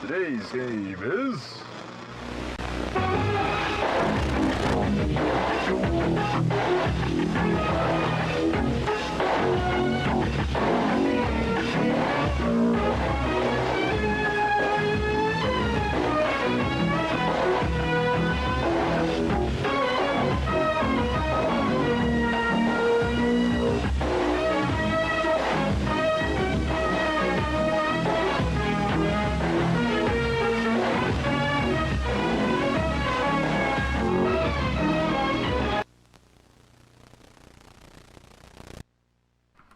Today's game is...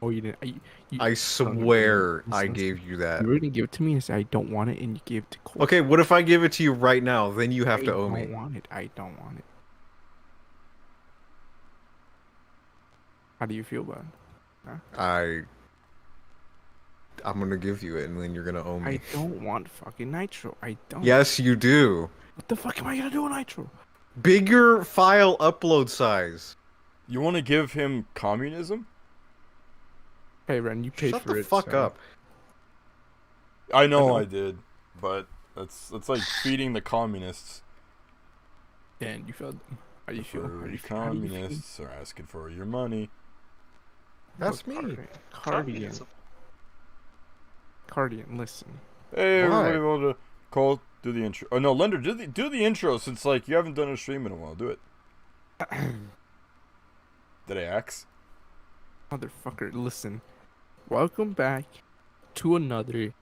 Oh, you didn't. I swear I gave you that. You were gonna give it to me and say I don't want it, and you gave it to Cole. Okay, what if I give it to you right now? Then you have to owe me. I don't want it. I don't want it. How do you feel about it? Huh? I'm gonna give you it, and then you're gonna owe me. I don't want fucking Nitro. I don't. Yes, you do. What the fuck am I gonna do with Nitro? Bigger file upload size. You want to give him communism? Hey, Ren, you paid Shut for the it. fuck up. I know I did, but it's like feeding the communists. And you felt. How do you feel? The communists are asking for your money. That's me. Cardian, listen. Hey, Why? everybody, want to call, do the intro. Oh no, Lender, do the intro since like you haven't done a stream in a while. Do it. Did I axe? Motherfucker, listen. Welcome back to another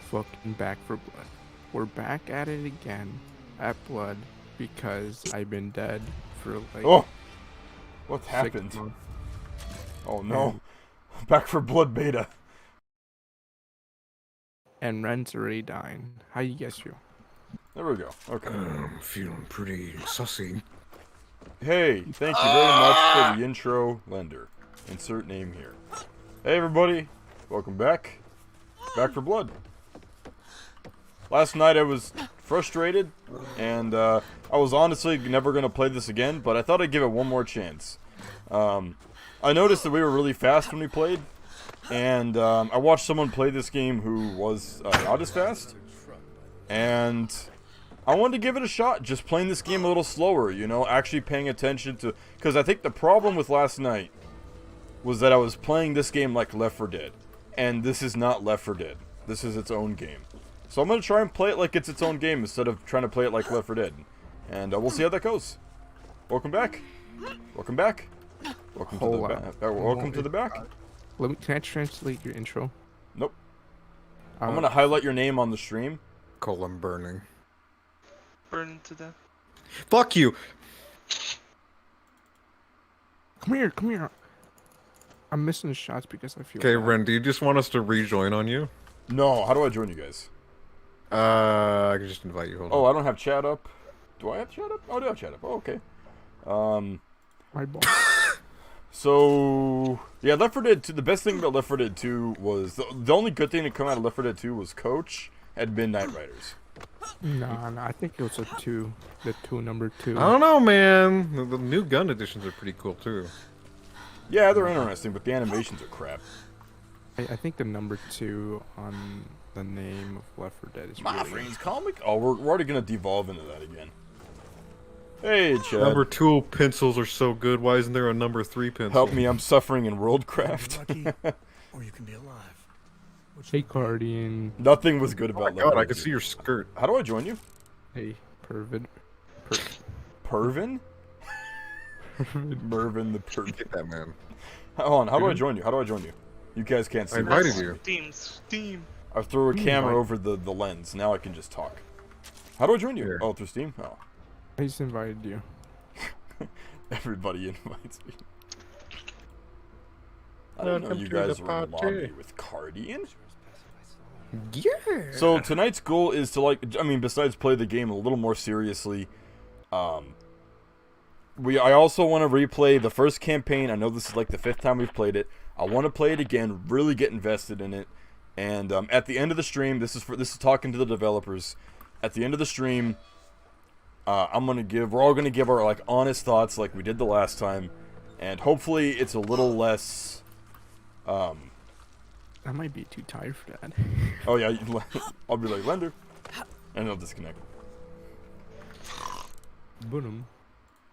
fucking Back for Blood. We're back at it again at Blood because I've been dead for like. Oh, what 6 happened? months. Oh no, Back for Blood beta. And Ren's already dying. How you guys feel? There we go. Okay. I'm feeling pretty sussy. Hey, thank you very much for the intro, Lender. Insert name here. Hey everybody, welcome back. Back for Blood. Last night I was frustrated, and I was honestly never going to play this again, but I thought I'd give it one more chance. I noticed that we were really fast when we played, and I watched someone play this game who was not as fast, and I wanted to give it a shot, just playing this game a little slower, you know, actually paying attention to... Because I think the problem with last night was that I was playing this game like Left 4 Dead, and this is not Left 4 Dead. This is its own game. So I'm going to try and play it like it's its own game instead of trying to play it like Left 4 Dead. And we'll see how that goes. Welcome back. Welcome back. Welcome to the back. Welcome to the back. Can I translate your intro? Nope. I'm going to highlight your name on the stream. Colon burning. Burn to death. Fuck you! Come here. I'm missing the shots because I feel. Okay, bad. Ren, do you just want us to rejoin on you? No, how do I join you guys? I can just invite you. Hold on. Oh, I don't have chat up. Do I have chat up? Oh, I do have chat up. Oh, okay. My ball. So yeah, Left 4 Dead 2. The best thing about Left 4 Dead 2 was the only good thing to come out of Left 4 Dead 2 was Coach and Midnight Riders. Nah, I think it was a 2. The 2 number 2. I don't know, man. The new gun editions are pretty cool, too. Yeah, they're interesting, but the animations are crap. I think the number 2 on the name of Left 4 Dead is My really friends call me. Oh, we're already gonna devolve into that again. Hey, Chad. Number 2 pencils are so good. Why isn't there a number 3 pencil? Help me! I'm suffering in Worldcraft. Or you can be alive. Hey, Guardian. Nothing was good Oh my about god, Left 4 I Dead can 2. see your skirt. How do I join you? Hey, Pervid. Pervin? Mervin the Pervin. Get that, man. Hold on, how do I join you? How do I join you? You guys can't see I me. invited you. Steam. I threw a camera over the lens. Now I can just talk. How do I join you? Here. Oh, through Steam? Oh. I just invited you. Everybody invites me. I don't know you guys were in lobby with Cardian. Yeah. So tonight's goal is to besides play the game a little more seriously, I also want to replay the first campaign. I know this is like the 5th time we've played it. I want to play it again, really get invested in it. And at the end of the stream, this is talking to the developers. At the end of the stream, we're all gonna give our honest thoughts like we did the last time, and hopefully it's a little less I might be too tired for that. Oh yeah, I'll be like Lender, and it'll disconnect. Boom.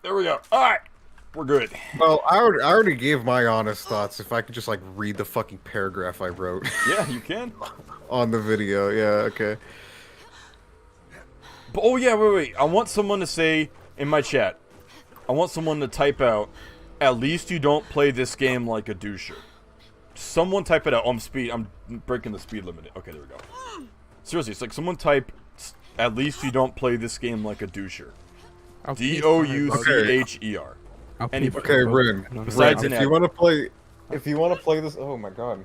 There we go. All right, we're good. Well, I already gave my honest thoughts. If I could just like read the fucking paragraph I wrote Yeah, you can. on the video. Yeah, okay. But, oh yeah, wait. I want someone to say in my chat. I want someone to type out. At least you don't play this game like a doucher. Someone type it out. Oh, I'm breaking the speed limit. Okay, there we go. Seriously, it's like someone type. At least you don't play this game like a doucher. DOUCHER. Anybody. Okay, Rin. Besides Rin, an if you want to play this, oh my god.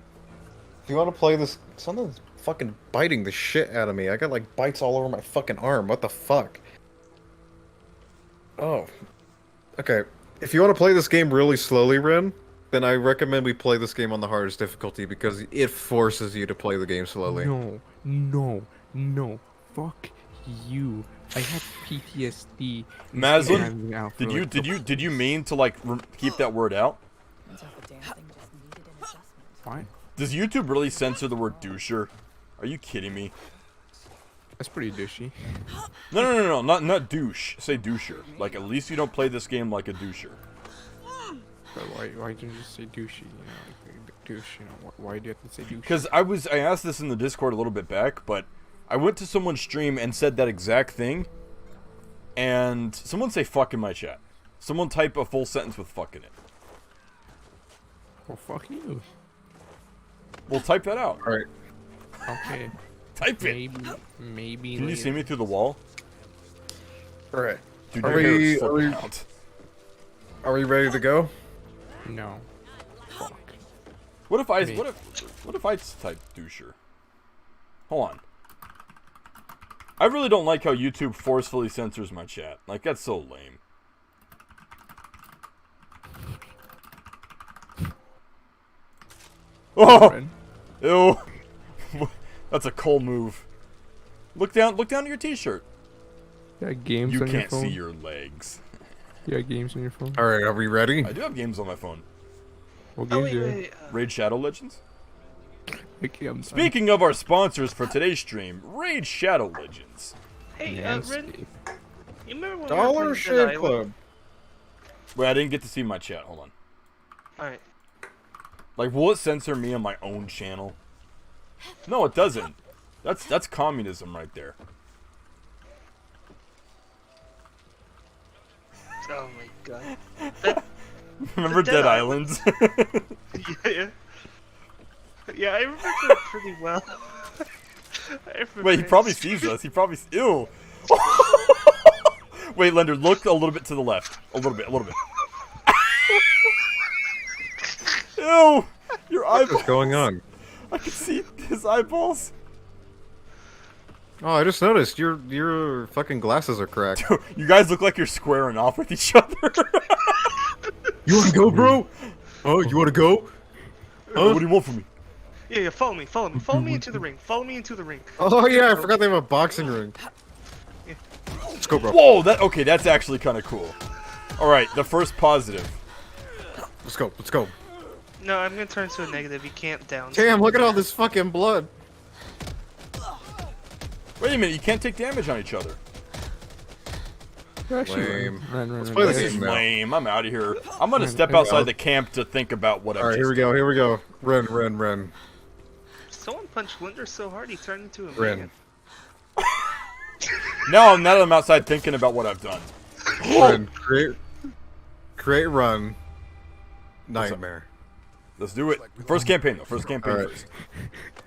If you want to play this, something's fucking biting the shit out of me. I got like bites all over my fucking arm. What the fuck? Oh. Okay. If you want to play this game really slowly, Rin, then I recommend we play this game on the hardest difficulty because it forces you to play the game slowly. No. Fuck you. I have PTSD. Maslin, did you mean to like keep that word out? Why? Does YouTube really censor the word doucher? Are you kidding me? That's pretty douchey. No, not douche. Say doucher. Like at least you don't play this game like a doucher. But why didn't you say douchey? You know, like douche. You know, why do you have to say douche? Because I asked this in the Discord a little bit back, but I went to someone's stream and said that exact thing, and someone say fuck in my chat. Someone type a full sentence with fuck in it. Well, fuck you. We'll type that out. Alright. Okay. Type it. Maybe. Can you later. see me through the wall? Alright. Dude, Are your hair we- is are flipping we- out. Are we ready to go? No. Fuck. What if I Me. what if I type doucher? Hold on. I really don't like how YouTube forcefully censors my chat. Like that's so lame. Oh, Ren, ew. That's a cold move. Look down at your t-shirt. you got games You on your can't phone? see your legs. You got games on your phone? Alright, are we ready? I do have games on my phone. What Oh, games wait, do you wait. Raid Shadow Legends. Okay, I'm Speaking of our sponsors for today's stream, Raid Shadow Legends. Hey, Ren, Manscaped. you remember when Dollar we were playing Shave Dead Island? Club. Wait, I didn't get to see my chat. Hold on. Alright. Like, will it censor me on my own channel? No, it doesn't. That's communism right there. Oh my god. That, Remember Dead Dead Island. Islands? yeah. Yeah, I remember it pretty well. I remember Wait, he it. probably sees us. He probably ew. Wait, Lender, look a little bit to the left. A little bit. Ew! Your eyeballs. What's going on? I can see his eyeballs. Oh, I just noticed your fucking glasses are cracked. You guys look like you're squaring off with each other. You wanna go, bro? Oh, you wanna go? What do you want from me? Yeah, follow me. Follow me into the ring. Follow me into the ring. Oh yeah, I forgot they have a boxing ring. Let's go, bro. Whoa, that's actually kind of cool. All right, the first positive. Let's go. No, I'm gonna turn to a negative. You can't down. Damn, look at all this fucking blood. Wait a minute, you can't take damage on each other. Actually, Lame. Ren, Let's play This this is game now. lame. I'm out of here. I'm gonna Ren, step here we outside go. the camp to think about what I've Alright, just here we go. Ren. Someone punched Linder so hard he turned into a Ren. man. Now that I'm outside thinking about what I've done. Ren. Create run. Nightmare. Let's do it. First campaign though. First campaign Alright. first.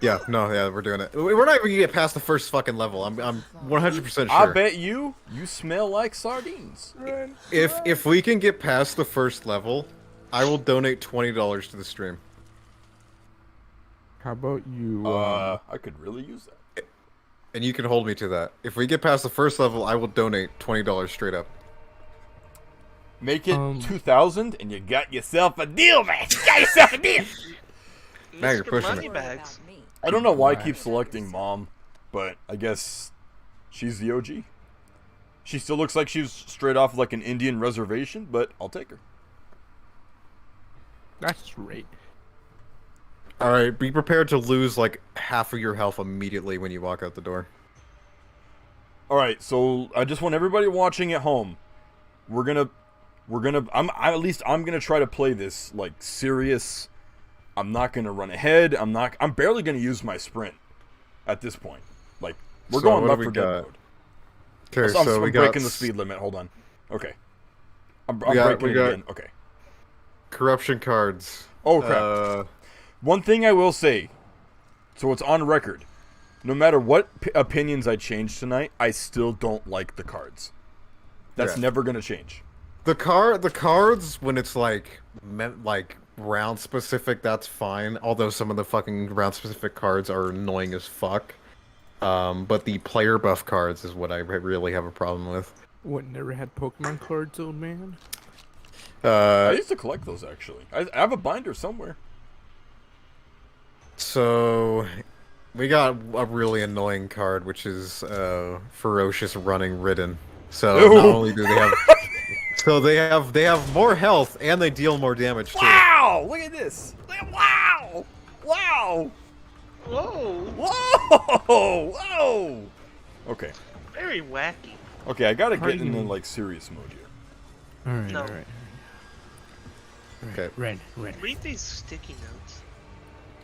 Yeah, we're doing it. We're not even gonna get past the first fucking level. I'm 100% sure. I bet you smell like sardines. If we can get past the first level, I will donate $20 to the stream. How about you? I could really use that. And you can hold me to that. If we get past the first level, I will donate $20 straight up. Make it 2,000 and you got yourself a deal, man. You got yourself a deal. Now you're Mr. pushing it. Moneybags. I don't know why I keep selecting mom, but I guess she's the OG. She still looks like she's straight off like an Indian reservation, but I'll take her. That's right. All right, be prepared to lose like half of your health immediately when you walk out the door. All right, so I just want everybody watching at home. We're gonna. At least I'm gonna try to play this like serious. I'm not gonna run ahead. I'm barely gonna use my sprint at this point. Like we're going Left 4 Dead mode. Okay, I'm so we breaking got the speed limit. Hold on. Okay. I'm we breaking it got again. Okay. corruption cards. Oh crap. One thing I will say, so it's on record. No matter what opinions I change tonight, I still don't like the cards. That's never gonna change. The cards when it's like round specific, that's fine. Although some of the fucking round specific cards are annoying as fuck. But the player buff cards is what I really have a problem with. What, never had Pokemon cards, old man? I used to collect those actually. I have a binder somewhere. So we got a really annoying card, which is ferocious running ridden. So not only do they have, so they have more health and they deal more damage too. Wow! Look at this! Wow! Wow! Whoa! Whoa! Whoa! Okay. Very wacky. Okay, I gotta get in the like serious mode here. Alright, No. alright. Okay. Ren. Read these sticky notes.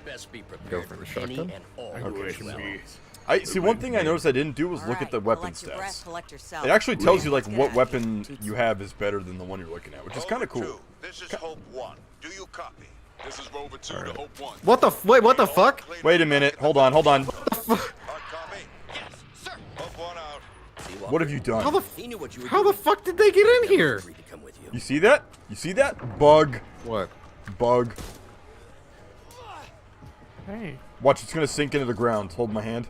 Best be prepared Go for the any shotgun. and all Okay. eventualities. I see. One thing I noticed I didn't do was look at the weapon stats. It actually tells you like what weapon you have is better than the one you're looking at, which is kind of cool. This is Hope 1. Do you copy? This is Rover 2 to Hope 1. What the wait? What the fuck? Wait a minute. Hold on. Hold on. Hard copy? Yes, sir. Hope 1 out. What have you How done? the He knew what you were how the doing. fuck did they get in here? Free to come with you. You see that? You see that? Bug. What? Bug. Hey. Watch, it's gonna sink into the ground. Hold my hand.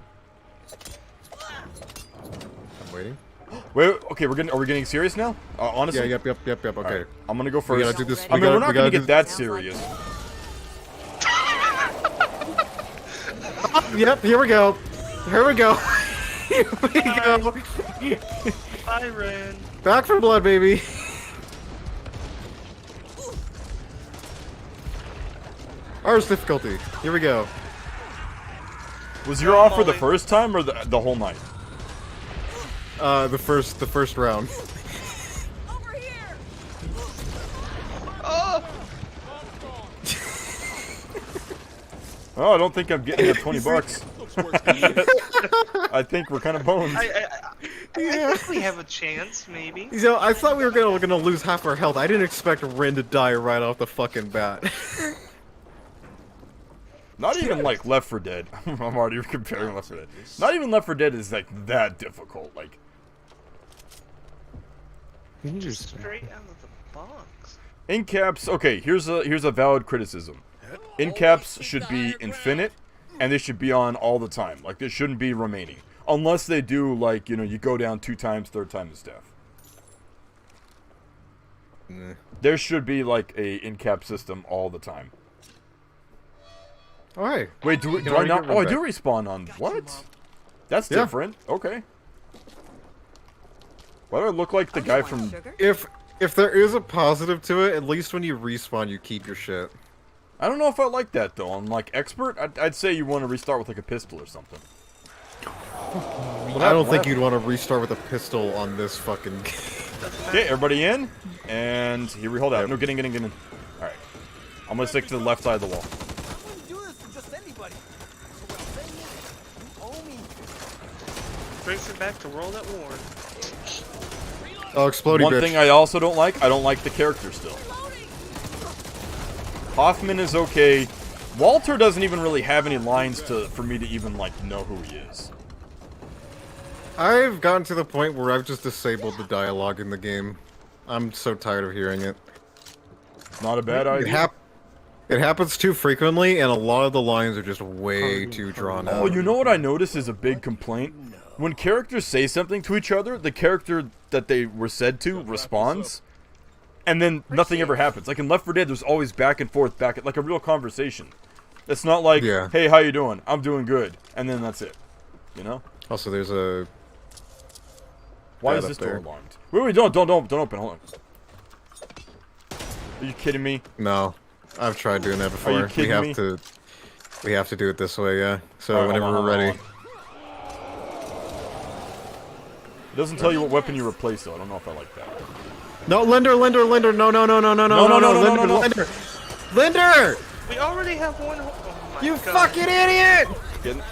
I'm waiting. Wait. Okay, are we getting serious now? Honestly. Yeah. Yep. Okay. Alright, I'm gonna go We first. gotta do this. I mean, we're not gonna get that serious. Yep. Here we go. Here we go. Here we go. Bye, Ren. Back for blood, baby. Ours difficulty. Here we go. Was your offer the first time or the whole night? The first round. Over here! Oh, I don't think I'm getting that 20 bucks. I think we're kind of boned. I think we have a chance, maybe. You know, I thought we were gonna lose half our health. I didn't expect Ren to die right off the fucking bat. Not even like Left 4 Dead. I'm already comparing Left 4 Dead. Not even Left 4 Dead is like that difficult. Like, Straight out of the box. in caps. Okay, here's a valid criticism. In caps should be infinite, and they should be on all the time. Like, they shouldn't be remaining, unless they do like you go down 2 times, 3rd time is death. There should be like a in cap system all the time. All right. Wait, do I already not? get Oh, I one do back. respawn on what? That's Yeah. different. Okay. Why do I look like the guy from? If there is a positive to it, at least when you respawn, you keep your shit. I don't know if I like that though. On like expert, I'd say you want to restart with like a pistol or something. I don't think you'd want to restart with a pistol on this fucking. Okay, everybody in, and here we hold out. No, get in. All right, I'm gonna stick to the left side of the wall. I wouldn't do this to just anybody. So what I'm saying is, you owe me. Brings it back to World at War. Oh, explodey One bitch. thing I also don't like the character still. Hoffman is okay. Walter doesn't even really have any lines for me to even like know who he is. I've gotten to the point where I've just disabled the dialogue in the game. I'm so tired of hearing it. Not a bad idea. It happens too frequently, and a lot of the lines are just way too drawn out. Oh, you know what I noticed is a big complaint? When characters say something to each other, the character that they were said to responds, and then nothing ever happens. Like in Left 4 Dead, there's always back and forth, like a real conversation. It's not like, Yeah. hey, how you doing? I'm doing good. And then that's it. You know? Also, there's a... Why Bad is up this door there. alarmed? Wait, don't open, hold on. Are you kidding me? No. I've tried doing that before. kidding we have me? to... We have to do it this way, yeah. So Alright, whenever hold on, we're hold on, ready. hold on. It doesn't tell you what weapon you replace, though. I don't know if I like that. No, Linder! No, Linder! Linder! We already have one. Oh my You God. fucking idiot!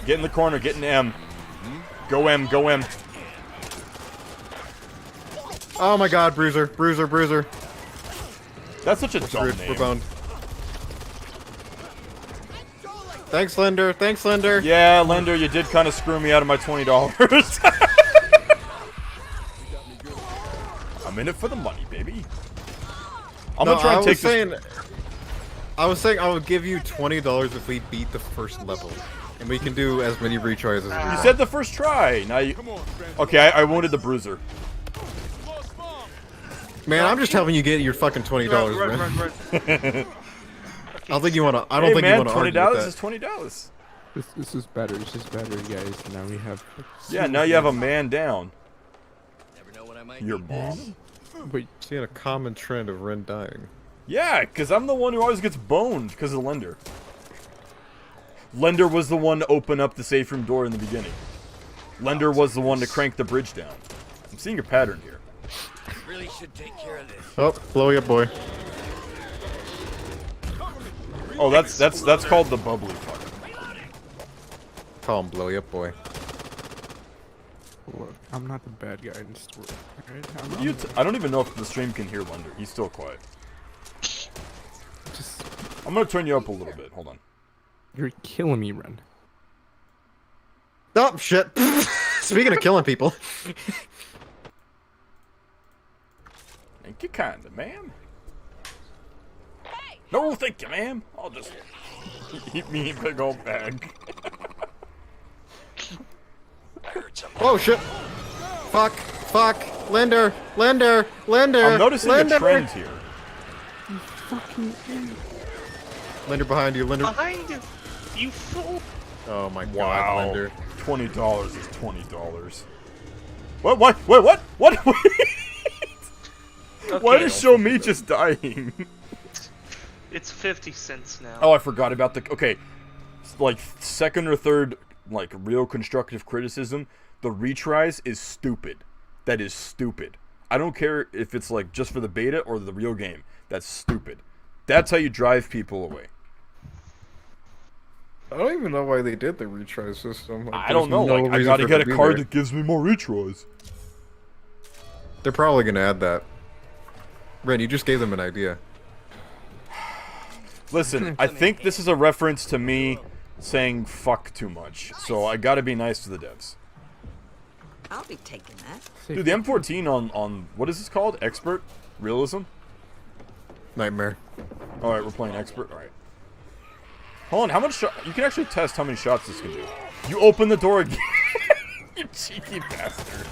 Get in the corner. Get in M. Go M. Go M. Oh my god, Bruiser. That's such a dumb We're name. boned. Thanks, Linder. Yeah, Lender, you did kind of screw me out of my $20. I'm in it for the money, baby. I'm gonna try and take this. I was saying I would give you $20 if we beat the first level, and we can do as many retries as we want. You said the first try. Now you. Okay, I wounded the bruiser. Man, I'm just helping you get your fucking $20, man. Run. I don't think you wanna. I don't Hey think man, you wanna argue $20 with is that. $20. This is better. This is better, guys. Now we have. Yeah, now you have a man down. Never know when I might Your need mom. Wait, Seeing a common trend of Ren dying. Yeah, because I'm the one who always gets boned because of Lender. Lender was the one to open up the safe room door in the beginning. Lender was the one to crank the bridge down. I'm seeing a pattern here. Really should take care of this. Oh, blow you up, boy. Oh, that's called the bubbly fucker. Call him blow you up, boy. look, I'm not the bad guy in the story. Alright? I don't even know if the stream can hear Lender. He's still quiet. Just, I'm gonna turn you up a little bit. Hold on. you're killing me, Ren. Oh shit! Speaking of killing people, Thank you kindly, ma'am. No, thank you, ma'am. I'll just eat me a big old bag. oh shit! Fuck! Linder! I'm noticing a trend here. Linder behind you, Linder. Behind you, you fool. Oh my god, Wow. Linder. $20 is $20. What? Wait, what? Why Okay, does show me just dying? it's 50 cents now. Oh, I forgot about the. Okay, like second or third, like real constructive criticism. The retries is stupid. That is stupid. I don't care if it's like just for the beta or the real game. That's stupid. That's how you drive people away. I don't even know why they did the retry system. Like, I don't know. there's no Like I reason gotta for it get to a be card there. that gives me more retries. They're probably gonna add that. Ren, you just gave them an idea. Listen, I think this is a reference to me saying fuck too much. So I gotta be nice to the devs. I'll be taking that. Dude, the M14 on what is this called? Expert? Realism? Nightmare. Alright, we're playing Expert. Alright. Hold on, how much you can actually test how many shots this can do. You open the door again. You cheeky bastard.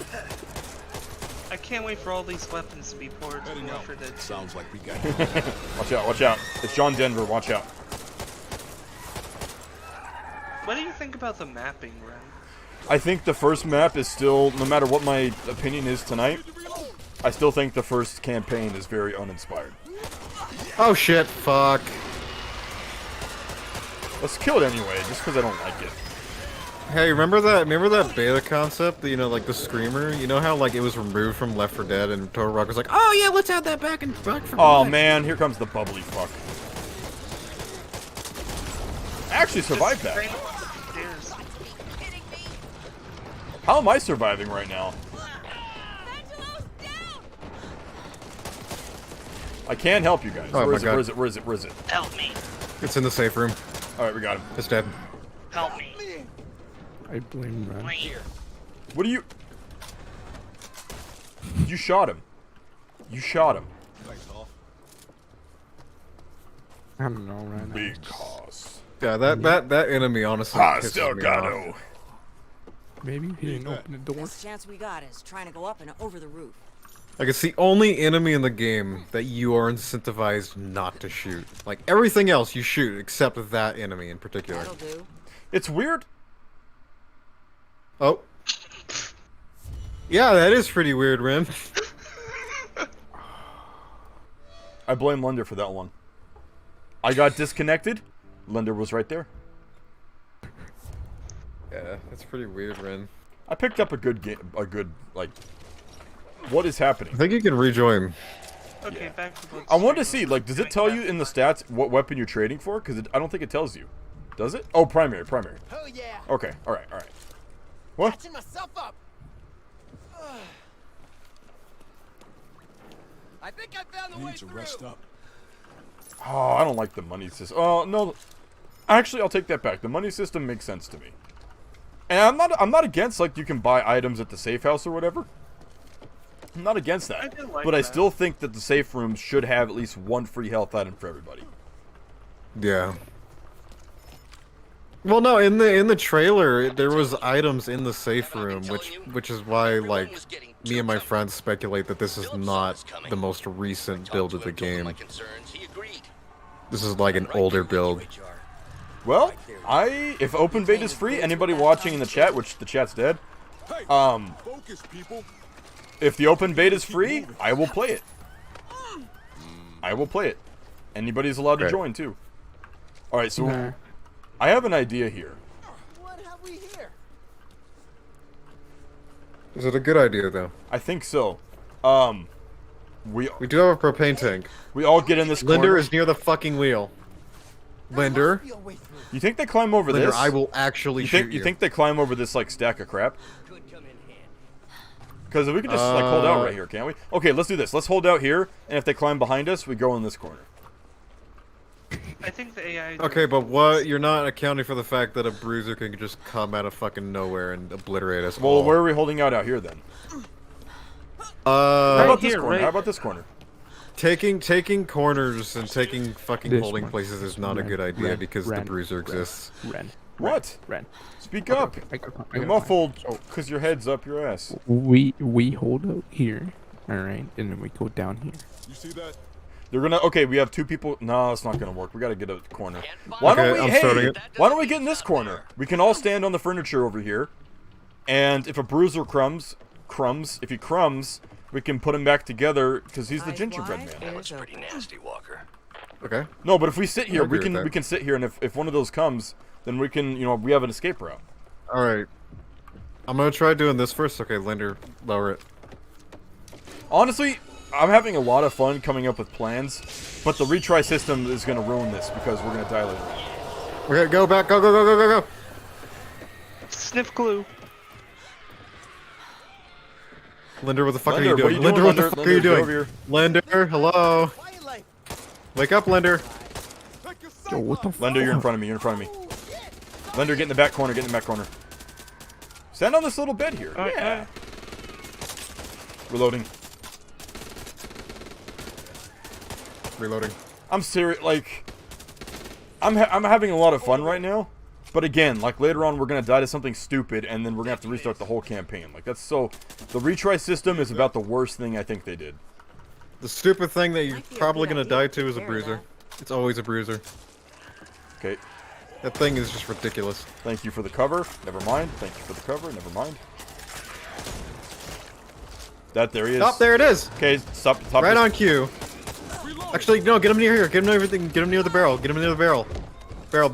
I can't wait for all these weapons to be poured to Left 4 Dead 2. Sounds like we got Watch out. It's John Denver, watch out. What do you think about the mapping, Ren? I think the first map is still, no matter what my opinion is tonight, I still think the first campaign is very uninspired. Oh shit! Fuck. Let's kill it anyway, just because I don't like it. Hey, remember that beta concept? You know, like the screamer. You know how like it was removed from Left 4 Dead, and Total Rock was like, "Oh yeah, let's add that back from." Oh man, here comes the bubbly fuck. I actually survived that. Stairs. How am I surviving right now? I can't help you guys. Oh Where my is it? God. Where is it? Help me. It's in the safe room. Alright, we got him. It's dead. Help me. I blame Ren. Wait. What do you... You shot him. You shot him. I don't know, Ren. Because... Yeah, that enemy honestly pisses me off. Maybe he didn't open the door. Best chance we got is trying to go up and over the roof. Like, it's the only enemy in the game that you are incentivized not to shoot. Like, everything else you shoot, except that enemy in particular. That'll do. It's weird. Oh. Yeah, that is pretty weird, Ren. I blame Lender for that one. I got disconnected. Lender was right there. Yeah, that's pretty weird, Ren. I picked up a good game. A good like. What is happening? I think you can rejoin. Okay, back to I wanted to see, like, does it tell you in the stats what weapon you're trading for? Because I don't think it tells you. Does it? Oh, primary. Oh yeah. Okay, alright. What? Catching myself up. I think I found the way through. Oh, I don't like the money system. Oh, no. Actually, I'll take that back. The money system makes sense to me. And I'm not against, like, you can buy items at the safe house or whatever. I'm not against that. I do like but I that. still think that the safe rooms should have at least one free health item for everybody. Yeah. Well, no, in the trailer there was items in the safe room, which is why like me and my friends speculate that this is not the most recent build of the game. This is like an older build. Well, if open beta is free, anybody watching in the chat, which the chat's dead, if the open beta is free, I will play it. I will play it. Anybody's allowed to join too. All right, so I have an idea here. What have we here? Is it a good idea though? I think so. We do have a propane tank. we all get in this Linder corner. is near the fucking wheel. Linder, Be a way through. You think they climb over Linder, this? I will actually You shoot think you think they climb over this like stack of crap? Could come in handy. Because we could just like hold out right here, can't we? Okay, let's do this. Let's hold out here, and if they climb behind us, we go in this corner. I think the AI. Okay, but what? You're not accounting for the fact that a bruiser can just come out of fucking nowhere and obliterate us Well, all. where are we holding out here then? Uh, How about this here, corner? right- How about this corner? taking corners and taking fucking This holding one. places is not a Ren, good idea Ren, because the Ren, bruiser Ren, exists. Ren. What? Ren. Speak Okay, up. okay, I got You're mine. muffled because your head's up your ass. We hold out here, all right, and then we go down here. You see that? They're gonna. Okay, we have two people. No, it's not gonna work. We gotta get a corner. Why Okay, don't we? I'm Hey, starting it. why don't we get in this corner? We can all stand on the furniture over here, and if a bruiser crumbs, if he crumbs, we can put him back together because he's the Eyes gingerbread wide, man. ears Pretty open. nasty, Walker. Okay. No, but if we sit here, I agree with that. we can sit here, and if one of those comes, then we can, we have an escape route. All right. I'm gonna try doing this first. Okay, Linder, lower it. Honestly, I'm having a lot of fun coming up with plans, but the retry system is gonna ruin this because we're gonna die later. Okay, go back. Go. Sniff glue. Linder, what the fuck Linder, are you what doing? are you doing, Linder, what the Linder? fuck are you Linder, get doing? over here. Linder, hello. Why you like? Wake up, Linder. Yo, what the fuck? Lender, you're in front of me. You're in front of me. Lender, get in the back corner. Get in the back corner. Stand on this little bed here. Yeah. Reloading. Reloading. I'm serious. Like, I'm having a lot of fun right now. But again, like later on, we're gonna die to something stupid, and then we're gonna have to restart the whole campaign. Like that's so. The retry system is about the worst thing I think they did. The stupid thing that you're Might be a probably good gonna idea die to to is a prepare bruiser. that. It's always a bruiser. Okay. That thing is just ridiculous. Thank you for the cover. Never mind. Thank you for the cover. Never mind. There he is. Stop, there it is! Okay, stop. Right on cue. Actually, no, get him near here. Get him near everything. Get him near the barrel. Get him near the barrel. Barrel.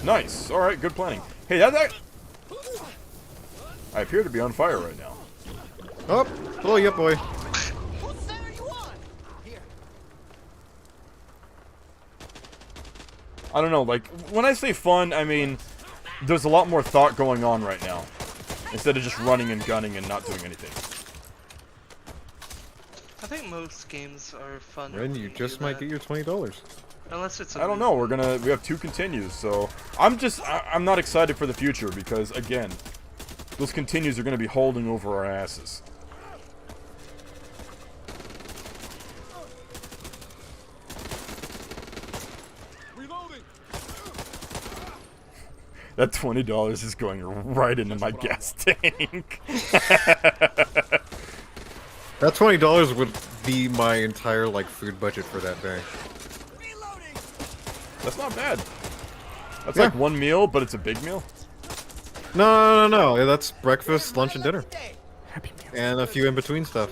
Nice. All right. Good planning. Hey, that. I appear to be on fire right now. Oh, blow you up, boy. What set are you on? Here. I don't know. Like when I say fun, I mean there's a lot more thought going on right now instead of just running and gunning and not doing anything. I think most games are fun. Ren, when you do just might that. get your $20. Unless it's. I don't know. We have 2 continues, so I'm not excited for the future because again, those continues are gonna be holding over our asses. That $20 is going right into my gas tank. That $20 would be my entire like food budget for that day. That's not bad. That's Yeah. like one meal, but it's a big meal. No. Yeah, that's breakfast, lunch, and dinner, Happy Meal. and a few in between stuff.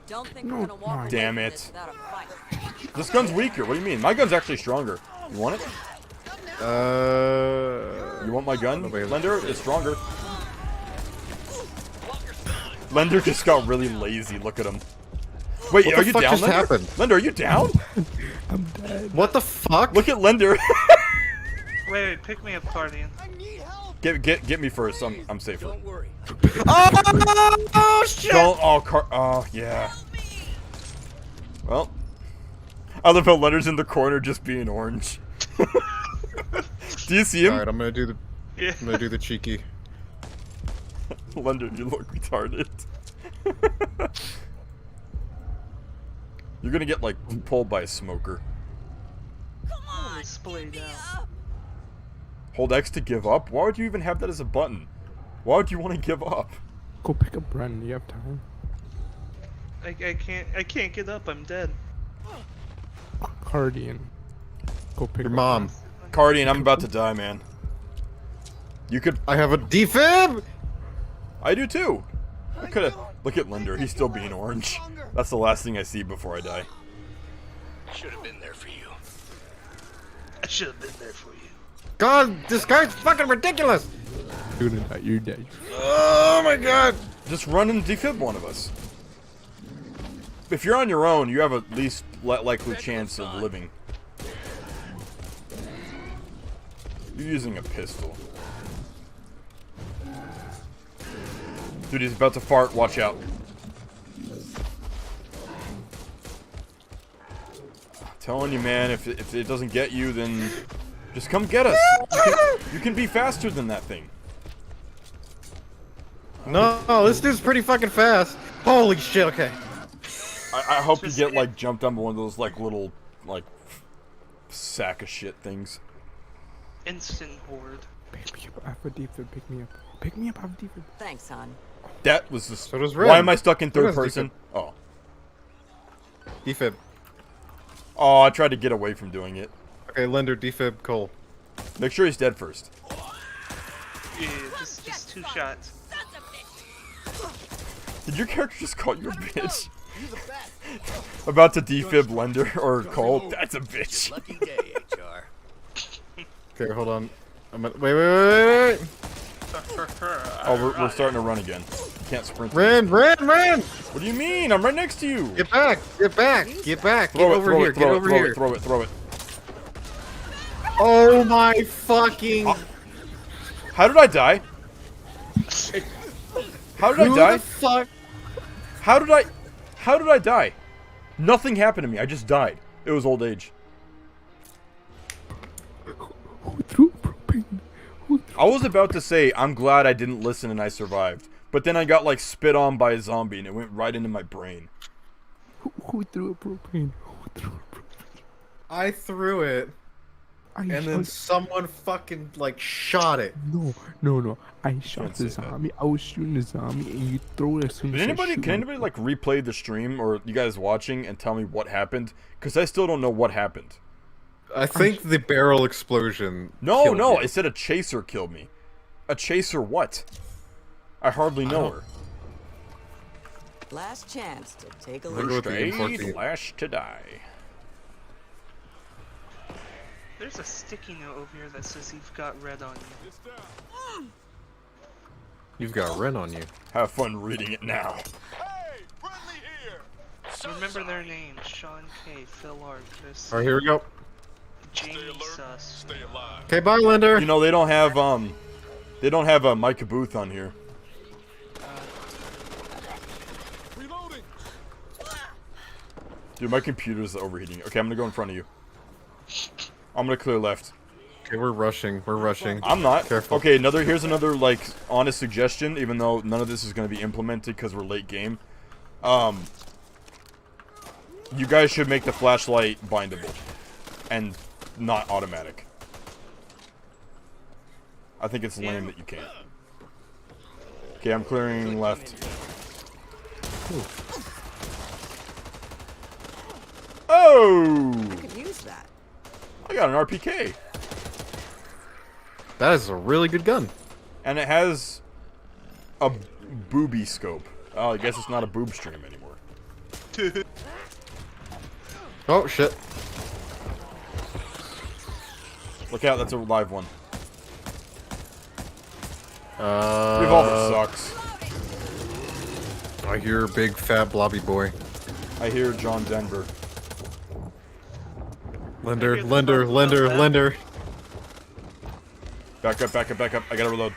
Don't think No, we're gonna walk no. away Damn from it. this without a fight. This gun's weaker. What do you mean? My gun's actually stronger. You want it? You want my gun, Nobody has- Lender? It's stronger. Lender just got really lazy. Look at him. Wait, What are the you fuck down, just Lender? happened? Lender, are you down? I'm dead. What the fuck? Look at Lender. Wait, pick me up, Guardian. I need help. Get me first. I'm safer. Don't worry. Oh shit! Don't. Oh, yeah. Well, I love how Lender's in the corner just being orange. Do you see him? All right, I'm gonna do the Yeah. cheeky. Lender, you look retarded. You're gonna get like pulled by a smoker. Splayed out. Hold X to give up? Why would you even have that as a button? Why would you want to give up? Go pick up Bren. You have time. I can't get up. I'm dead. Guardian. Go pick Your up mom. Bren. Cardian, I'm about to die, man. You could. I have a defib. I do too. I could have. Look at Lender. He's still being orange. That's the last thing I see before I die. Should have been there for you. I should have been there for you. God, this guy's fucking ridiculous. You're gonna die. You're dead. Oh my god. Just run and defib one of us. If you're on your own, you have at least likely chance of living. You're using a pistol. Dude, he's about to fart. Watch out. I'm telling you, man, if it doesn't get you, then just come get us. You can be faster than that thing. No, this dude's pretty fucking fast. Holy shit. Okay. I hope you get like jumped on one of those like little like sack of shit things. Instant horde. Pick me up. I have a defib. Pick me up. Pick me up. I have a defib. Thanks, hon. That was the. So does Why Red. am I stuck in So third does person? Oh. Defib. Oh, I tried to get away from doing it. Okay, Lender, defib, Cole. Make sure he's dead first. Yeah, just 2 shots. Did your character just call you a bitch? About to defib Lender or Cole? That's a bitch. Lucky day, HR. Okay, hold on. Wait. Oh, we're starting to run again. Can't sprint. Ran. What do you mean? I'm right next to you. Get back. Get Throw it, over throw here. it, Get throw it, over throw here. it, throw it, throw it. Oh my fucking. How did I die? How did I Who die? the fuck? How did I die? Nothing happened to me. I just died. It was old age. Who threw propane? Who threw? I was about to say, I'm glad I didn't listen and I survived. But then I got like spit on by a zombie and it went right into my brain. Who threw a propane? Who threw a propane? I threw it, and then someone fucking like shot it. No. I shot the say that. zombie. I was shooting the zombie, and you throw it as soon as Can anybody like replay the stream or you guys watching and tell me what happened? Because I still don't know what happened. I think the barrel explosion. No, killed you. it said a chaser killed me. A chaser what? I hardly know her. Last chance to take a I'll look. go with the Stay M14. last to die. There's a sticky note over here that says you've got red on you. You've got Ren on you. Have fun reading it now. Hey, friendly here. Remember their names: Sean K, Phil R, Chris, All right, here we go. James Stay alert. Sus. Stay alive. Okay, bye, Lender. You know they don't have a Micah Booth on here. Reloading. Dude, my computer's overheating. Okay, I'm gonna go in front of you. I'm gonna clear left. Okay, we're rushing. I'm not. Careful. Okay, here's another like honest suggestion, even though none of this is gonna be implemented because we're late game. You guys should make the flashlight bindable and not automatic. I think it's lame that you can't. Okay, I'm clearing left. Oh! I could use that. I got an RPK. That is a really good gun. And it has a booby scope. Oh, I guess it's not a boob stream anymore. Oh shit. Look out, that's a live one. Uh, Revolver sucks. I hear big fat blobby boy. I hear John Denver. Lender, hear the lender, bubble lender, back. lender. Back up, back up, back up. I gotta reload.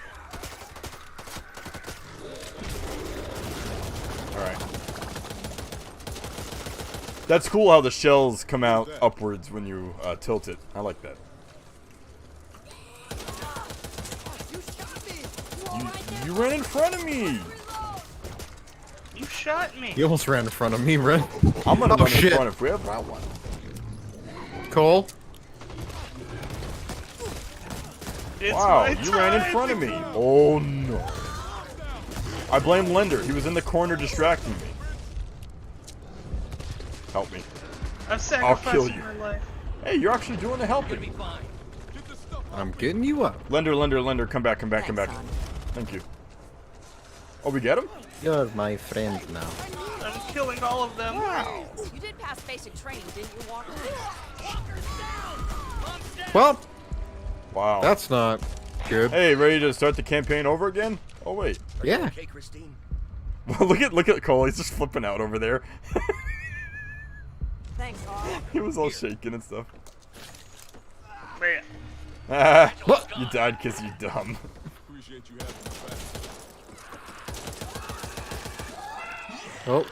Alright. That's cool how the shells come out upwards when you tilt it. I like that. You ran in front of me! You shot me. He almost ran in front of me, Ren. I'm gonna Oh, run shit. in front if we have that one. Cole? It's Wow, my you ran in time front to of me. go. Oh no. I blame Lender. He was in the corner distracting me. Help me. I'm I'll kill sacrificing you. my life. Hey, you're actually doing the helping. I'm getting you up. Lender, Lender, Lender, come back, come back, come back. Thanks, Thank you. Oh, we get him? You're my friend now. I'm killing all of them. You did pass basic training, didn't you, Walker? Well, Wow. that's not good. Hey, ready to start the campaign over again? Oh wait. Yeah. Okay, Christine. look at Cole. He's just flipping out over there. Thanks, Carl. He was all shaking and stuff. Wait, Ah, you died because you're dumb. Oh.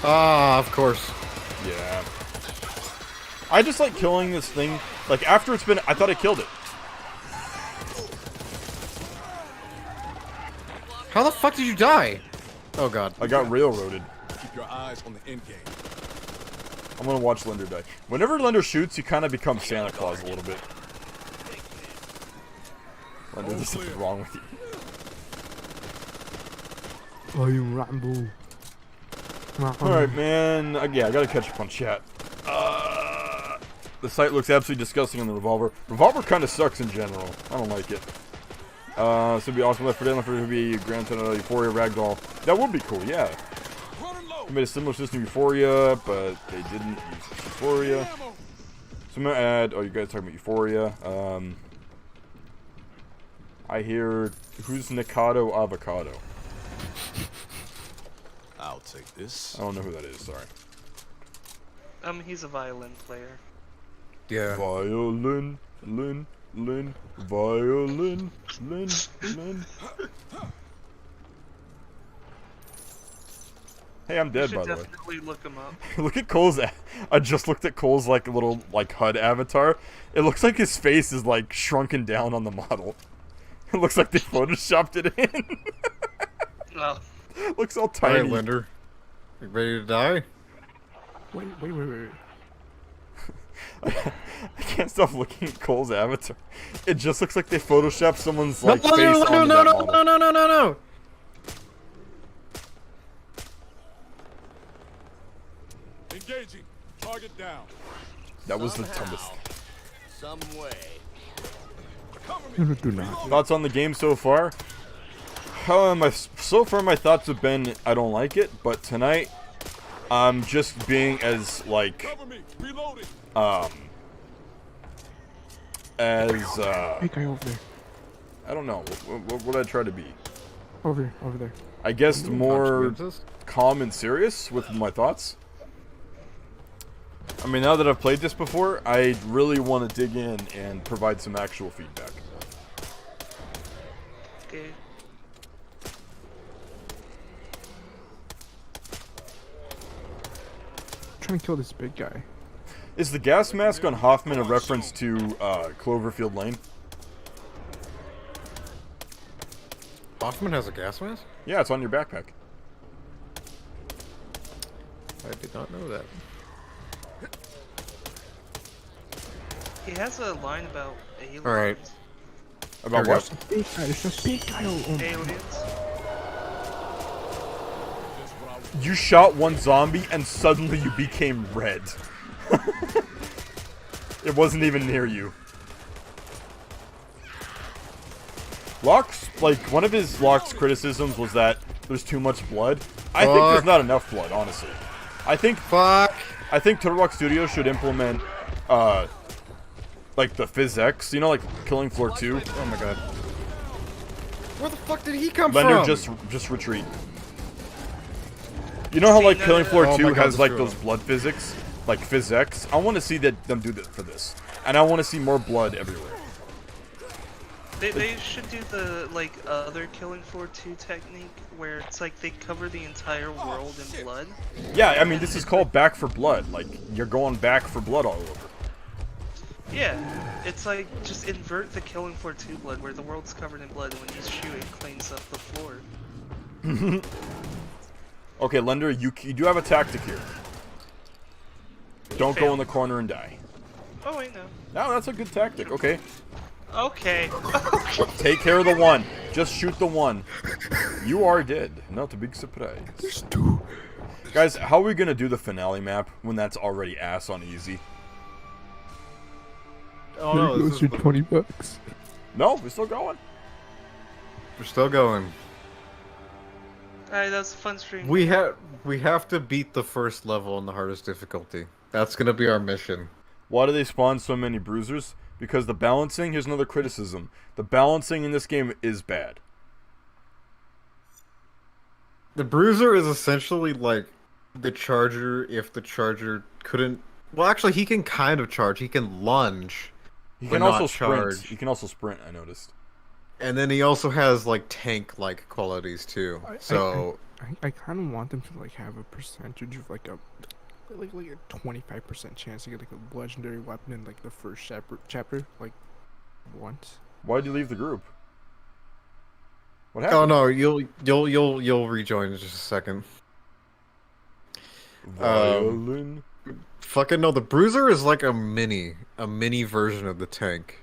Ah, of course. Yeah. I just like killing this thing. Like after it's been, I thought I killed it. How the fuck did you die? Oh god. I got railroaded. Keep your eyes on the end game. I'm gonna watch Lender die. Whenever Lender shoots, he kind of becomes Santa Claus a little bit. Lender, there's something wrong with you. I'm Rambo. Alright, man. Yeah, I gotta catch up on chat. The sight looks absolutely disgusting on the revolver. Revolver kind of sucks in general. I don't like it. So it'd be awesome. Left 4 Dead, Left 4 Dead would be Grand Theft Auto Euphoria Ragdoll. That would be cool, yeah. They made a similar system to Euphoria, but they didn't use Euphoria. So I'm gonna add. Oh, you guys talking about Euphoria? I hear. Who's Nikado Avocado? I'll take this. I don't know who that is. Sorry. he's a violin player. Yeah. Violin, lin, violin, lin. Hey, I'm You dead, should by the way. definitely look him up. Look at Cole's. I just looked at Cole's like little HUD avatar. It looks like his face is like shrunken down on the model. It looks like they photoshopped it in. Well, Looks all tiny. Alright, Linder. You ready to die? Wait. I can't stop looking at Cole's avatar. It just looks like they photoshopped someone's like no, face no, onto no, that no, model. no. Engaging. Target down. That was the dumbest. Some way. Do not. Thoughts on the game so far? So far my thoughts have been I don't like it, but tonight I'm just being as like Cover me. Reloading. Hey, guy over there. I don't know. What would I try to be? Over there. I guess more calm and serious with my thoughts. I mean, now that I've played this before, I really want to dig in and provide some actual feedback. okay. Trying to kill this big guy. Is the gas mask on Hoffman a reference to Cloverfield Lane? Hoffman has a gas mask? Yeah, it's on your backpack. I did not know that. He has a line about aliens. Alright. About Here we what? Big guy. There's a big guy. Oh my. Aliens. You shot one zombie and suddenly you became red. It wasn't even near you. Locke's, like, one of his Locke's criticisms was that there's too much blood. I think there's not enough blood, honestly. I think Fuck! Turtle Rock Studios should implement, like the physics, you know, like Killing Floor 2. Oh my god. Where the fuck did he come Lender, from? just retreat. You know how like Killing Floor Oh 2 my God, has like destroy those him. blood physics, like physics. I want to see them do that for this, and I want to see more blood everywhere. They should do the like other Killing Floor 2 technique where it's like they cover the entire world in blood. Yeah, I mean this is called Back for Blood. Like you're going back for blood all over. Yeah, it's like just invert the Killing Floor 2 blood where the world's covered in blood and when you shoot it cleans up the floor. Okay, Lender, you do have a tactic here. Don't go in the corner and die. Oh wait, no. No, that's a good tactic. Okay. Okay. Take care of the one. Just shoot the one. You are dead. Not a big surprise. Guys, how are we gonna do the finale map when that's already ass on easy? Oh no, There this goes is your the- 20 bucks. No, we're still going. we're still going. Alright, that was a fun stream. We have to beat the first level on the hardest difficulty. That's gonna be our mission. Why do they spawn so many bruisers? Because the balancing, here's another criticism. The balancing in this game is bad. The Bruiser is essentially like the Charger if the Charger couldn't. Well, actually, he can kind of charge. He can lunge. He but can not also sprint. charge. He can also sprint, I noticed. And then he also has like tank-like qualities too. So I kind of want them to like have a percentage of like a 25% chance to get like a legendary weapon in like the first chapter like once. Why'd you leave the group? What oh happened? no, you'll rejoin in just a second. Violin. Fucking no, the Bruiser is like a mini version of the tank.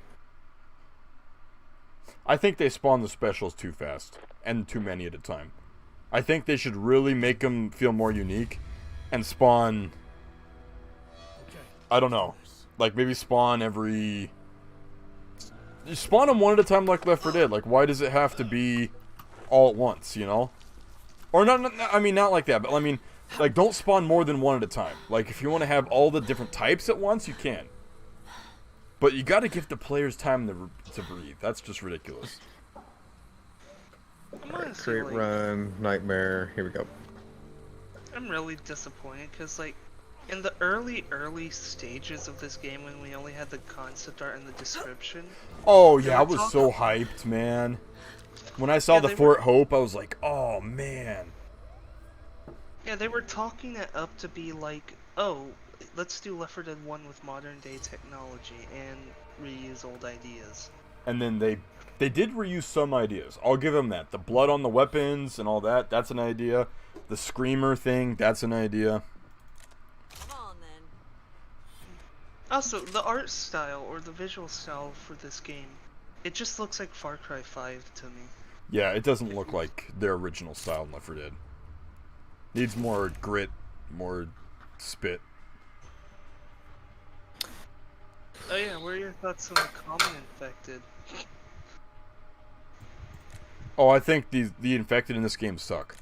I think they spawn the specials too fast and too many at a time. I think they should really make them feel more unique and spawn. I don't know, like maybe spawn every. You spawn them one at a time like Left 4 Dead. Like why does it have to be all at once? You know, or not I mean not like that, but I mean like don't spawn more than one at a time. Like if you want to have all the different types at once, you can. But you got to give the players time to breathe. That's just ridiculous. I'm honestly, Great like, Run, Nightmare. Here we go. I'm really disappointed because like in the early stages of this game when we only had the concept art and the description. Oh yeah, I was so hyped, man. When I saw Yeah, the they Fort Hope, I was like, oh man. Yeah, they were talking it up to be like, oh, let's do Left 4 Dead 1 with modern day technology and reuse old ideas. And then they did reuse some ideas. I'll give them that. The blood on the weapons and all that, that's an idea. The screamer thing, that's an idea. Come on then. Also, the art style or the visual style for this game, it just looks like Far Cry 5 to me. Yeah, it doesn't look like their original style in Left 4 Dead. Needs more grit, more spit. Oh yeah, what are your thoughts on the Common Infected? Oh, I think the infected in this game suck.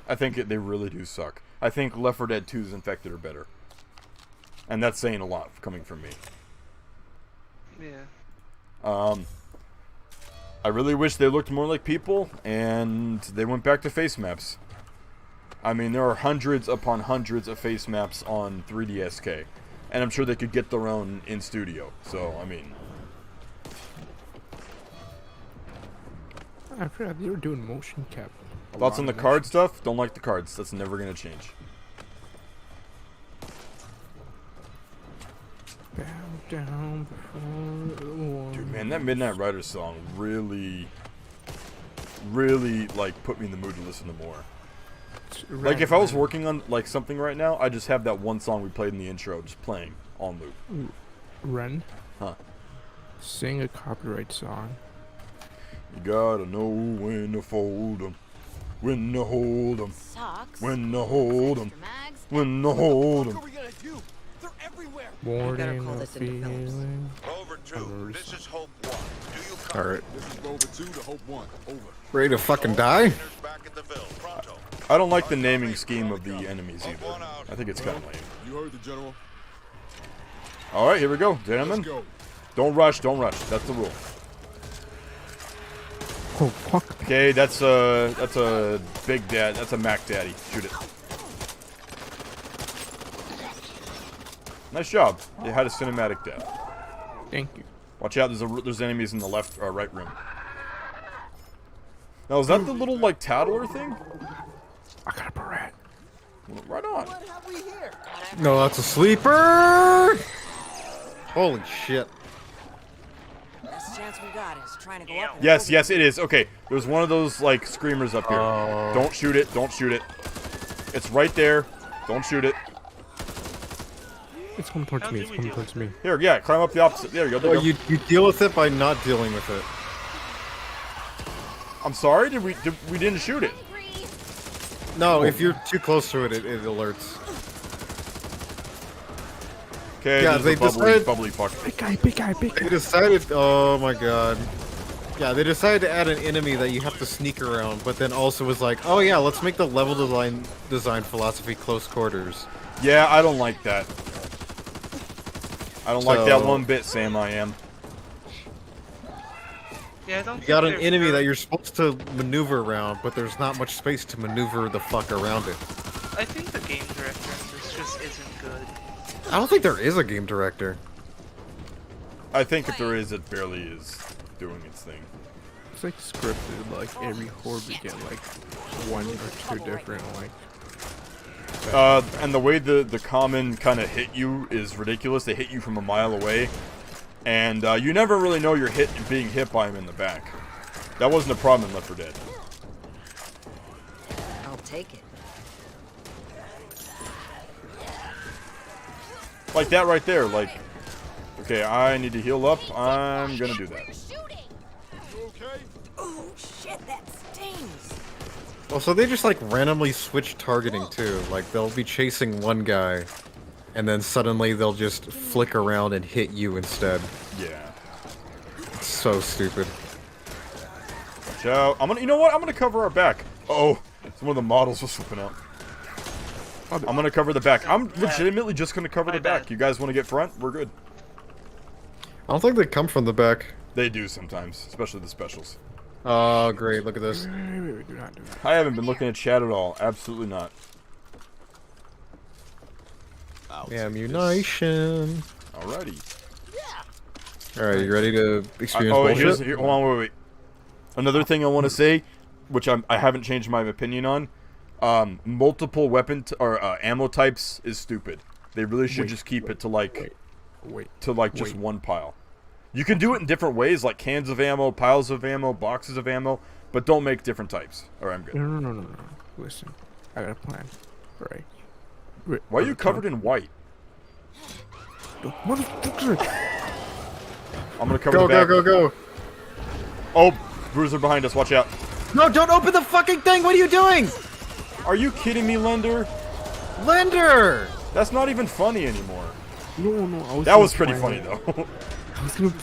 I think they really do suck. I think Left 4 Dead 2's infected are better. And that's saying a lot coming from me. Yeah. I really wish they looked more like people, and they went back to face maps. I mean, there are hundreds upon hundreds of face maps on 3DSK, and I'm sure they could get their own in studio. So, I mean, I forgot they were doing motion cap. thoughts on the card stuff? Don't like the cards. That's never gonna change. Bow down before the one. Dude, man, that Midnight Rider song really, like put me in the mood to listen to more. Like if I was working on like something right now, I just have that one song we played in the intro just playing on loop. Ren, Huh? sing a copyright song. You gotta know when to fold 'em, when to hold 'em, Sucks. when to hold 'em, Mr. Mags? when to hold 'em. What are we gonna do? They're everywhere. Morning call of this into Phillips. feeling. Rover 2, this is Hope 1. Do you copy? All right, This is Rover 2 to Hope 1. Over. ready to fucking die? Prisoners back at the Ville. Pronto. I don't like the naming scheme of the enemies either. I think it's kind of lame. You heard the general. All right, here we go, Let's gentlemen. go. Don't rush. Don't rush. That's the rule. Oh fuck! Okay, that's a big dad. That's a Mac Daddy. Shoot it. Nice job. It had a cinematic death. Thank you. Watch out. There's enemies in the left or right room. Now is that the little like tattler thing? I got a barrette. Right on. What have we here? No, that's a sleeper. Holy shit. Best chance we got is trying to go up. and Yes, over yes, it is. Okay, there's one of those like screamers up here. Oh. Don't shoot it. Don't shoot it. It's right there. Don't shoot it. It's coming towards me. It's coming towards me. Here, yeah, climb up the opposite. There you go. There Well, you go. you deal with it by not dealing with it. I'm sorry. We didn't shoot it? No, if you're too close to it, it alerts. Okay. Yeah, there's they a bubbly, decided- bubbly fuck. Big guy, big guy, big They guy. decided. Oh my god. Yeah, they decided to add an enemy that you have to sneak around, but then also was like, oh yeah, let's make the level design philosophy close quarters. Yeah, I don't like that. I don't like that So- one bit, Sam. I am. Yeah, I don't. You got an think enemy they're- that you're supposed to maneuver around, but there's not much space to maneuver the fuck around it. I think the game director in this just isn't good. I don't think there is a game director. I think if there is, it barely is doing its thing. It's like scripted. Like every horde we get like one or two different like. And the way the common kind of hit you is ridiculous. They hit you from a mile away, and you never really know you're being hit by them in the back. That wasn't a problem in Left 4 Dead. I'll take it. Like that right there. Like, okay, I need to heal up. I'm gonna do that. You okay? Oh shit, that stings. Well, so they just like randomly switch targeting too. Like they'll be chasing one guy, and then suddenly they'll just flick around and hit you instead. Yeah. It's so stupid. Watch out. You know what? I'm gonna cover our back. Oh, some of the models was flipping out. I'm gonna cover the back. I'm legitimately just gonna cover the back. You guys want to get front? We're good. I don't think they come from the back. They do sometimes, especially the specials. Oh, great! Look at this. Wait, do not do that. I haven't been looking at chat at all. Absolutely not. Ammunition. Alrighty. All right, you ready to experience Oh, wait, bullshit? hold on, wait. Another thing I want to say, which I haven't changed my opinion on, multiple weapon or ammo types is stupid. They really should just keep it to like, just one pile. You can do it in different ways, like cans of ammo, piles of ammo, boxes of ammo, but don't make different types. All right, I'm good. No. Listen, I got a plan. Right. Why are you covered in white? Motherfucker! I'm gonna cover Go, the back. go! Oh, Bruiser behind us. Watch out. No, don't open the fucking thing! What are you doing? Are you kidding me, Lender? Lender! That's not even funny anymore. No. That was pretty funny though.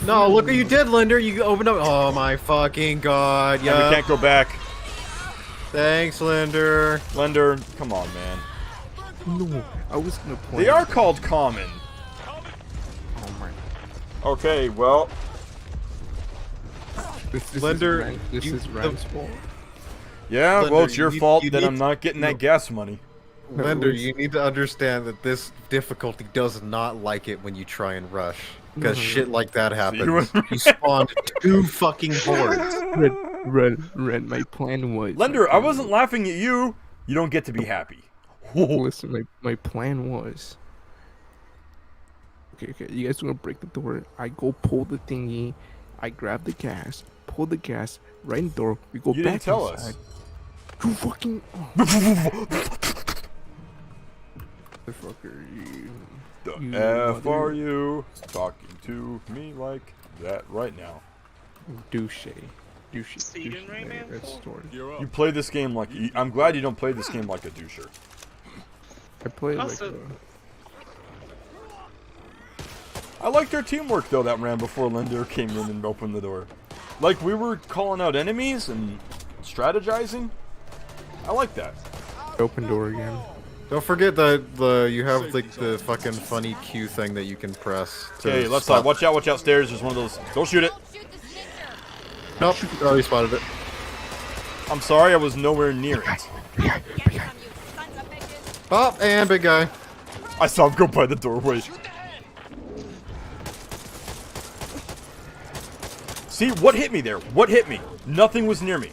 No, look what you did, Lender. You opened up. Oh my fucking god! Yeah. Yeah. We can't go back. Thanks, Lender. Lender, come on, man. No, I was gonna play. They are called common. Oh my. Okay, well, This Lender, this you- is Ryan's fault. yeah, Lender, well, it's your you- fault you that need I'm not getting that gas money. Lender, you need to understand that this difficulty does not like it when you try and rush. Because shit like that happens. You spawned 2 fucking hordes. Ren, my plan was... Lender, I wasn't laughing at you. You don't get to be happy. Listen, my plan was... Okay, you guys gonna break the door. I go pull the thingy. I grab the gas. Pull the gas. Right in the door. We go You back didn't tell inside. us. You fucking... Motherfucker, you... The You F mother- are you talking to me like that right now? Douche. So you didn't Rayman That full? story. You're up. You play this game like... I'm glad you don't play this game like a doucher. I played Also- like I liked their teamwork, though, that ran before Lender came in and opened the door. Like, we were calling out enemies and strategizing. I like that. open door again. Don't forget that you have like the fucking funny Q thing that you can press. Okay, left side. Watch out, stairs. There's one of those. Don't shoot it. Nope, already spotted it. I'm sorry, I was nowhere near it. Oh, and big guy. I saw him go by the doorway. See, what hit me there? What hit me? Nothing was near me.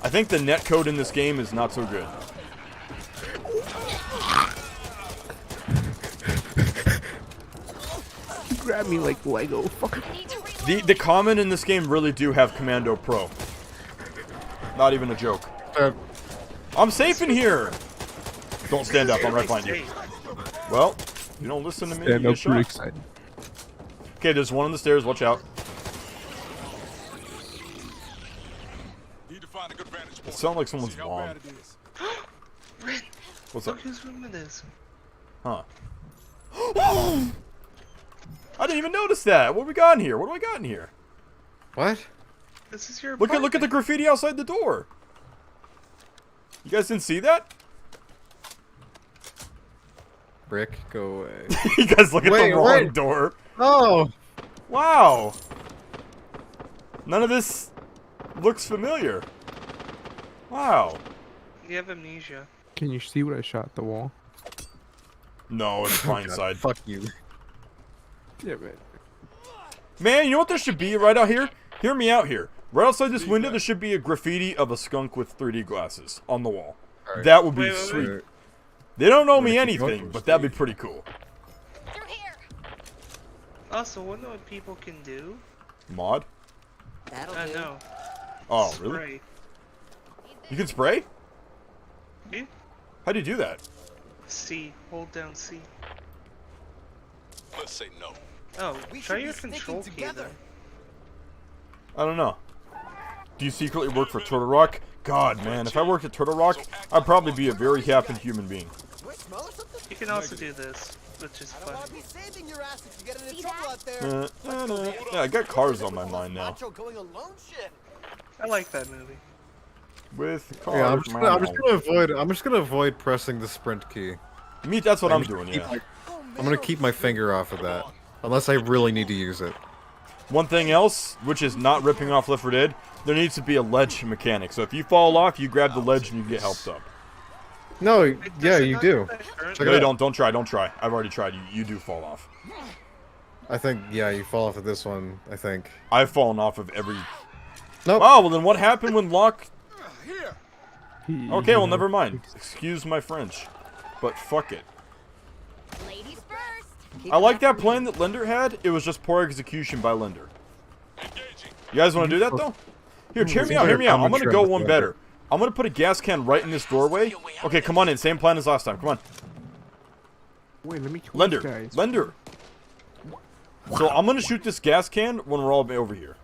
I think the netcode in this game is not so good. You grab me like Lego. Fuck. The common in this game really do have Commando Pro. Not even a joke. I'm safe in here. Don't stand up. I'm right behind you. Well, you don't listen to me. Yeah, You no, get pretty shot. excited. Okay, there's one on the stairs. Watch out. Need to find a good vantage It point. sounds like someone's See how mom. bad it is. Ren, What's up? look whose room it is. Huh. I didn't even notice that. What we got in here? What do I got in here? What? This is your Look at the apartment. graffiti outside the door. You guys didn't see that? Brick, go away. You guys look at Wait, the wrong wait. door. Oh! Wow. None of this looks familiar. Wow. You have amnesia. Can you see what I shot at the wall? No, it's blindside. Fuck you. Yeah, man. Man, you know what there should be right out here? Hear me out here. Right outside this window, there should be a graffiti of a skunk with 3D glasses on the wall. Alright. That would be Wait, wait, sweet. wait. They don't know I'm me gonna keep going anything, for but that'd be pretty cool. Also, wonder what people can do? Mod? That'll I do. know. Oh, Spray. really? You can spray? Yeah. How do you do that? C. Hold down C. Let's say no. Oh, We try should your be sticking control key together. then. I don't know. Do you secretly work for Turtle Rock? God, man, if I worked at Turtle Rock, I'd probably be a very happy human being. Wait, smell of something? You can also do this, which is I don't fun. want to be saving your ass if you get into trouble out there. Yeah, I got cars on my mind now. Macho going alone shit. I like that movie. With cars, Yeah, I'm just gonna avoid pressing the sprint key. Me, that's what I'm doing, yeah. I'm gonna keep my finger off of that. Unless I really need to use it. One thing else, which is not ripping off Left 4 Dead, there needs to be a ledge mechanic. So if you fall off, you grab the ledge and you get helped up. No, Wait, yeah, does it you not do. have that current? Check it Really, out. don't try. I've already tried. You do fall off. I think, yeah, you fall off of this one, I think. I've fallen off of every... Nope. Wow, well then what happened when Locke... Here. Okay, well never mind. Excuse my French. But fuck it. Ladies first. I like that plan that Lender had. It was just poor execution by Lender. You guys want to do that though? Here, hear me out. Hear me out. I'm gonna go one better. I'm gonna put a gas can right in this doorway. Okay, come on in. Same plan as last time. Come on, Wait, let me kill Lender. these guys. Lender. So I'm gonna shoot this gas can when we're all over here.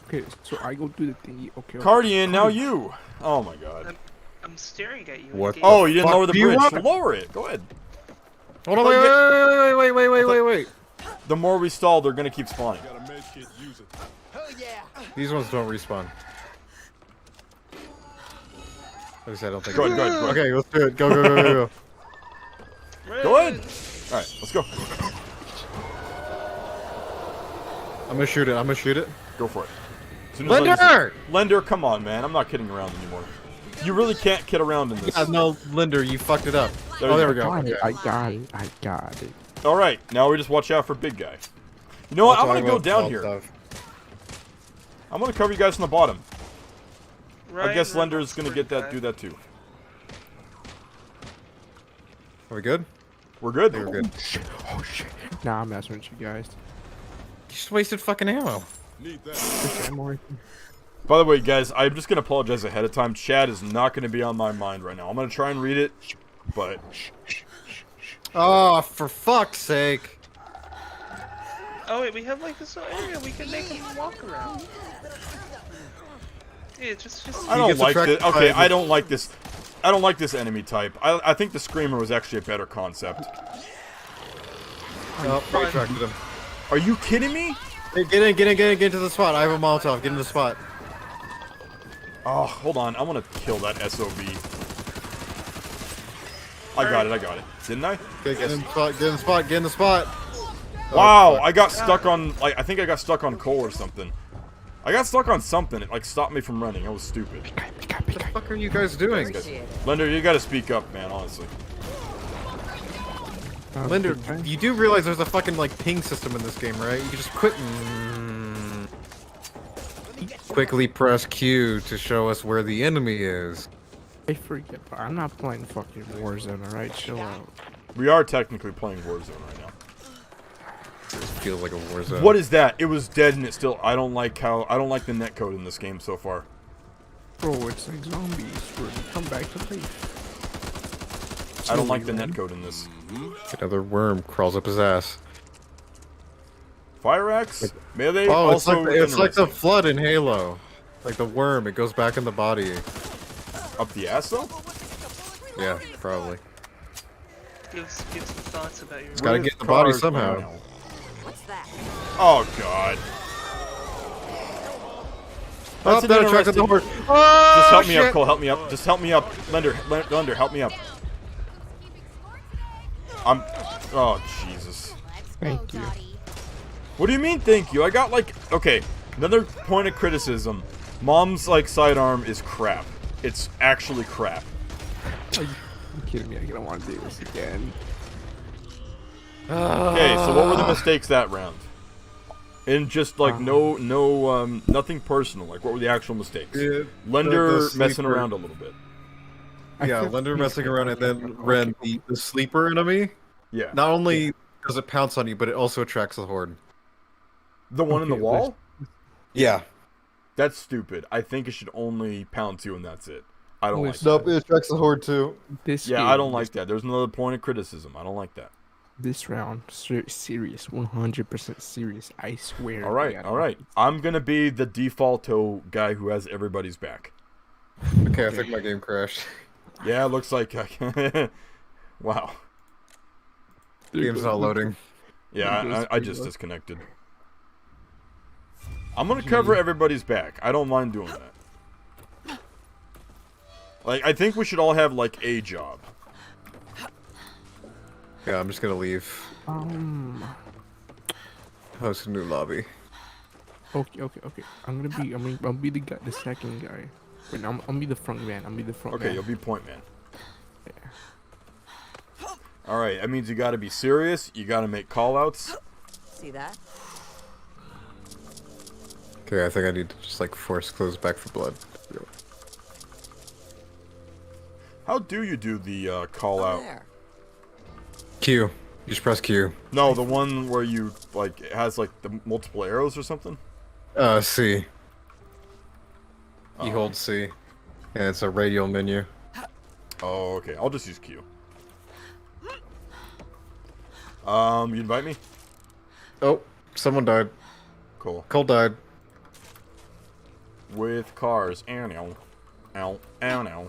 Okay, so I go do the thingy. Okay. Cardian, now you. Oh my god. I'm staring at you. What Gabe. Oh, you didn't fuck lower the do you bridge. want? Lower it. Go ahead. Hold on, wait. The more we stall, they're gonna keep spawning. Got a med kit, use it. Hell yeah. These ones don't respawn. At least I don't think. Go ahead, go ahead, go ahead. Okay, let's do it. Go. Go ahead. All right, let's go. I'm gonna shoot it. Go for it. As soon as Lender's- Lender! Lender, come on, man. I'm not kidding around anymore. You really can't kid around in this. Yeah, no, Linder, you fucked it up. There Oh, you there we go. go. Got it, Okay. I got it. All right, now we just watch out for big guy. You know what? I'm gonna go down here. I'm gonna cover you guys from the bottom. Right, I guess right, Lender's gonna get that, guy. do that too. Are we good? We're good. We're good. Oh shit. Nah, I'm messing with you guys. You just wasted fucking ammo. Need that. There's ammo. By the way, guys, I'm just gonna apologize ahead of time. Chat is not gonna be on my mind right now. I'm gonna try and read it, but Oh, for fuck's sake. Oh wait, we have like this little area we can make him walk around. Yeah, just. I don't gets like attracted this. Okay, by I the- don't like this. I don't like this enemy type. I think the Screamer was actually a better concept. Oh, I attracted him. Are you kidding me? Hey, get into the spot. I have a Molotov. Get in the spot. Oh, hold on. I want to kill that SOB. I got it. Didn't I? Okay, get in the spot, get in the spot, get in the spot. Wow, I got stuck on, like, I think I got stuck on coal or something. I got stuck on something. It, like, stopped me from running. I was stupid. What the fuck are you guys doing? Appreciate it. Lender, you gotta speak up, man, honestly. Linder, you do realize there's a fucking, like, ping system in this game, right? You can just quit. Quickly press Q to show us where the enemy is. I forget, but I'm not playing fucking Warzone, alright? Chill out. We are technically playing Warzone right now. This feels like a war zone. What is that? It was dead and it still... I don't like the netcode in this game so far. Bro, it's like zombies. Bro, come back to life. I don't like the netcode in this. Another worm crawls up his ass. Fire axe? Melee? Oh, it's also like the interesting. flood in Halo. Like the worm, it goes back in the body. Up the ass, though? Yeah, probably. Give some thoughts about your. It's gotta get in the body Cars, somehow. man. What's that? Oh, God. Oh, That's an that attracted the interesting- horse. Oh, Just help me shit. up, Cole. Help me up. Just help me up. Lender, help me up. I'm... Oh, Jesus. Thank you. What do you mean, thank you? I got, like... Okay, another point of criticism. Mom's, like, sidearm is crap. It's actually crap. Are you kidding me? I don't want to do this again. Okay, so what were the mistakes that round? And just, like, nothing personal. Like, what were the actual mistakes? Yeah, Lender the messing sleeper. around a little bit. Yeah, Lender messing around, and then Ren, the sleeper enemy. Yeah. Not only does it pounce on you, but it also attracts the horde. The one in the Okay, wall? Yeah. That's stupid. I think it should only pounce you and that's it. I don't like Nope, that. it attracts the horde too. This Yeah, game, I don't like that. There's another point of criticism. I don't like that. this round. Serious, 100% serious. I swear. All right, Yeah. all right. I'm gonna be the defaulto guy who has everybody's back. Okay, I think my game crashed. Yeah, it looks like I can. Wow. Game's not loading. Yeah, I just disconnected. I'm gonna cover everybody's back. I don't mind doing that. Like, I think we should all have, like, a job. Yeah, I'm just gonna leave. Host a new lobby. Okay. I'm gonna be the guy, the second guy. Wait, I'm gonna be the front man. I'm gonna be the front Okay, man. you'll be point man. Alright, that means you gotta be serious, you gotta make callouts. See that? Okay, I think I need to just like force close back for blood. How do you do the call out? There. Q. You just press Q. No, the one where you, like, it has, like, the multiple arrows or something? C. You hold C. And it's a radial menu. Oh, okay. I'll just use Q. You invite me? Oh, someone died. Cool. Cole died. With cars. Ow, ow. Ow, ow, ow.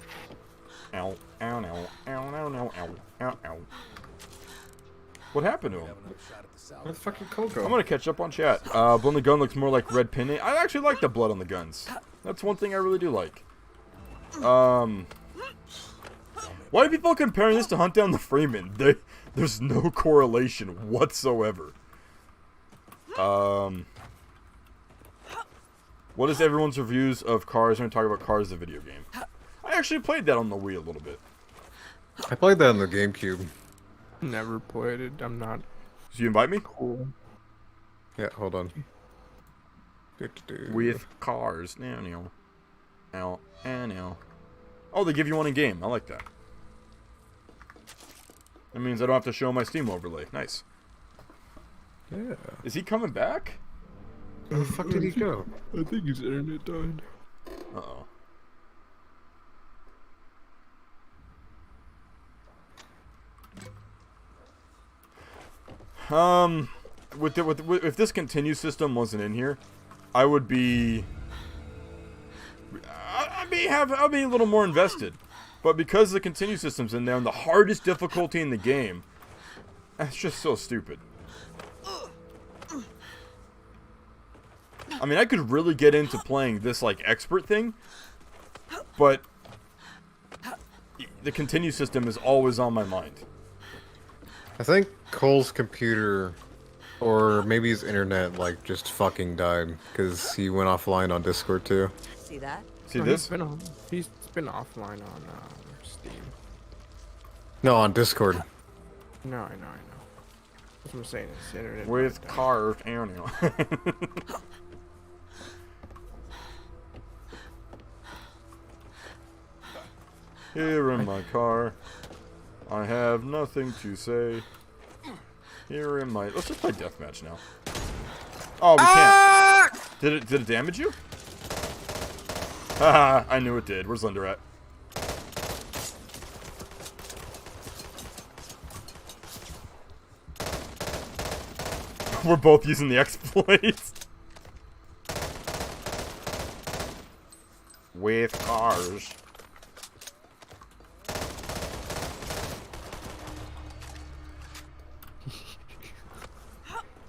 Ow, ow, ow. Ow, ow, ow, ow. Ow, ow. What happened to him? Where the fuck did Cole go? I'm gonna catch up on chat. Blood on the gun looks more like red pinning. I actually like the blood on the guns. That's one thing I really do like. Why are people comparing this to Hunt Down the Freeman? There's no correlation whatsoever. What is everyone's reviews of Cars? We're gonna talk about Cars, the video game. I actually played that on the Wii a little bit. I played that on the GameCube. Never played it. I'm not So you invite me? cool. Yeah, hold on. With Cars. Now. Ow, and now. Oh, they give you one in game. I like that. That means I don't have to show my Steam overlay. Nice. Yeah. Is he coming back? Where the fuck did he go? I think his internet died. Uh-oh. If this continue system wasn't in here, I would be... I'd be a little more invested. But because the continue system's in there and the hardest difficulty in the game, that's just so stupid. I mean, I could really get into playing this, like, expert thing, but the continue system is always on my mind. I think Cole's computer, or maybe his internet, like, just fucking died because he went offline on Discord too. See that? See No, this? He's been offline on Steam. No, on Discord. No, I know. That's what I'm saying. It's internet. With died. cars and Here in my car, I have nothing to say. Here in my... Let's just play deathmatch now. Oh, we can't. Did it damage you? Haha, I knew it did. Where's Linda at? We're both using the exploits. With cars.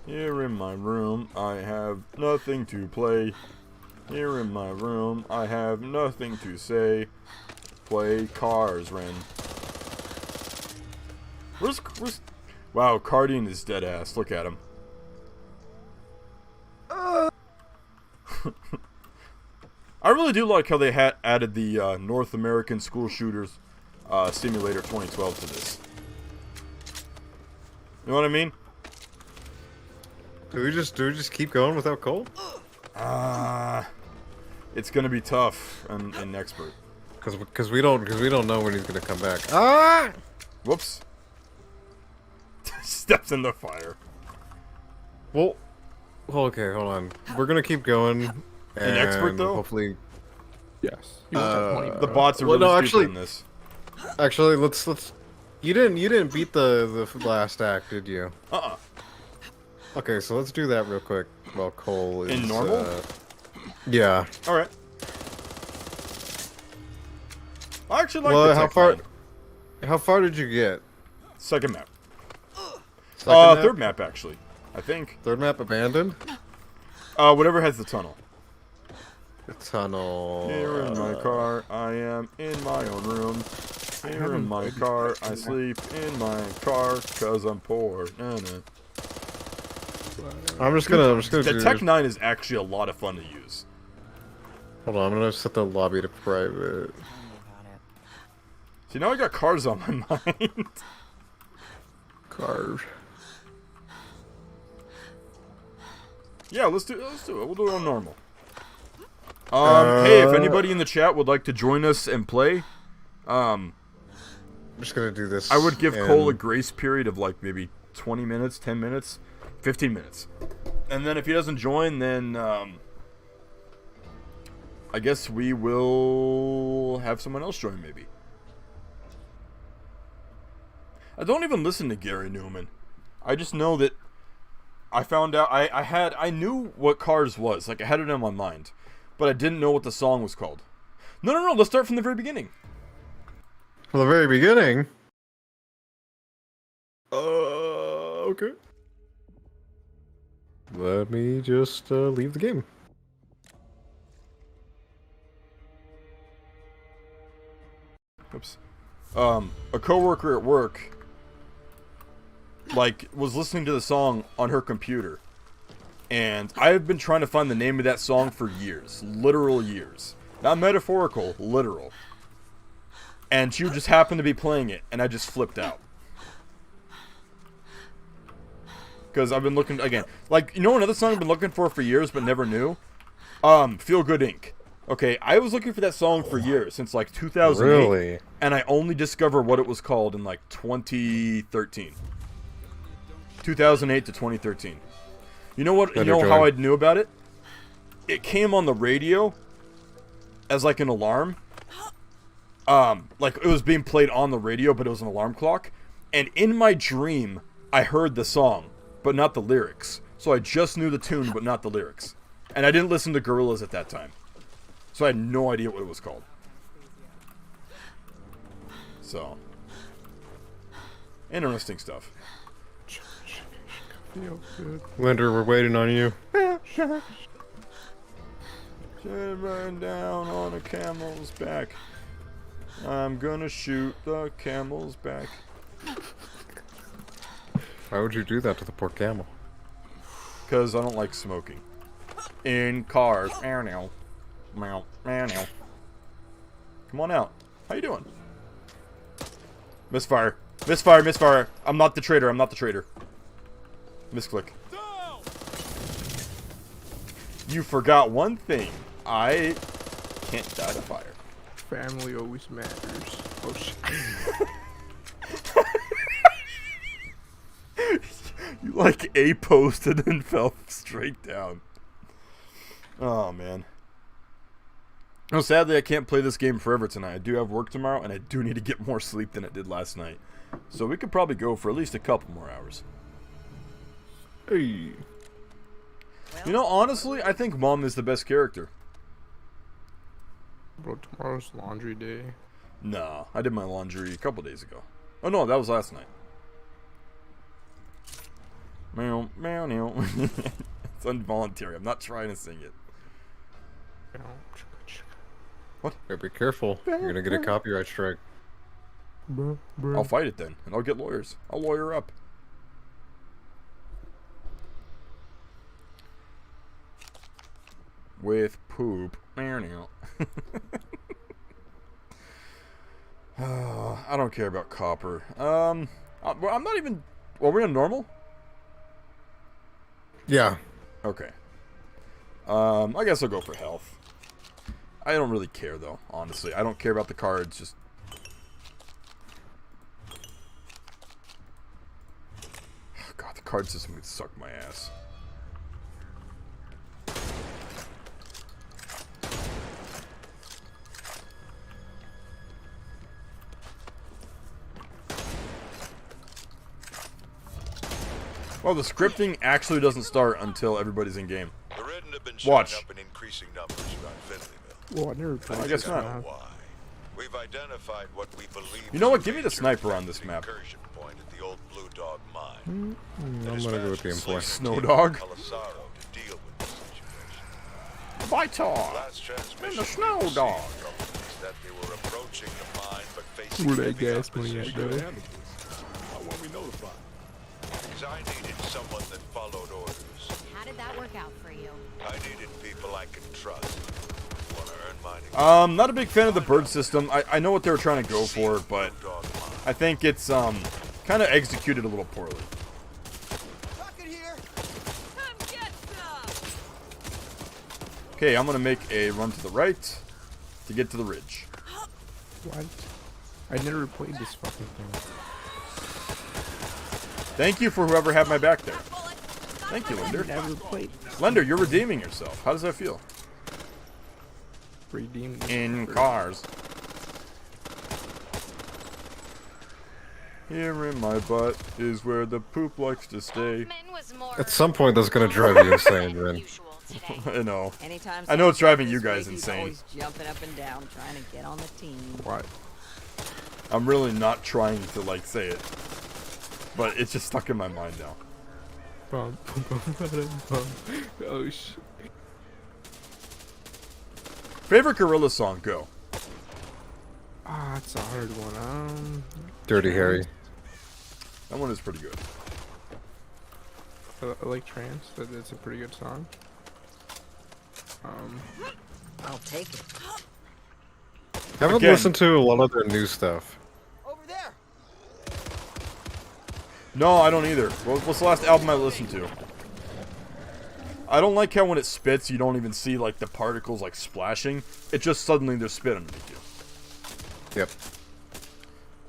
Here in my room, I have nothing to play. Here in my room, I have nothing to say. Play cars, Ren. Where's... Wow, Cardian is dead ass. Look at him. I really do like how they added the North American School Shooters Simulator 2012 to this. You know what I mean? Do we just keep going without Cole? It's gonna be tough in expert. Because we don't know when he's gonna come back. Ah! Whoops. Steps in the fire. Well, okay, hold on. We're gonna keep going. In expert though? Hopefully. Yes. He wants that 20, The bots are Well, really no, stupid in this. Actually, let's. You didn't beat the last act, did you? Okay, so let's do that real quick while Cole is... In normal? Yeah. Alright. I actually like Well, the how tech far... line. How far did you get? Second map. Second map? Third map, actually. I think. Third map abandoned? Whatever has the tunnel. The tunnel... Here in my car, I am in my own room. Here in my car, I sleep in my car, cause I'm poor. Nah. I'm just gonna The do Tech 9 is actually a lot of fun to use. Hold on, I'm gonna set the lobby to private. See, now I got cars on my mind. Cars. Yeah, let's do it. We'll do it on normal. Hey, if anybody in the chat would like to join us and play, I'm just gonna do this. I would give Cole a grace period of like maybe 20 minutes, 10 minutes, 15 minutes. And then if he doesn't join, then I guess we will have someone else join maybe. I don't even listen to Gary Newman. I just know that I found out I knew what Cars was. Like I had it in my mind. But I didn't know what the song was called. No, let's start from the very beginning. From the very beginning? Okay. Let me just leave the game. Oops. A coworker at work was listening to the song on her computer. And I've been trying to find the name of that song for years. Literal years. Not metaphorical, literal. And she just happened to be playing it, and I just flipped out. Because I've been looking, again, another song I've been looking for years, but never knew? Feel Good Inc. Okay, I was looking for that song for years, since 2008. Really? And I only discovered what it was called in 2013. 2008 to 2013. You know what? You know how I knew about it? It came on the radio as an alarm. It was being played on the radio, but it was an alarm clock. And in my dream, I heard the song, but not the lyrics. So I just knew the tune, but not the lyrics. And I didn't listen to Gorillaz at that time. So I had no idea what it was called. So. Interesting stuff. Linder, we're waiting on you. Shivering down on a camel's back. I'm gonna shoot the camel's back. Why would you do that to the poor camel? Because I don't like smoking. In cars. Meow, meow, meow. Come on out. How you doing? Misfire. Misfire, misfire. I'm not the traitor. I'm not the traitor. Misclick. You forgot one thing. I can't die to fire. Family always matters. Oh shit. You like A-posted and fell straight down. Oh, man. No, sadly, I can't play this game forever tonight. I do have work tomorrow, and I do need to get more sleep than I did last night. So we could probably go for at least a couple more hours. Hey. You know, honestly, I think Mom is the best character. Bro, tomorrow's laundry day. Nah, I did my laundry a couple days ago. Oh, no, that was last night. Meow, meow, meow. It's involuntary. I'm not trying to sing it. What? Better be careful. You're gonna get a copyright strike. I'll fight it then, and I'll get lawyers. I'll lawyer up. With poop. I don't care about copper. I'm not even... Well, we're on normal? Yeah. Okay. I guess I'll go for health. I don't really care, though, honestly. I don't care about the cards, just... God, the card system would suck my ass. Well, the scripting actually doesn't start until everybody's in game. The Ridden have been showing Watch. up in increasing numbers around Finleyville. Well, I never played I guess this not. I map. know why. We've identified what we believe. You know is what? a Give me the major sniper on this map. incursion point at the old Blue Dog mine. I'm gonna go with the employee. Snow Dog. Colasaro to deal with the situation. Vital. Last transmission And the Snow we received Dog. told us that they were approaching the mine but facing Where that heavy gas money at, opposition. though? How weren't we notified? Because I needed someone that followed orders. How did that work out for you? I needed people I could trust. Want to earn mine? Not a big fan of the bird system. I know what they were trying to go for, but I think it's kind of executed a little poorly. Rocket here. Come get some! Okay, I'm gonna make a run to the right to get to the ridge. What? I never played this fucking thing. Thank you for whoever had my back there. Thank you, Linder. Never played. Linder, you're redeeming yourself. How does that feel? Redeemed this In for- cars. Here in my butt is where the poop likes to stay. Hoffman was more At some point, that's gonna drive you insane, man. usual today. I know. Anytime I know it's driving someone you says guys he's insane. always jumping up and down trying to get on the team. What? I'm really not trying to, like, say it. But it's just stuck in my mind now. Bum, bum, bum, bum, bum. Oh shit. Favorite Gorilla song, go. Ah, it's a hard one. Dirty Harry. That one is pretty good. I like Trance. That's a pretty good song. I'll take it. Haven't Again. listened to a lot of their new stuff. Over there. No, I don't either. What's the last album I listened to? I don't like how when it spits, you don't even see, like, the particles, like, splashing. It just suddenly there's spit underneath you. Yep.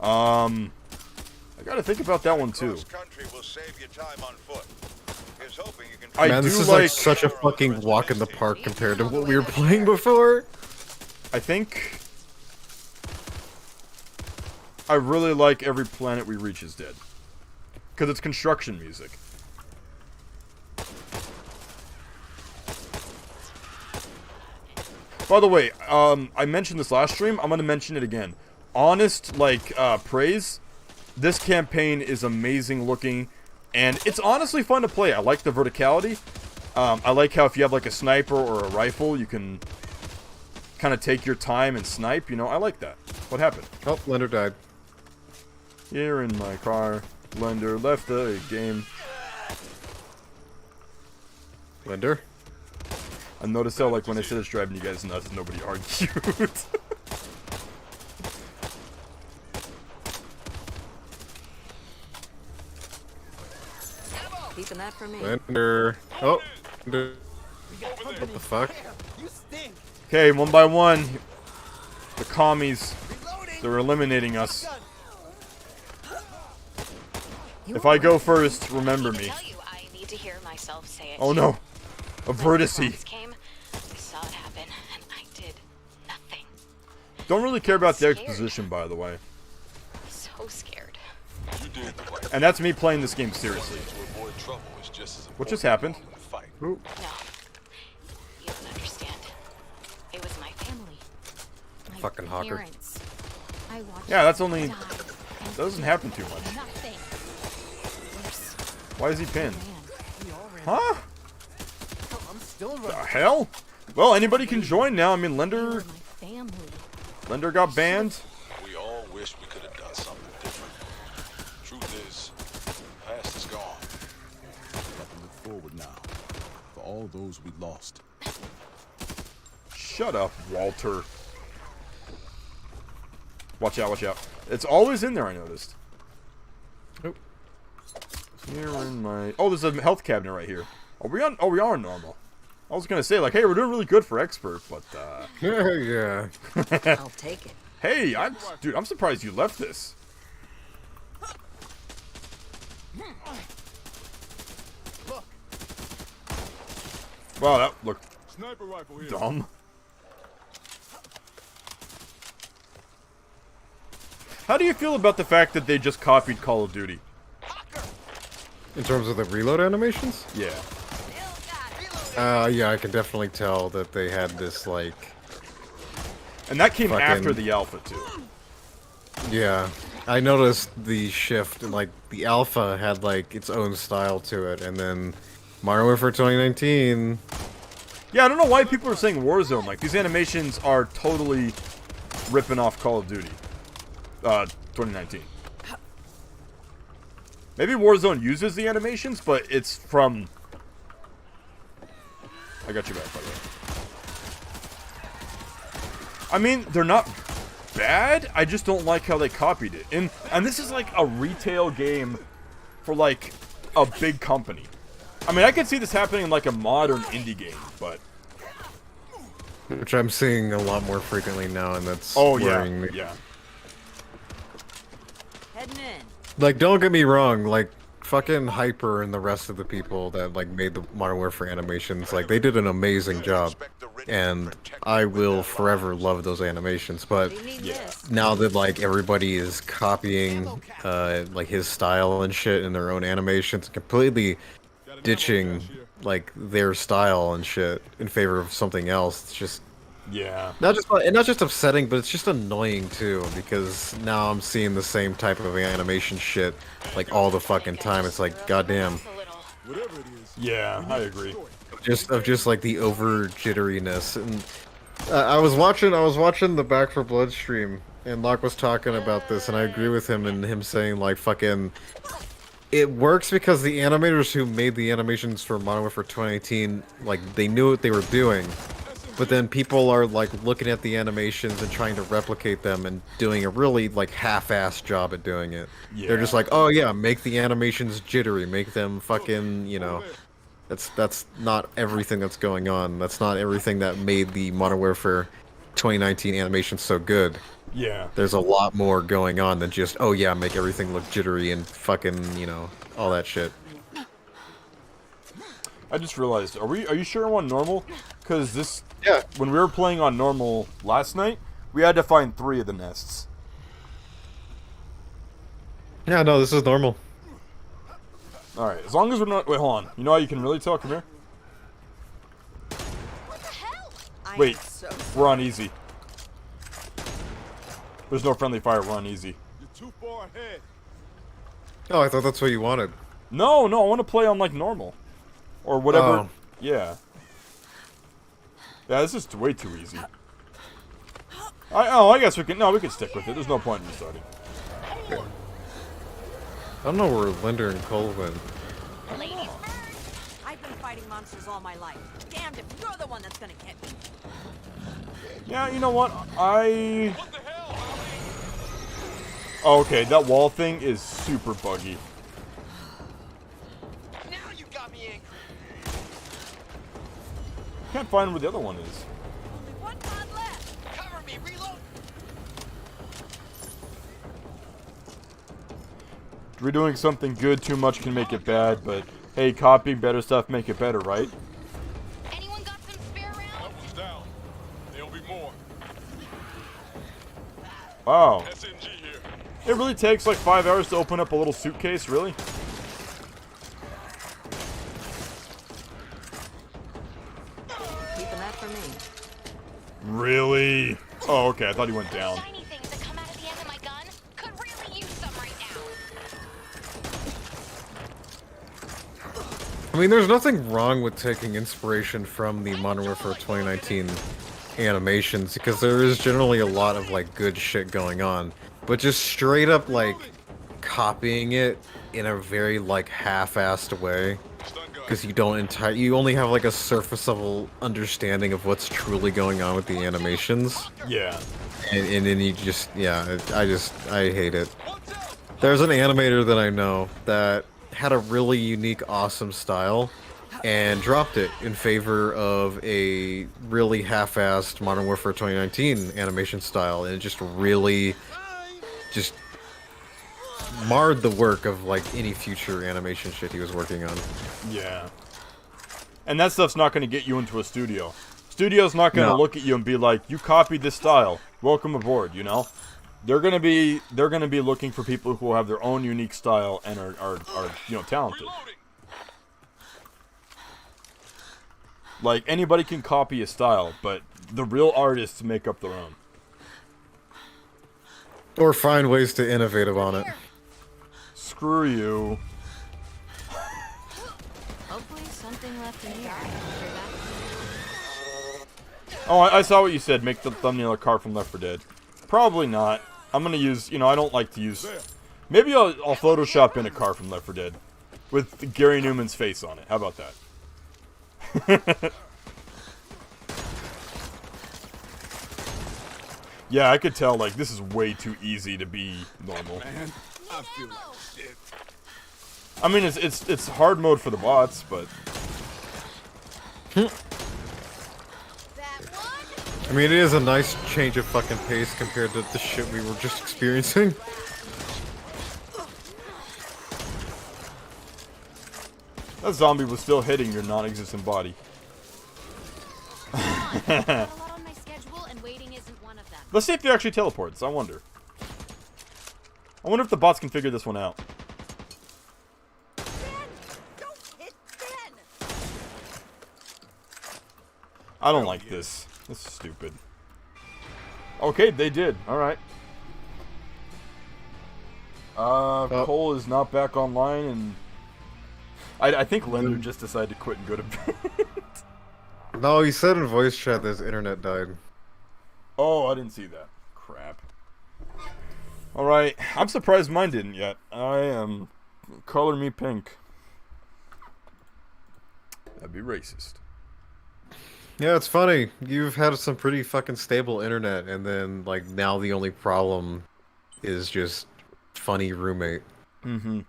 I gotta think about that one, too. Cross country will save you time on foot. Here's hoping you can I Man, this do is like like- such a fucking walk in the park compared to what we were playing before. I think... I really like Every Planet We Reach Is Dead. Because it's construction music. By the way, I mentioned this last stream. I'm going to mention it again. Honest, like, praise. This campaign is amazing looking. And it's honestly fun to play. I like the verticality. I like how if you have, like, a sniper or a rifle, you can kind of take your time and snipe. You know, I like that. What happened? Oh, Lender died. Here in my car, Lender left the game. Lender? I noticed how, like, when I said it's driving you guys nuts, nobody argued. Keeping that for me. Lender. Oh. Lender. What the fuck? You stink. Okay, one by one. The commies. They're eliminating us. If I go first, remember me. I need to hear myself say it. Oh no. A vertice. I saw it happen, and I did nothing. Don't really care about the exposition, by the way. So scared. You did the right And that's me playing this game seriously. to avoid trouble is just as What just important happened? in the fight. No. You don't understand. It was my family. My Fucking hawker. parents. I watched Yeah, that's them only... die, and That doesn't happen too much. nothing. Worse. Why is he pinned? Man. Huh? I'm still The running. hell? Well, anybody can join now. I mean, They were Lender my family. got banned. We all wish we could have done something different. Truth is, the past is gone. We have to look forward now. For all those we lost. Shut up, Walter. Watch out, watch out. It's always in there, I noticed. Nope. Here in my... Oh, there's a health cabinet right here. Are we on... Oh, we are on normal. I was gonna say, like, hey, we're doing really good for expert, but, Yeah. I'll take it. Hey, dude, I'm surprised you left this. Wow, that looked Sniper rifle here. dumb. How do you feel about the fact that they just copied Call of Duty? In terms of the reload animations? Yeah. Yeah, I can definitely tell that they had this, like... And that came Fucking- after the alpha, too. Yeah. I noticed the shift, and, like, the alpha had, like, its own style to it, and then Modern Warfare 2019... Yeah, I don't know why people are saying Warzone. Like, these animations are totally ripping off Call of Duty. 2019. Maybe Warzone uses the animations, but it's from... I got you back, by the way. I mean, they're not bad. I just don't like how they copied it. And this is like a retail game for like a big company. I mean, I could see this happening in like a modern indie game, but... Which I'm seeing a lot more frequently now, and that's Oh, yeah, worrying me. yeah. Heading in. Like, don't get me wrong, like, fucking Hyper and the rest of the people that, like, made the Modern Warfare animations, like, they did an amazing job. And I will forever love those animations, but They need this. now that, like, everybody is copying, like, his style and shit in their own animations, completely ditching, like, their style and shit in favor of something else, it's just... Yeah. Not just upsetting, but it's just annoying too, because now I'm seeing the same type of animation shit like all the fucking time. It's like, goddamn. Whatever it is. Yeah, I agree. Just like the over jitteriness. And I was watching the Back for Blood stream, and Locke was talking about this, and I agree with him and him saying like fucking. It works because the animators who made the animations for Modern Warfare 2018, like they knew what they were doing. But then people are like looking at the animations and trying to replicate them and doing a really like half-assed job at doing it. Yeah. They're just like, oh yeah, make the animations jittery, make them fucking, you know. That's not everything that's going on. That's not everything that made the Modern Warfare 2019 animation so good. Yeah. There's a lot more going on than just, oh yeah, make everything look jittery and fucking, you know, all that shit. I just realized, are you sure I'm on normal? Because this... Yeah. When we were playing on normal last night, we had to find 3 of the nests. Yeah, no, this is normal. Alright, as long as we're not... Wait, hold on. You know how you can really tell? Come here. I Wait. am so We're on easy. There's no friendly fire. We're on easy. You're too far ahead. Oh, I thought that's what you wanted. No, I want to play on, like, normal. Or whatever. Oh. Yeah. Yeah, this is way too easy. I guess we can. No, we can stick with it. There's no point in restarting. I don't know where Linder and Cole went. I've been fighting monsters all my life. Damned if you're the one that's gonna get me. Yeah, you know what? Oh, okay, that wall thing is super buggy. Now you got me angry. Can't find where the other one is. Only one pod left. Cover me, reload. Redoing something good too much can make it bad, but hey, copying better stuff make it better, right? Anyone got some spare rounds? Levels down. There'll be more. Wow. SMG here. It really takes like 5 hours to open up a little suitcase, really? Keeping that for me. Really? Oh, okay, I thought he went down. Shiny things that come out of the end of my gun could really use some right now. I mean, there's nothing wrong with taking inspiration from the Modern Warfare 2019 animations, because there is generally a lot of, like, good shit going on. But just straight up, like, copying it in a very, like, half-assed way, because you only have, like, a surface-level understanding of what's truly going on with the animations. Yeah. And then you just, yeah, I hate it. There's an animator that I know that had a really unique, awesome style, and dropped it in favor of a really half-assed Modern Warfare 2019 animation style, and it just really just marred the work of, like, any future animation shit he was working on. Yeah. And that stuff's not going to get you into a studio. Studio's not going to look at you and be like, you copied this style. Welcome aboard, you know? They're gonna be looking for people who have their own unique style and are you know, talented. Like, anybody can copy a style, but the real artists make up their own. Or find ways to innovate on it. Screw you. Hopefully something left in here. Oh, I saw what you said. Make the thumbnail a car from Left 4 Dead. Probably not. I'm gonna use, you know, I don't like to use... Maybe I'll Photoshop in a car from Left 4 Dead. With Gary Newman's face on it. How about that? Yeah, I could tell, like, this is way too easy to be normal. Man, I feel like shit. I mean, it's hard mode for the bots, but... I mean, it is a nice change of fucking pace compared to the shit we were just experiencing. That zombie was still hitting your non-existent body. Let's see if he actually teleports. I wonder. I wonder if the bots can figure this one out. I don't like this. This is stupid. Okay, they did. Alright. Cole is not back online, and... I think Linder just decided to quit and go to bed. No, he said in voice chat that his internet died. Oh, I didn't see that. Crap. Alright, I'm surprised mine didn't yet. I am... Color me pink. That'd be racist. Yeah, it's funny. You've had some pretty fucking stable internet, and then, like, now the only problem is just funny roommate. Mm-hmm.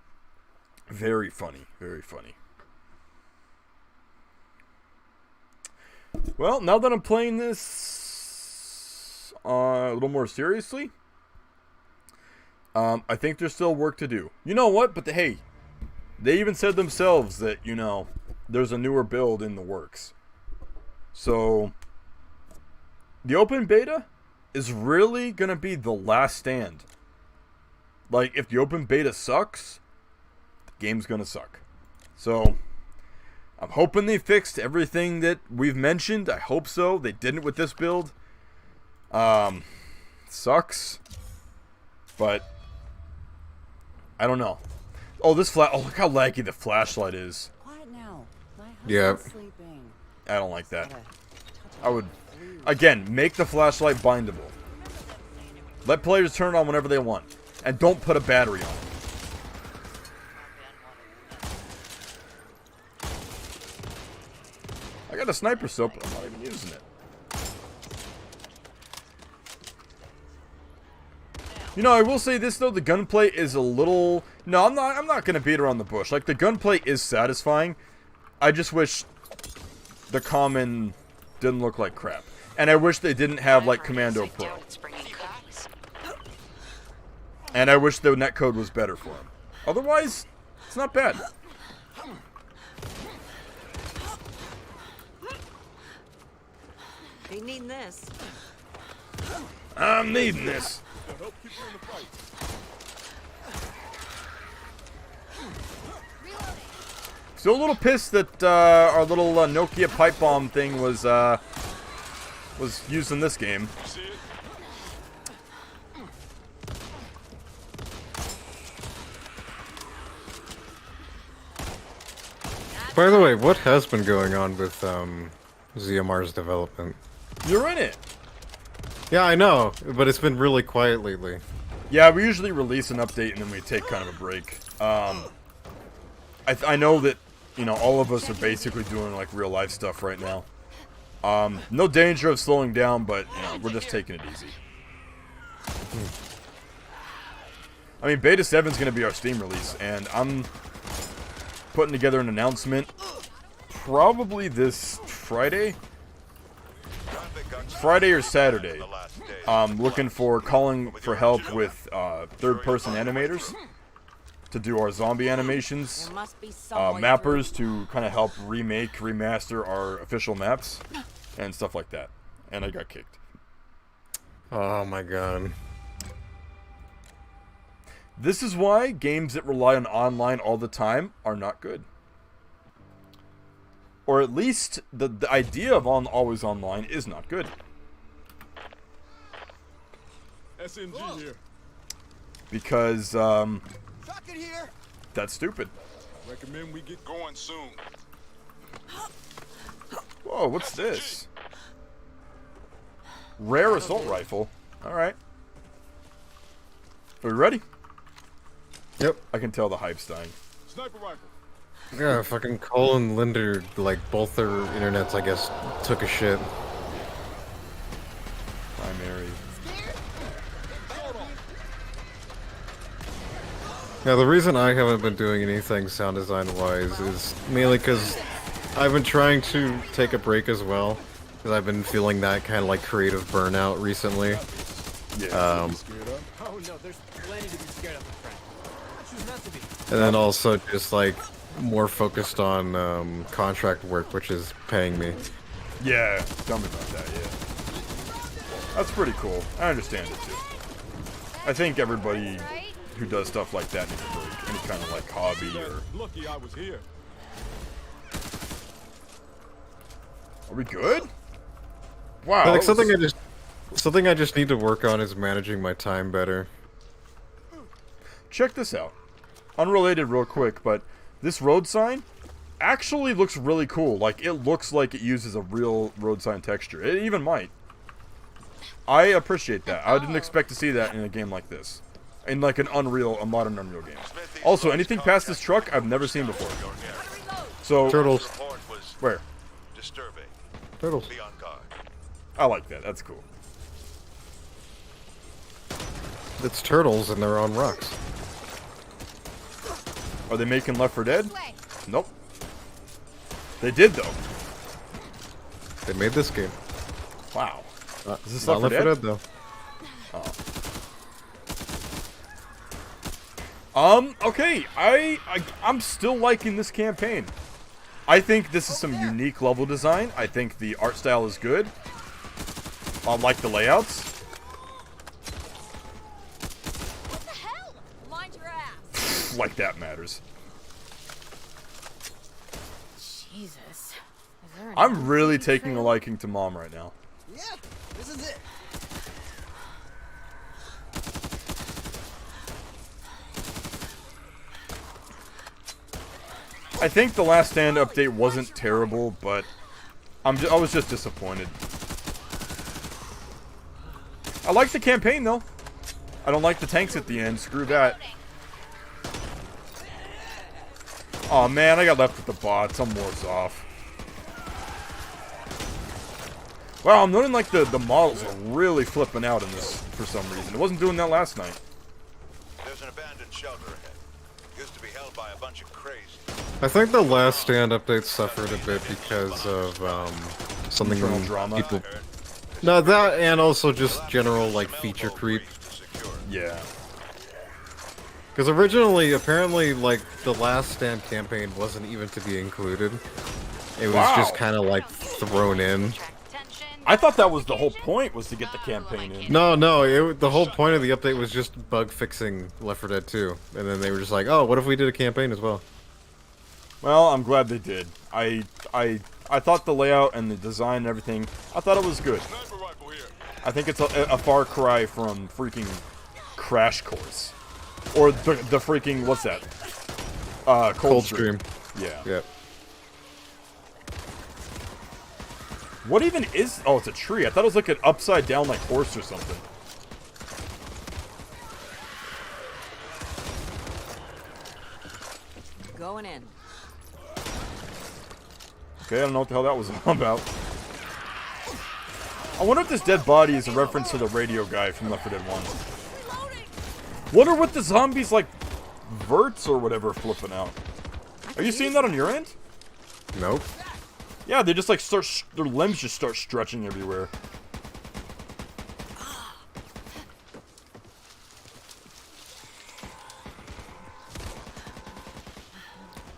Very funny. Very funny. Well, now that I'm playing this a little more seriously, I think there's still work to do. You know what? But hey, they even said themselves that, you know, there's a newer build in the works. So, the open beta is really going to be the last stand. Like, if the open beta sucks, the game's going to suck. So, I'm hoping they fixed everything that we've mentioned. I hope so. They didn't with this build. Sucks. But, I don't know. Oh, oh, look how laggy the flashlight is. Quiet now. My Yeah. sleeping. I don't like that. I would, again, make the flashlight bindable. Let players turn it on whenever they want. And don't put a battery on it. I got a sniper scope, but I'm not even using it. You know, I will say this though, the gunplay is a little... No, I'm not gonna beat around the bush. Like, the gunplay is satisfying. I just wish the common didn't look like crap. And I wish they didn't have, like, Commando Pro. And I wish the netcode was better for him. Otherwise, it's not bad. They need this. I'm needing this. Still a little pissed that our little Nokia pipe bomb thing was used in this game. By the way, what has been going on with ZMR's development? You're in it. Yeah, I know, but it's been really quiet lately. Yeah, we usually release an update and then we take kind of a break. I know that, you know, all of us are basically doing like real life stuff right now. No danger of slowing down, but you know, we're just taking it easy. I mean, Beta 7 is going to be our Steam release, and I'm putting together an announcement probably this Friday or Saturday. Looking for calling for help with third-person animators to do our zombie animations, mappers to kind of help remake, remaster our official maps, and stuff like that. And I got kicked. Oh my god. This is why games that rely on online all the time are not good. Or at least the idea of always online is not good. SMG here. Because that's stupid. Recommend we get Going soon. Whoa, what's this? Rare assault rifle. Alright. Are we ready? Yep. I can tell the hype's dying. sniper rifle. Yeah, fucking Cole and Linder, like, both their internets, I guess, took a shit. Primary. Now, the reason I haven't been doing anything sound design-wise is mainly because I've been trying to take a break as well. Because I've been feeling that kind of, like, creative burnout recently. Yeah. Oh no, there's plenty to be scared of, my friend. Choose not to be. And then also just, like, more focused on contract work, which is paying me. Yeah, tell me about that, yeah. That's pretty cool. I understand it, too. I think everybody who does stuff like that needs a break. Any kind of, like, hobby or... Lucky I was here. Are we good? Wow. Like, something I just need to work on is managing my time better. Check this out. Unrelated real quick, but this road sign actually looks really cool. Like, it looks like it uses a real road sign texture. It even might. I appreciate that. I didn't expect to see that in a game like this. In, like, a modern Unreal game. Also, anything past this truck I've never seen before. So... Turtles. Where? Disturbing. Turtles. Be on guard. I like that. That's cool. It's turtles and they're on rocks. Are they making Left 4 Dead? Nope. They did, though. They made this game. Wow. Is this Not Left 4 Dead? though. Okay. I'm still liking this campaign. I think this is some unique level design. I think the art style is good. I like the layouts. What the hell? Mind your ass. Like that matters. Jesus. Is there an I'm really easy taking a trail? liking to Mom right now. Yeah, this is it. I think the Last Stand update wasn't terrible, but I was just disappointed. I like the campaign though. I don't like the tanks at the end. Screw that. Oh man, I got left with the bots. I'm worse off. Wow, I'm noting like the models are really flipping out in this for some reason. It wasn't doing that last night. There's an abandoned shelter ahead. Used to be held by a bunch of crazy. I think the Last Stand update suffered a bit because of something Internal drama. people. No, that and also just general like feature creep. Yeah. Because originally, apparently, like the Last Stand campaign wasn't even to be included. It was just kind of like thrown in. I thought that was the whole point, was to get the campaign in. No, the whole point of the update was just bug fixing Left 4 Dead 2, and then they were just like, "Oh, what if we did a campaign as well?" Well, I'm glad they did. I thought the layout and the design and everything, I thought it was good. I think it's a far cry from freaking Crash Course. Or the freaking, what's that? Coldstream. Yeah. Yep. What even is... Oh, it's a tree. I thought it was like an upside down like horse or something. Going in. Okay, I don't know what the hell that was all about. I wonder if this dead body is a reference to the radio guy from Left 4 Dead 1. Wonder what the zombies, like, verts or whatever flipping out. Are you seeing that on your end? Nope. Yeah, they just like their limbs just start stretching everywhere.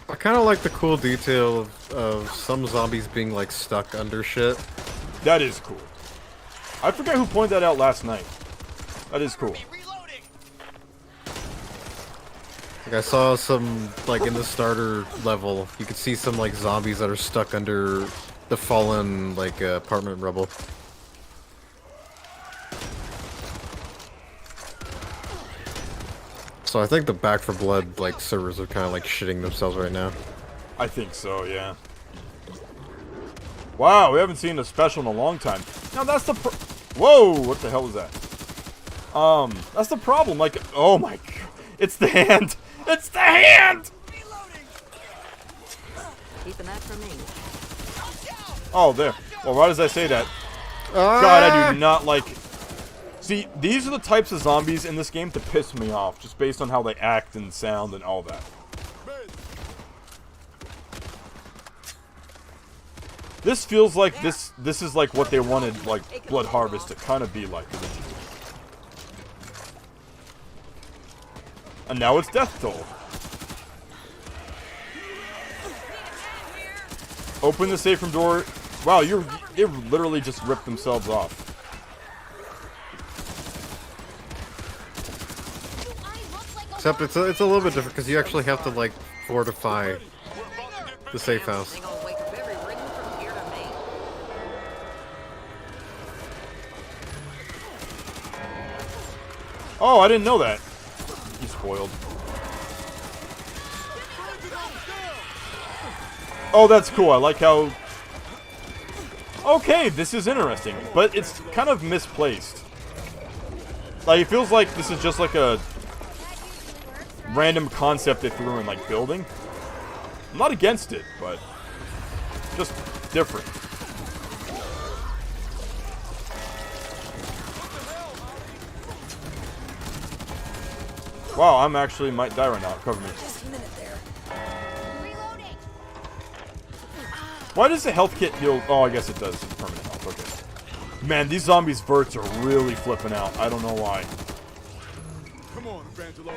I kind of like the cool detail of some zombies being like stuck under shit. That is cool. I forgot who pointed that out last night. That is cool. Like I saw some, like in the starter level, you could see some like zombies that are stuck under the fallen like apartment rubble. So I think the Back 4 Blood like servers are kind of like shitting themselves right now. I think so, yeah. Wow, we haven't seen a special in a long time. Now that's the whoa, what the hell was that? That's the problem. Like, oh my god, it's the hand. It's the hand. Keeping that for me. Oh, there. Well, why does I say that? God, I do not like... See, these are the types of zombies in this game to piss me off, just based on how they act and sound and all that. This feels like this is like what they wanted, like, Blood Harvest to kind of be like originally. And now it's Death Toll. Open the safe room door. Wow, they literally just ripped themselves off. Except it's a little bit different because you actually have to like fortify the safe house. Oh, I didn't know that. You spoiled. Oh, that's cool. I like how... Okay, this is interesting, but it's kind of misplaced. Like, it feels like this is just like a random concept they threw in, like, building. I'm not against it, but just different. Wow, I'm actually might die right now. Cover me. Why does the health kit heal? Oh, I guess it does. Permanent health. Okay. Man, these zombies' verts are really flipping out. I don't know why. Come on, Evangelo.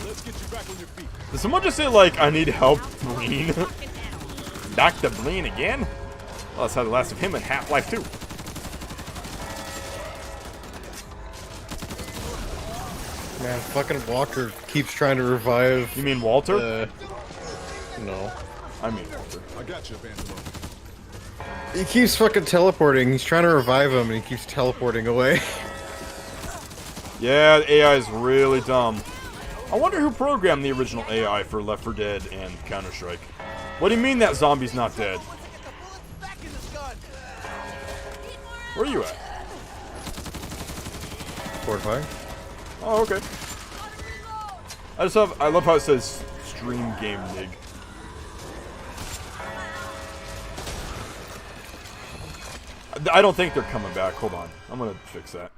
Let's get you back on your feet. Did someone just say, like, I need help, Bleen? Dr. Bleen again? Well, that's how the last of him in Half-Life 2. Man, fucking Walker keeps trying to revive. You mean Walter? No. I mean Walter. I got you, Evangelo. He keeps fucking teleporting. He's trying to revive him and he keeps teleporting away. Yeah, the AI is really dumb. I wonder who programmed the original AI for Left 4 Dead and Counter-Strike. What do you mean that zombie's not dead? Where are you at? Fortifying. Oh, okay. I love how it says stream game nig. I don't think they're coming back. Hold on. I'm gonna fix that.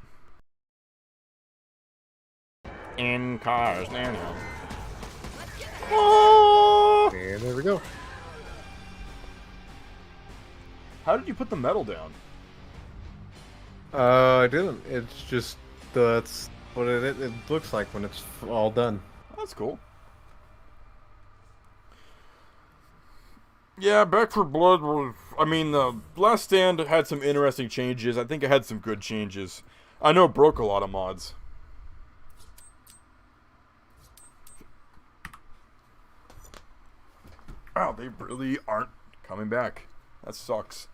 In cars now. Oh! And there we go. How did you put the metal down? I didn't. It's just that's what it looks like when it's all done. That's cool. Yeah, Back 4 Blood was... I mean, Last Stand had some interesting changes. I think it had some good changes. I know it broke a lot of mods. Oh, they really aren't coming back. That sucks.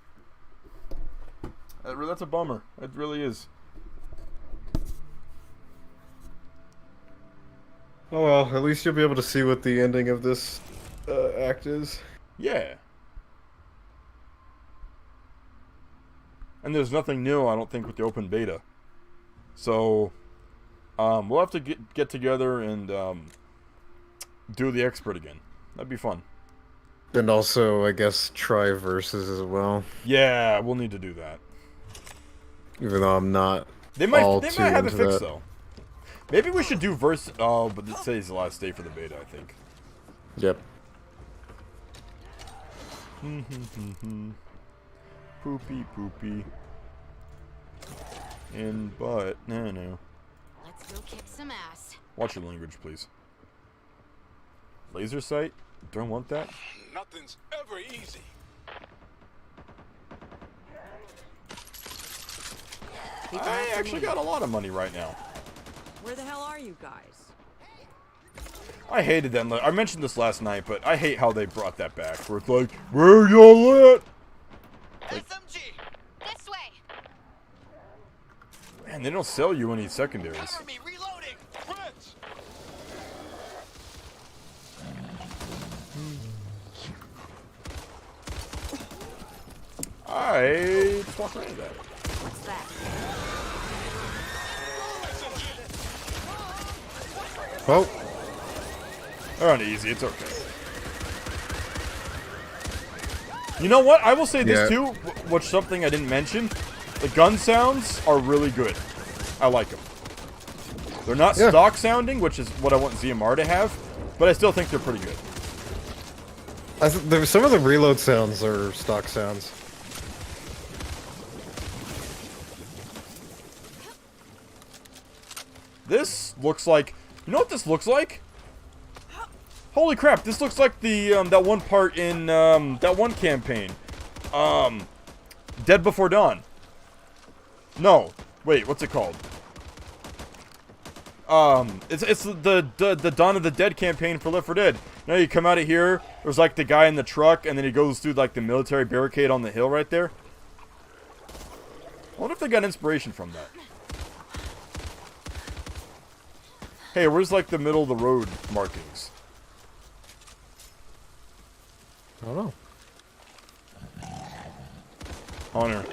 That's a bummer. It really is. Oh well, at least you'll be able to see what the ending of this act is. Yeah. And there's nothing new, I don't think, with the open beta. So, we'll have to get together and do the expert again. That'd be fun. And also, I guess, try versus as well. Yeah, we'll need to do that. Even though I'm not. They might have it fixed though. Maybe we should do verse. Oh, but it says the last day for the beta, I think. Yep. Poopy poopy. In butt. No. Let's go kick some ass. Watch your language, please. Laser sight? Don't want that. Nothing's ever easy. I actually got a lot of money right now. Where the hell are you guys? I hated them. I mentioned this last night, but I hate how they brought that back. Where it's like, where y'all at? Like, SMG, this way. man, they don't sell you any secondaries. Cover me, reloading. Prince! I just walked around that. What's that? Oh. They're on easy. It's okay. You know what? I will say this too, which something I didn't mention. The gun sounds are really good. I like them. They're not stock sounding, which is what I want ZMR to have, but I still think they're pretty good. Some of the reload sounds are stock sounds. This looks like... You know what this looks like? Holy crap, this looks like the, that one part in, that one campaign. Dead Before Dawn. No. Wait, what's it called? It's the Dawn of the Dead campaign for Left 4 Dead. You know, you come out of here, there's like the guy in the truck, and then he goes through like the military barricade on the hill right there. I wonder if they got inspiration from that. Hey, where's like the middle of the road markings? I don't know. Honor.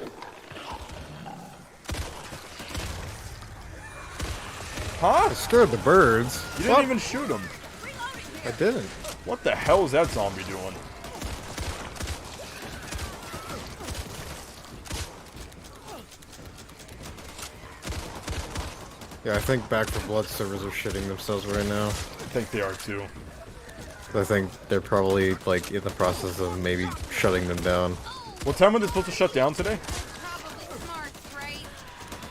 Huh? I scared the birds. You didn't even shoot them. I didn't. What the hell is that zombie doing? Yeah, I think Back 4 Blood servers are shitting themselves right now. I think they are too. I think they're probably like in the process of maybe shutting them down. What time are they supposed to shut down today?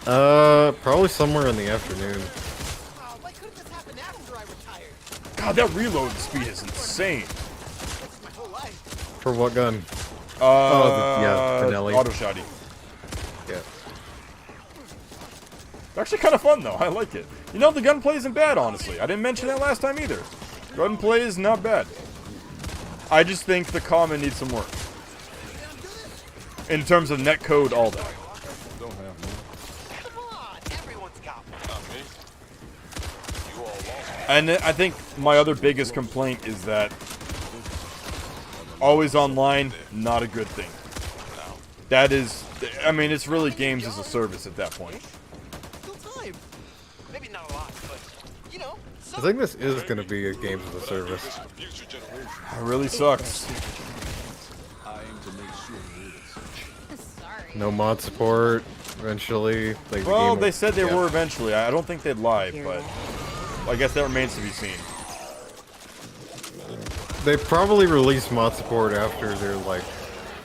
Probably somewhere in the afternoon. Why couldn't this happen after I retired? God, that reload speed is insane. That's my whole life. For what gun? Yeah, Finelli. auto shotty. Yeah. It's actually kind of fun though. I like it. You know, the gunplay isn't bad, honestly. I didn't mention that last time either. Gunplay is not bad. I just think the common needs some work. In terms of netcode, all that. Don't have one. Come on, everyone's got one. Not me. You all lost. And I think my other biggest complaint is that always online, not a good thing. That is, I mean, it's really games as a service at that point. Still time. Maybe not a lot, but you know. I think this is going to be a games as a service. Future generation. It really sucks. I aim to make sure it is. Sorry. No mod support. Eventually, like the Well, game they said they yeah. were eventually. I don't think they'd lie, but I guess that remains to be seen. They probably release mod support after they're like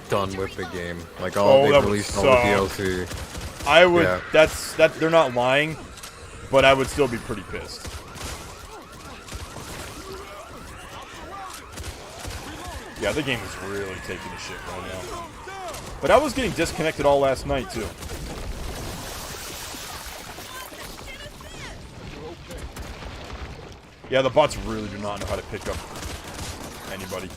done with the game. Like all Oh, they that would released all the suck. DLC. I would. Yeah. That. They're not lying, but I would still be pretty pissed. Yeah, the game is really taking a shit right now. But I was getting disconnected all last night too. Yeah, the bots really do not know how to pick up anybody.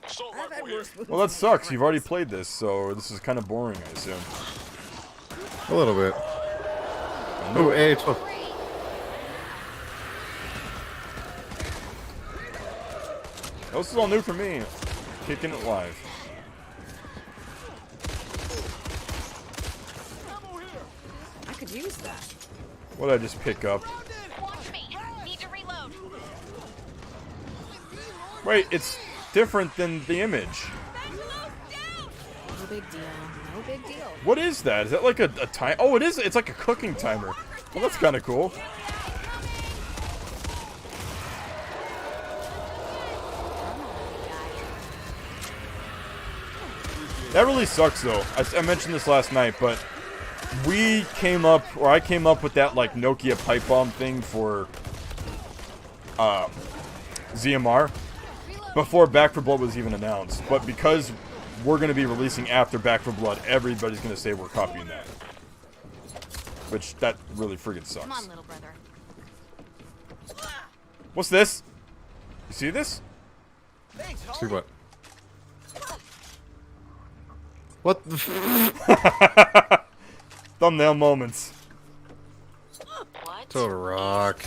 Assault rifle here. Well, that sucks. You've already played this, so this is kind of boring, I assume. A little bit. Oh, hey, This is all new for me. Kicking it live. I could use that. What did I just pick up? Watch me. Need to reload. Wait, it's different than the image. No big deal. No big deal. What is that? Is that like a time? Oh, it is. It's like a cooking timer. Well, that's kind of cool. That really sucks, though. I mentioned this last night, but I came up with that like Nokia pipe bomb thing for ZMR before Back 4 Blood was even announced. But because we're going to be releasing after Back 4 Blood, everybody's going to say we're copying that. Which, that really friggin' sucks. Come on, little brother. What's this? You see this? Thanks, see homie. what? What the Thumbnail moments. What? To rock.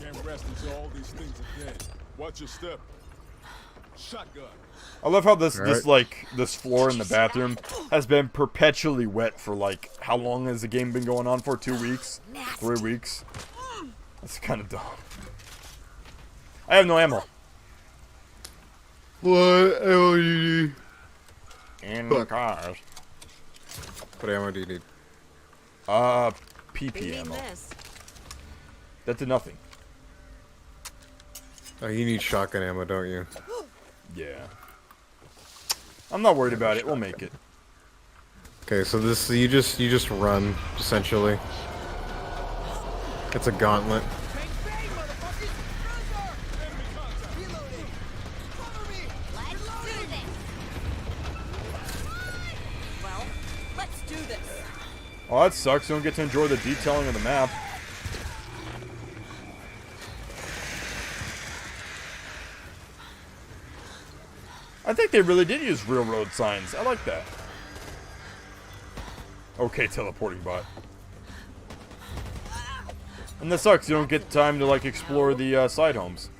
Can't rest until all these things are dead. Watch your step. Shotgun. I love how this floor in the bathroom has been perpetually wet for like, how long has the game been going on for? 2 weeks? 3 weeks? That's kind of dumb. I have no ammo. What ammo do you need? In the cars. What ammo do you need? PP ammo. This. That did nothing. Oh, you need shotgun ammo, don't you? Yeah. I'm not worried about it. We'll make it. Okay, so this you just run essentially. It's a gauntlet. Bang, bang, motherfuckers! Reloading! Cover me! Let's do this. Well, let's do this. Oh, that sucks. You don't get to enjoy the detailing of the map. I think they really did use railroad signs. I like that. Okay, teleporting bot. And that sucks. You don't get time to like explore the side homes.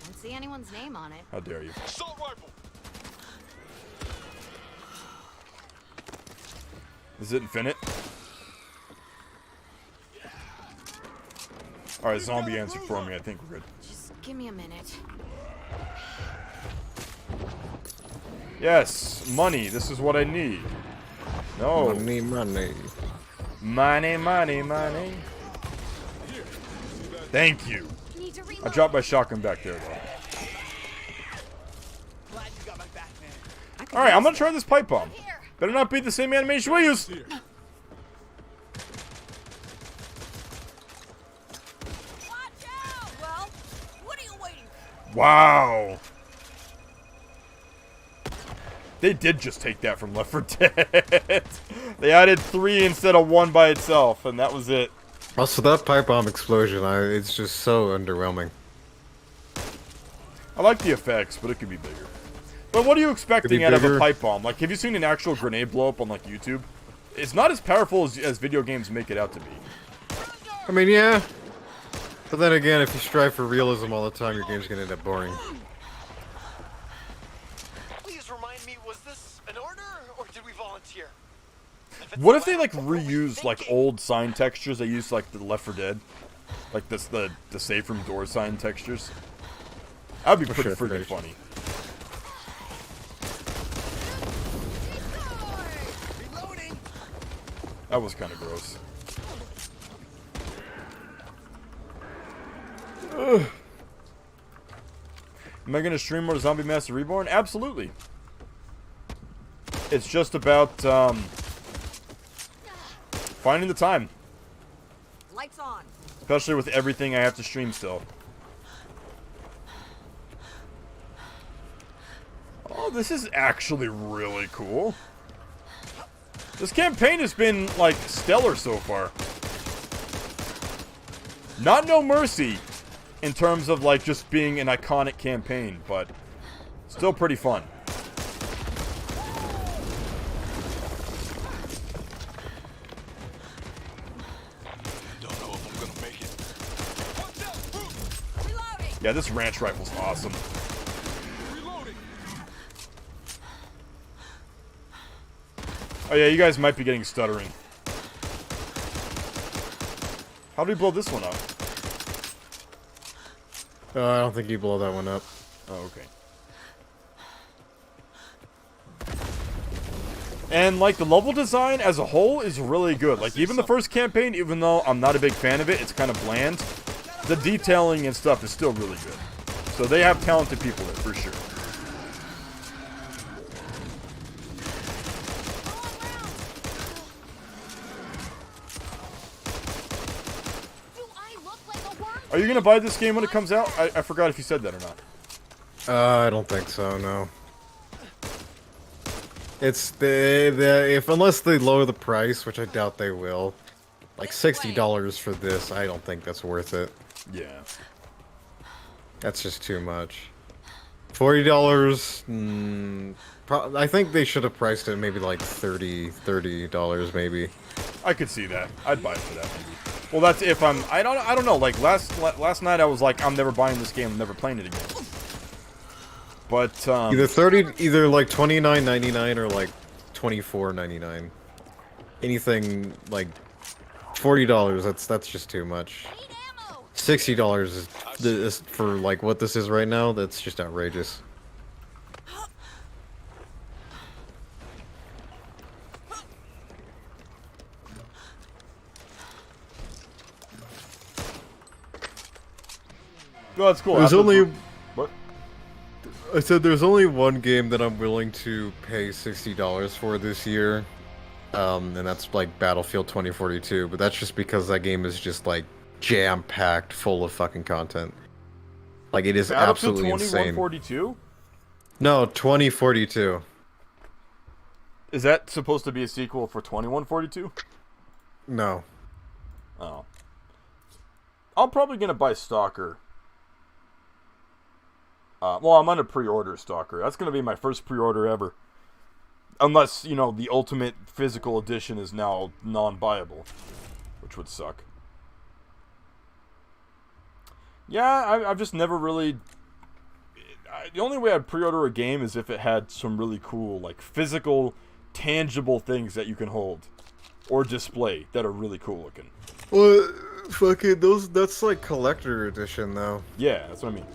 Don't see anyone's name on it. How dare you? Assault rifle. Is it infinite? Alright, zombie answered for me. I think we're good. Just give me a minute. Yes, money. This is what I need. No. Money, money. Money, money, money. Thank you. Need to I reload. dropped my shotgun back there, though. Glad you got my back, man. Alright, I'm gonna try this pipe bomb. Better not be the same animation we used. Watch out! Well, what are you waiting for? Wow. They did just take that from Left 4 Dead. They added 3 instead of 1 by itself, and that was it. Also, that pipe bomb explosion, it's just so underwhelming. I like the effects, but it could be bigger. But what are you expecting be out of a bigger? pipe bomb? Like, have you seen an actual grenade blow up on, like, YouTube? It's not as powerful as video games make it out to be. I mean, yeah. But then again, if you strive for realism all the time, your game's gonna end up boring. Please remind me, was this an order or did we volunteer? What if they like reused like old sign textures they used like the Left 4 Dead, like this the safe room door sign textures? That'd be pretty freaking funny. That was kind of gross. Ugh. Am I gonna stream more Zombie Master Reborn? Absolutely. It's just about finding the time. Lights on. Especially with everything I have to stream still. Oh, this is actually really cool. This campaign has been, like, stellar so far. Not No Mercy in terms of, like, just being an iconic campaign, but still pretty fun. Don't know if I'm gonna make it. Yeah, this ranch rifle's awesome. Oh yeah, you guys might be getting stuttering. How do we blow this one up? I don't think you blow that one up. Oh, okay. And, like, the level design as a whole is really good. Like, even the first campaign, even though I'm not a big fan of it, it's kind of bland. The detailing and stuff is still really good. So they have talented people there, for sure. Are you gonna buy this game when it comes out? I forgot if you said that or not. I don't think so, no. It's unless they lower the price, which I doubt they will. Like $60 for this, I don't think that's worth it. Yeah. That's just too much. $40, I think they should have priced it maybe like $30 maybe. I could see that. I'd buy it for that maybe. Well, that's if I don't know. Like last night, I was like, I'm never buying this game. I'm never playing it again. But either like $29.99 or like $24.99. Anything like $40, that's just too much. $60 is for like what this is right now. That's just outrageous. No, that's cool. There's only... What? I said there's only one game that I'm willing to pay $60 for this year. And that's like Battlefield 2042. But that's just because that game is just like jam-packed full of fucking content. Like it is absolutely insane. Battlefield 2142? No, 2042. Is that supposed to be a sequel for 2142? No. Oh. I'm probably gonna buy Stalker. Well, I'm on a pre-order Stalker. That's going to be my first pre-order ever. Unless, you know, the ultimate physical edition is now non-buyable. Which would suck. Yeah, I've just never really... The only way I'd pre-order a game is if it had some really cool, like, physical, tangible things that you can hold. Or display that are really cool looking. Well, fucking that's like collector edition, though. Yeah, that's what I mean.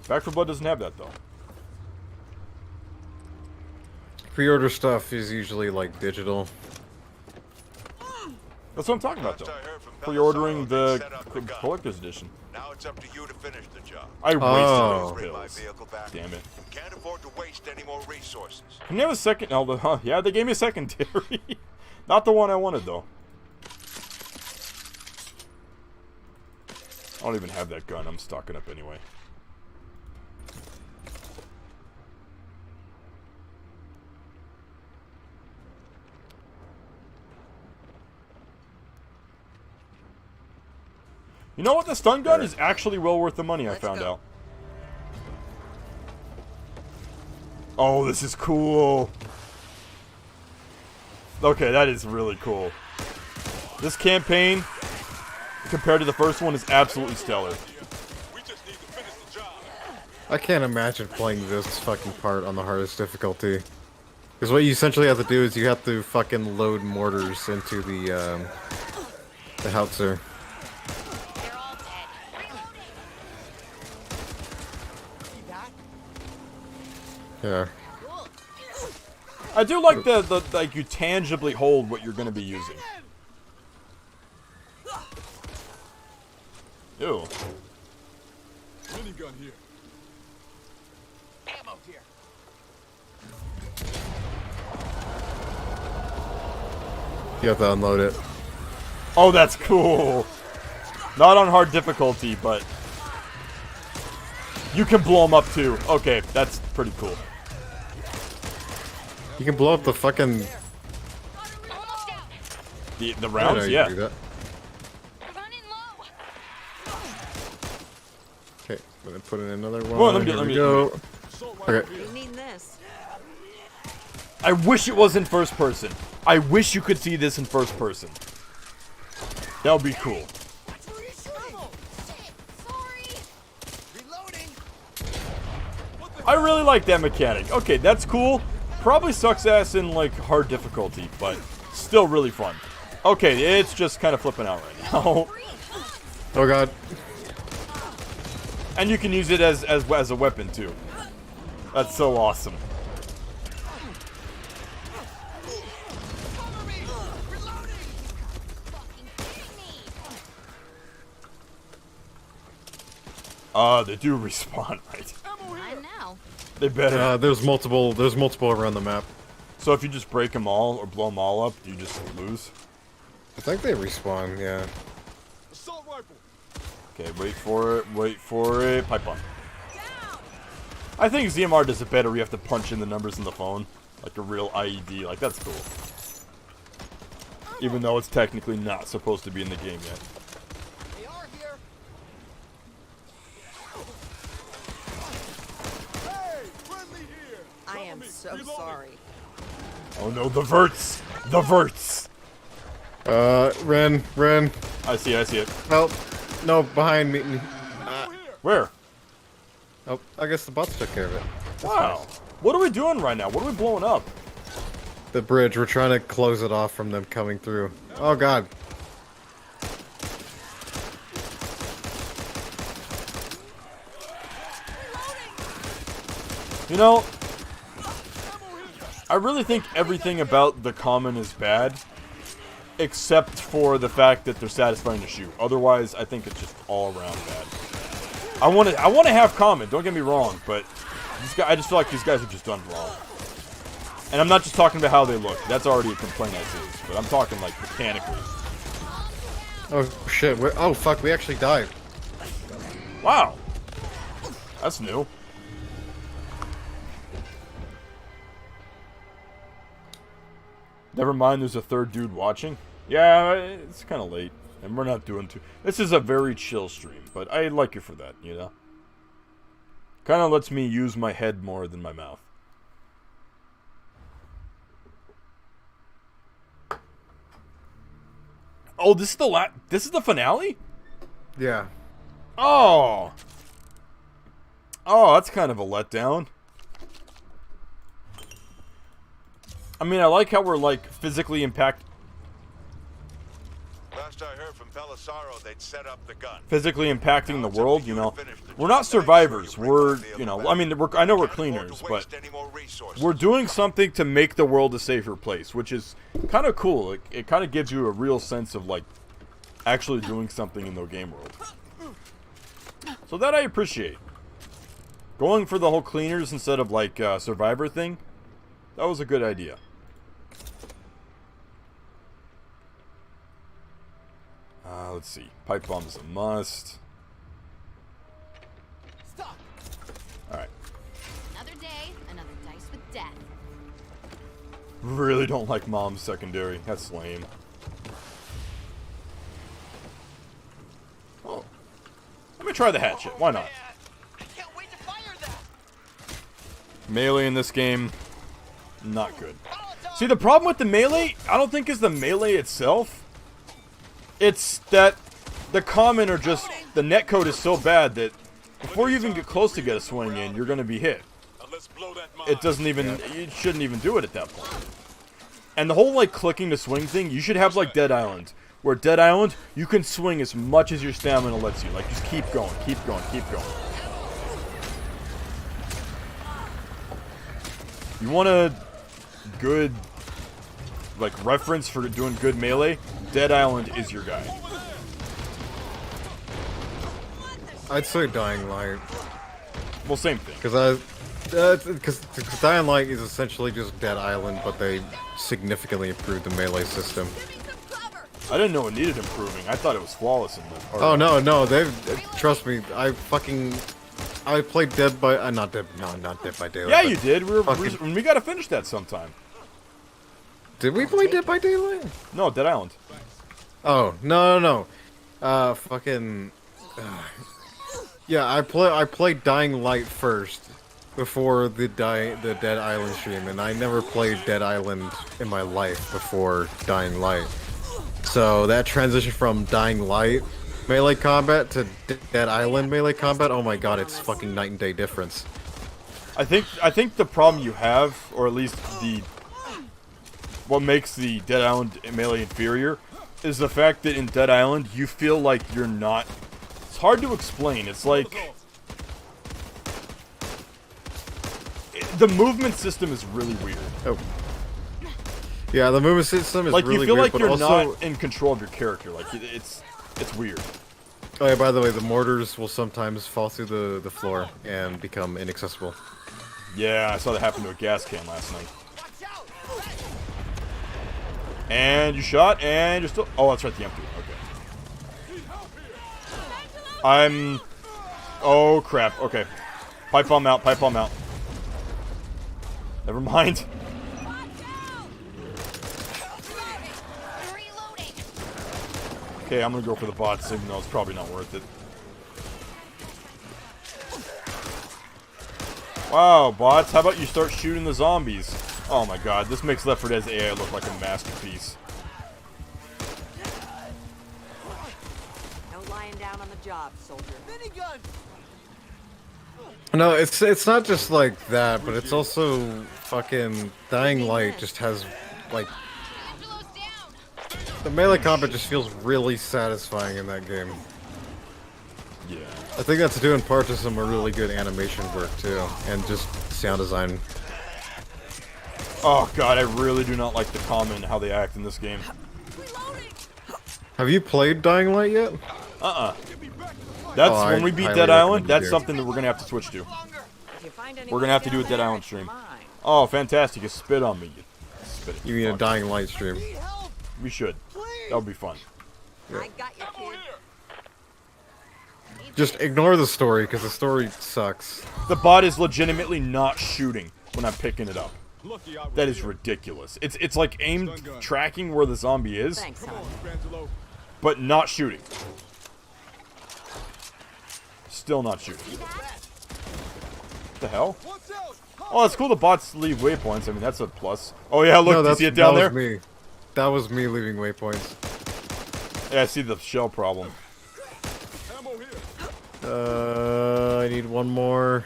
Back 4 Blood doesn't have that, though. Pre-order stuff is usually, like, digital. That's what I'm talking about, though. Pre-ordering the collector's edition. Now it's up to you to finish the job. I wasted those pills. Damn it. Can't afford to waste any more resources. Can you have a second? Oh, yeah, they gave me a secondary. Not the one I wanted, though. I don't even have that gun. I'm stocking up anyway. You know what? The stun gun is actually well worth the money, I found out. Oh, this is cool. Okay, that is really cool. This campaign, compared to the first one, is absolutely stellar. I can't imagine playing this fucking part on the hardest difficulty. Because what you essentially have to do is you have to fucking load mortars into the howitzer. Yeah. I do like the like you tangibly hold what you're gonna be using. Ew. Minigun here. Ammo here. You have to unload it. Oh, that's cool. Not on hard difficulty, but you can blow them up too. Okay, that's pretty cool. You can blow up the fucking... The rounds, yeah. Okay, I'm gonna put in another one. Well, let me go. Okay. You need this. I wish it was in first person. I wish you could see this in first person. That would be cool. I really like that mechanic. Okay, that's cool. Probably sucks ass in like hard difficulty, but still really fun. Okay, it's just kind of flipping out right now. Oh god. And you can use it as a weapon too. That's so awesome. They do respawn, right? I know. They better. There's multiple around the map. So if you just break them all or blow them all up, do you just lose? I think they respawn, yeah. Assault rifle. Okay, wait for it. Pipe bomb. I think ZMR does it better where you have to punch in the numbers in the phone. Like a real IED, like that's cool. Even though it's technically not supposed to be in the game yet. They are here. Hey, friendly here. I am so sorry. Oh no, the verts! The verts! Ren. I see it. Help. No, behind me. Where? Oh, I guess the bots took care of it. That's Wow. nice. What are we doing right now? What are we blowing up? The bridge, we're trying to close it off from them coming through. Oh god. You know, I really think everything about the common is bad, except for the fact that they're satisfying to shoot. Otherwise, I think it's just all around bad. I want to have common. Don't get me wrong, but I just feel like these guys are just done wrong. And I'm not just talking about how they look. That's already a complaint as is. But I'm talking like mechanically. Oh shit, oh fuck, we actually died. Wow. That's new. Never mind, there's a third dude watching. Yeah, it's kind of late. And we're not doing too... This is a very chill stream, but I like it for that, you know? Kind of lets me use my head more than my mouth. Oh, this is the finale? Yeah. Oh! Oh, that's kind of a letdown. I mean, I like how we're, like, physically impacted. Last I heard from Pelisaro, they'd set up the gun. Physically impacting the world, you know. We're not survivors. We're, you know, I mean, I know we're cleaners, but we're doing something to make the world a safer place, which is kind of cool. It kind of gives you a real sense of, like, actually doing something in the game world. So that I appreciate. Going for the whole cleaners instead of, like, survivor thing, that was a good idea. Let's see. Pipe bomb is a must. Stop. Another day, another dice with death. Really don't like mom's secondary. That's lame. Oh. Let me try the hatchet. Why not? I can't wait to fire that. Melee in this game, not good. See, the problem with the melee, I don't think is the melee itself. It's that the common are just, the netcode is so bad that before you even get close to get a swing in, you're going to be hit. It doesn't even, you shouldn't even do it at that point. And the whole, like, clicking to swing thing, you should have, like, Dead Island. Where Dead Island, you can swing as much as your stamina lets you. Like, just keep going, keep going, keep going. You want a good, like, reference for doing good melee? Dead Island is your guy. I'd say Dying Light. Well, same thing. Because Dying Light is essentially just Dead Island, but they significantly improved the melee system. I didn't know it needed improving. I thought it was flawless in the. Oh no, trust me. I played Dead by not Dead by Daylight. Yeah, you did. We gotta finish that sometime. Did we play Dead by Daylight? No, Dead Island. Oh no. Yeah, I played Dying Light first before the Dead Island stream, and I never played Dead Island in my life before Dying Light. So that transition from Dying Light melee combat to Dead Island melee combat, oh my god, it's fucking night and day difference. I think the problem you have, or at least what makes the Dead Island melee inferior, is the fact that in Dead Island you feel like you're not. It's hard to explain. It's like the movement system is really weird. Oh. Yeah, the movement system is like really you feel weird, like you're also not in control of your character. Like it's weird. Oh yeah, by the way, the mortars will sometimes fall through the floor and become inaccessible. Yeah, I saw that happen to a gas can last night. And you shot, and you're still. Oh, that's right, the empty. Okay. Oh crap. Okay. Pipe bomb out. Pipe bomb out. Never mind. Okay, I'm gonna go for the bots, even though it's probably not worth it. Wow, bots, how about you start shooting the zombies? Oh my god, this makes Left 4 Dead's AI look like a masterpiece. No lying down on the job, soldier. Minigun! No, it's not just like that, but it's also fucking Dying Light just has like the melee combat just feels really satisfying in that game. Yeah. I think that's due in part to some really good animation work too, and just sound design. Oh god, I really do not like the common and how they act in this game. Have you played Dying Light yet? That's when we beat highly Dead Island, recommend that's you. something that we're gonna have to switch to. We're gonna have to do a Dead Island stream. Oh, fantastic, you spit on me. You mean a Dying Light stream? We should. That would be fun. I got you, kid. Just ignore the story, because the story sucks. The bot is legitimately not shooting when I'm picking it up. That is ridiculous. It's like aimed tracking where the zombie is, Thanks, hon. but not shooting. Still not shooting. What the hell? Oh, it's cool the bots leave waypoints. I mean, that's a plus. Oh yeah, look, do you see it down there? That was me. That was me leaving waypoints. Yeah, I see the shell problem. I need one more.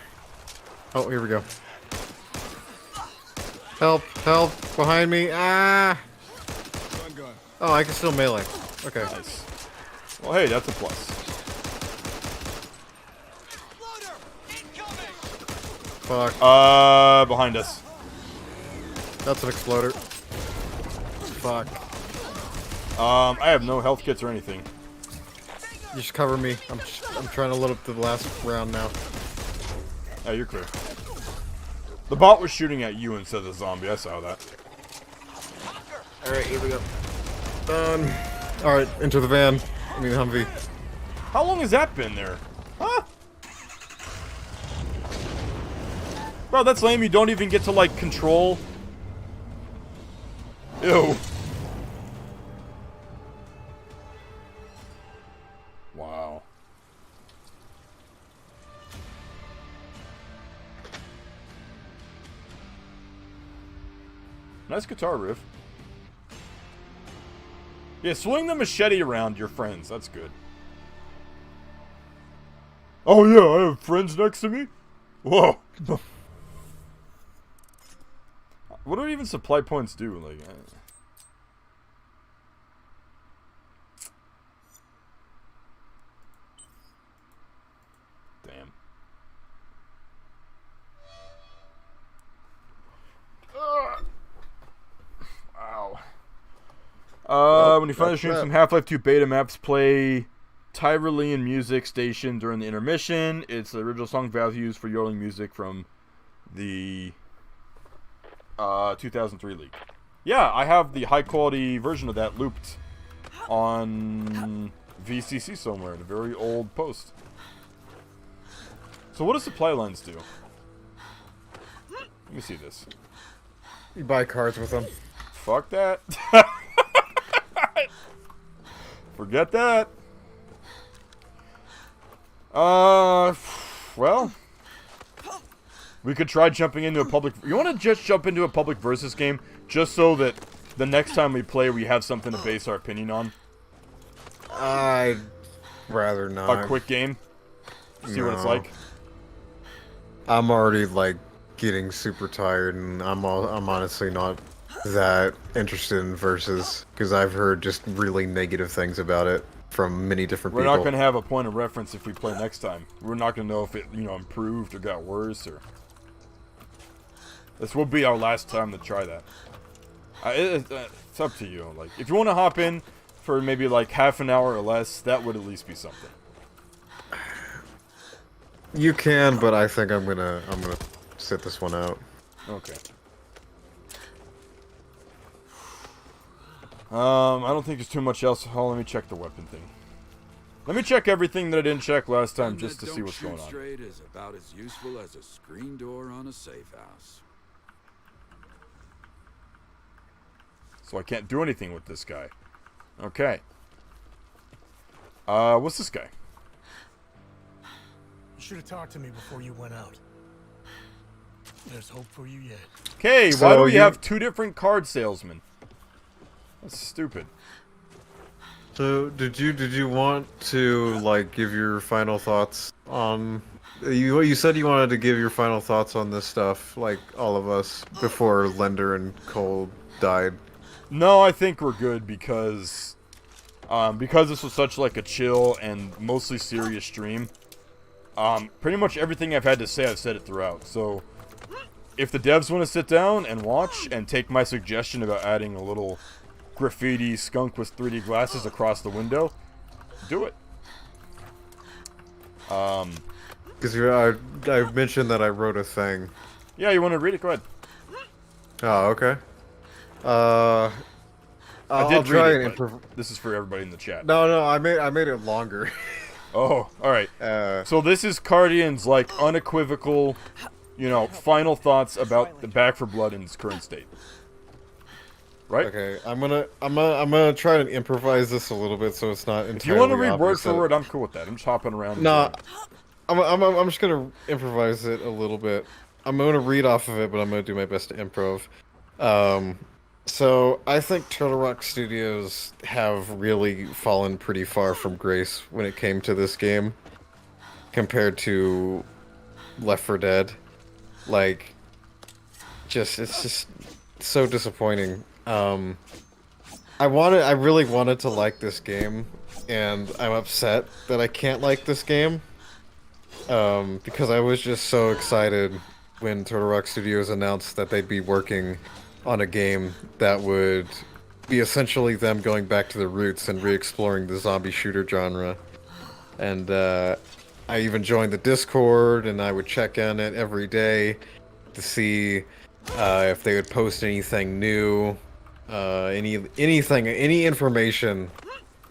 Oh, here we go. Help, help, behind me. Ah! Oh, I can still melee. Okay. Nice. Well, hey, that's a plus. Fuck. Behind us. That's an exploder. Fuck. I have no health kits or anything. You should cover me. I'm trying to load up the last round now. Oh, you're clear. The bot was shooting at you instead of the zombie. I saw that. Alright, here we go. Done. Alright, into the van. I mean, Humvee. How long has that been there? Huh? Bro, that's lame. You don't even get to, like, control. Ew. Wow. Nice guitar riff. Yeah, swing the machete around your friends. That's good. Oh yeah, I have friends next to me? Whoa. What do even supply points do? Like, damn. Wow. When you finally stream some Half-Life 2 beta maps, play Tyrolean Music Station during the intermission. It's the original song values for yodeling music from the 2003 leak. Yeah, I have the high-quality version of that looped on VCC somewhere in a very old post. So what does supply lines do? Let me see this. You buy cards with them. Fuck that. Forget that. Well, we could try jumping into a public... You want to just jump into a public versus game just so that the next time we play we have something to base our opinion on? I'd rather not. A quick game? See what it's like? I'm already, like, getting super tired, and I'm honestly not that interested in versus, because I've heard just really negative things about it from many different people. We're not going to have a point of reference if we play next time. We're not going to know if it, improved or got worse, or... This will be our last time to try that. It's up to you. Like, if you want to hop in for maybe like half an hour or less, that would at least be something. You can, but I think I'm gonna sit this one out. Okay. I don't think there's too much else. Oh, let me check the weapon thing. Let me check everything that I didn't check last time just to see what's going on. Straight is about as useful as a screen door on a safe house. So I can't do anything with this guy. Okay. What's this guy? You should have talked to me before you went out. There's hope for you yet. Okay, why do we have two different card salesmen? That's stupid. So, did you want to, like, give your final thoughts on... You said you wanted to give your final thoughts on this stuff, like all of us, before Lender and Cole died. No, I think we're good because this was such like a chill and mostly serious stream. Pretty much everything I've had to say, I've said it throughout. So, if the devs want to sit down and watch and take my suggestion about adding a little graffiti skunk with 3D glasses across the window, do it. Because I mentioned that I wrote a thing. Yeah, you want to read it? Go ahead. Oh, okay. I did try read it, and but this is for everybody in the chat. No, I made it longer. Oh, alright. So this is Cardian's, like, unequivocal, final thoughts about the Back 4 Blood in its current state. Right? Okay, I'm gonna try to improvise this a little bit so it's not entirely If you want to read word opposite. for word, I'm cool with that. I'm just hopping around. No, I'm just gonna improvise it a little bit. I'm gonna read off of it, but I'm gonna do my best to improv. So I think Turtle Rock Studios have really fallen pretty far from grace when it came to this game, compared to Left 4 Dead. Like, it's just so disappointing. I really wanted to like this game, and I'm upset that I can't like this game. Because I was just so excited when Turtle Rock Studios announced that they'd be working on a game that would be essentially them going back to the roots and re-exploring the zombie shooter genre. And I even joined the Discord, and I would check in it every day to see if they would post anything new, any information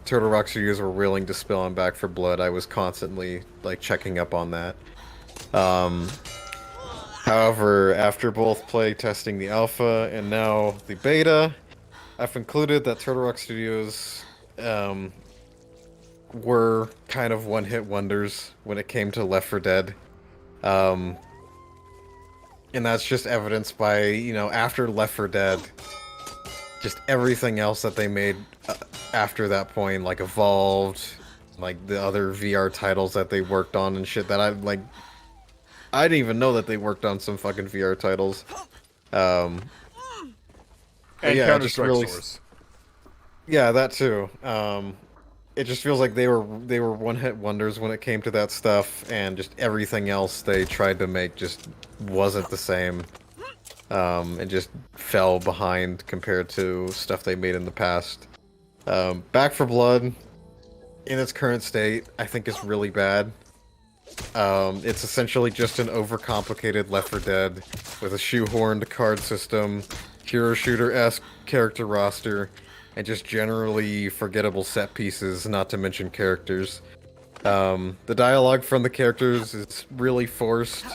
Turtle Rock Studios were willing to spill on Back 4 Blood. I was constantly like checking up on that. However, after both play testing the alpha and now the beta, I've concluded that Turtle Rock Studios were kind of one-hit wonders when it came to Left 4 Dead. And that's just evidenced by, you know, after Left 4 Dead, just everything else that they made after that point, like Evolved, like the other VR titles that they worked on and shit that I didn't even know that they worked on some fucking VR titles. And yeah, Counter-Strike really, Source. yeah, that too. It just feels like they were one-hit wonders when it came to that stuff, and just everything else they tried to make just wasn't the same. It just fell behind compared to stuff they made in the past. Back 4 Blood, in its current state, I think is really bad. It's essentially just an overcomplicated Left 4 Dead with a shoehorned card system, hero shooter-esque character roster, and just generally forgettable set pieces, not to mention characters. The dialogue from the characters is really forced,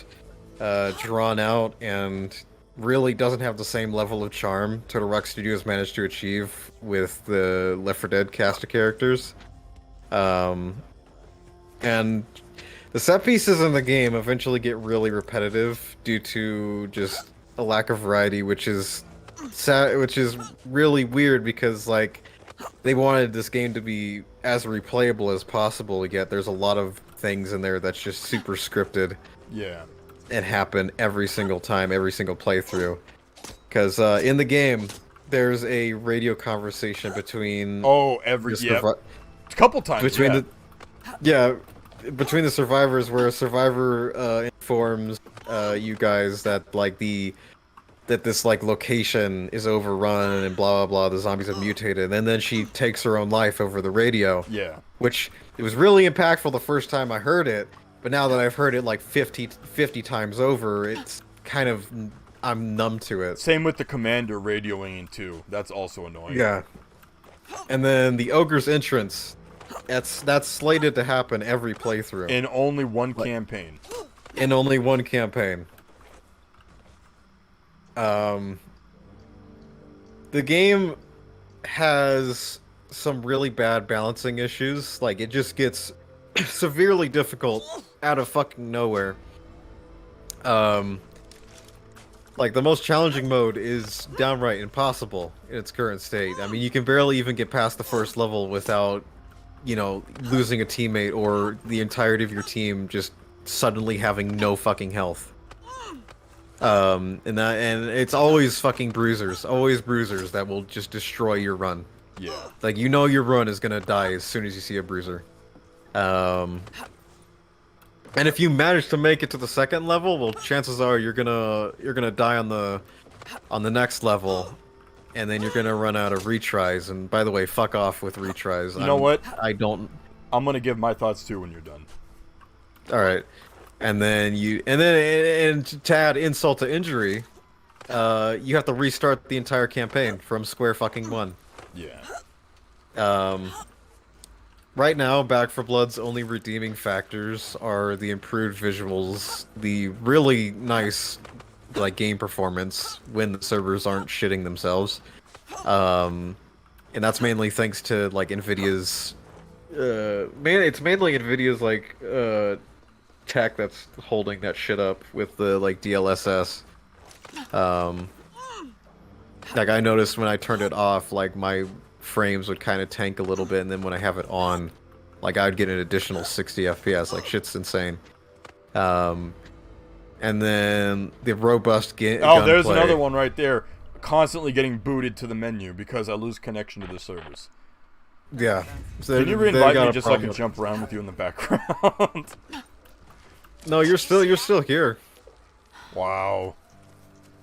drawn out, and really doesn't have the same level of charm Turtle Rock Studios managed to achieve with the Left 4 Dead cast of characters. And the set pieces in the game eventually get really repetitive due to just a lack of variety, which is sad, which is really weird because like they wanted this game to be as replayable as possible, yet there's a lot of things in there that's just super scripted. Yeah. And happen every single time, every single playthrough. Because in the game, there's a radio conversation between a couple times between between the survivors, where a survivor informs you guys that this location is overrun and blah blah blah, the zombies have mutated, and then she takes her own life over the radio. Yeah. Which it was really impactful the first time I heard it, but now that I've heard it like 50 times over, it's kind of, I'm numb to it. Same with the commander radioing in too. That's also annoying. Yeah. And then the ogre's entrance, that's slated to happen every playthrough. In only one campaign. In only one campaign. The game has some really bad balancing issues. Like, it just gets severely difficult out of fucking nowhere. Like, the most challenging mode is downright impossible in its current state. I mean, you can barely even get past the first level without, you know, losing a teammate or the entirety of your team just suddenly having no fucking health. And it's always fucking bruisers that will just destroy your run. Yeah. Like, you know your run is gonna die as soon as you see a bruiser. And if you manage to make it to the second level, well, chances are you're gonna die on the next level, and then you're gonna run out of retries. And by the way, fuck off with retries. You know what? I'm gonna give my thoughts too when you're done. All right. And then to add insult to injury, you have to restart the entire campaign from square fucking one. Yeah. Right now, Back 4 Blood's only redeeming factors are the improved visuals, the really nice game performance when the servers aren't shitting themselves, and that's mainly thanks to Nvidia's. It's mainly Nvidia's tech that's holding that shit up with the DLSS. I noticed when I turned it off, my frames would kind of tank a little bit, and then when I have it on, I'd get an additional 60 FPS. Shit's insane. And then the robust gunplay. There's another one right there. Constantly getting booted to the menu because I lose connection to the servers. Yeah. So can you reinvite me just so I can jump around with you in the background? No, you're still here. Wow.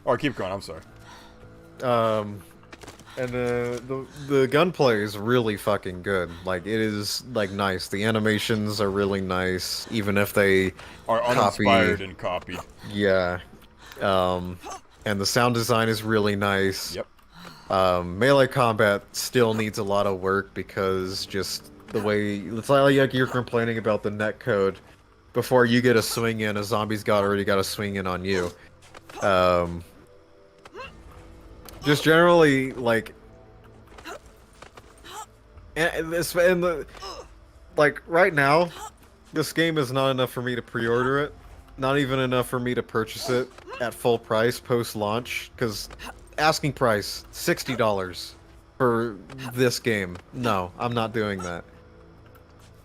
Alright, keep going, I'm sorry. And the gunplay is really fucking good. It is nice. The animations are really nice, even if they are uninspired and copied. Yeah. And the sound design is really nice. Yep. Melee combat still needs a lot of work because just the way it's like you're complaining about the netcode. Before you get a swing in, a zombie's already got a swing in on you. Just generally, right now, this game is not enough for me to pre-order it. Not even enough for me to purchase it. at full price post-launch, because asking price $60 for this game. No, I'm not doing that.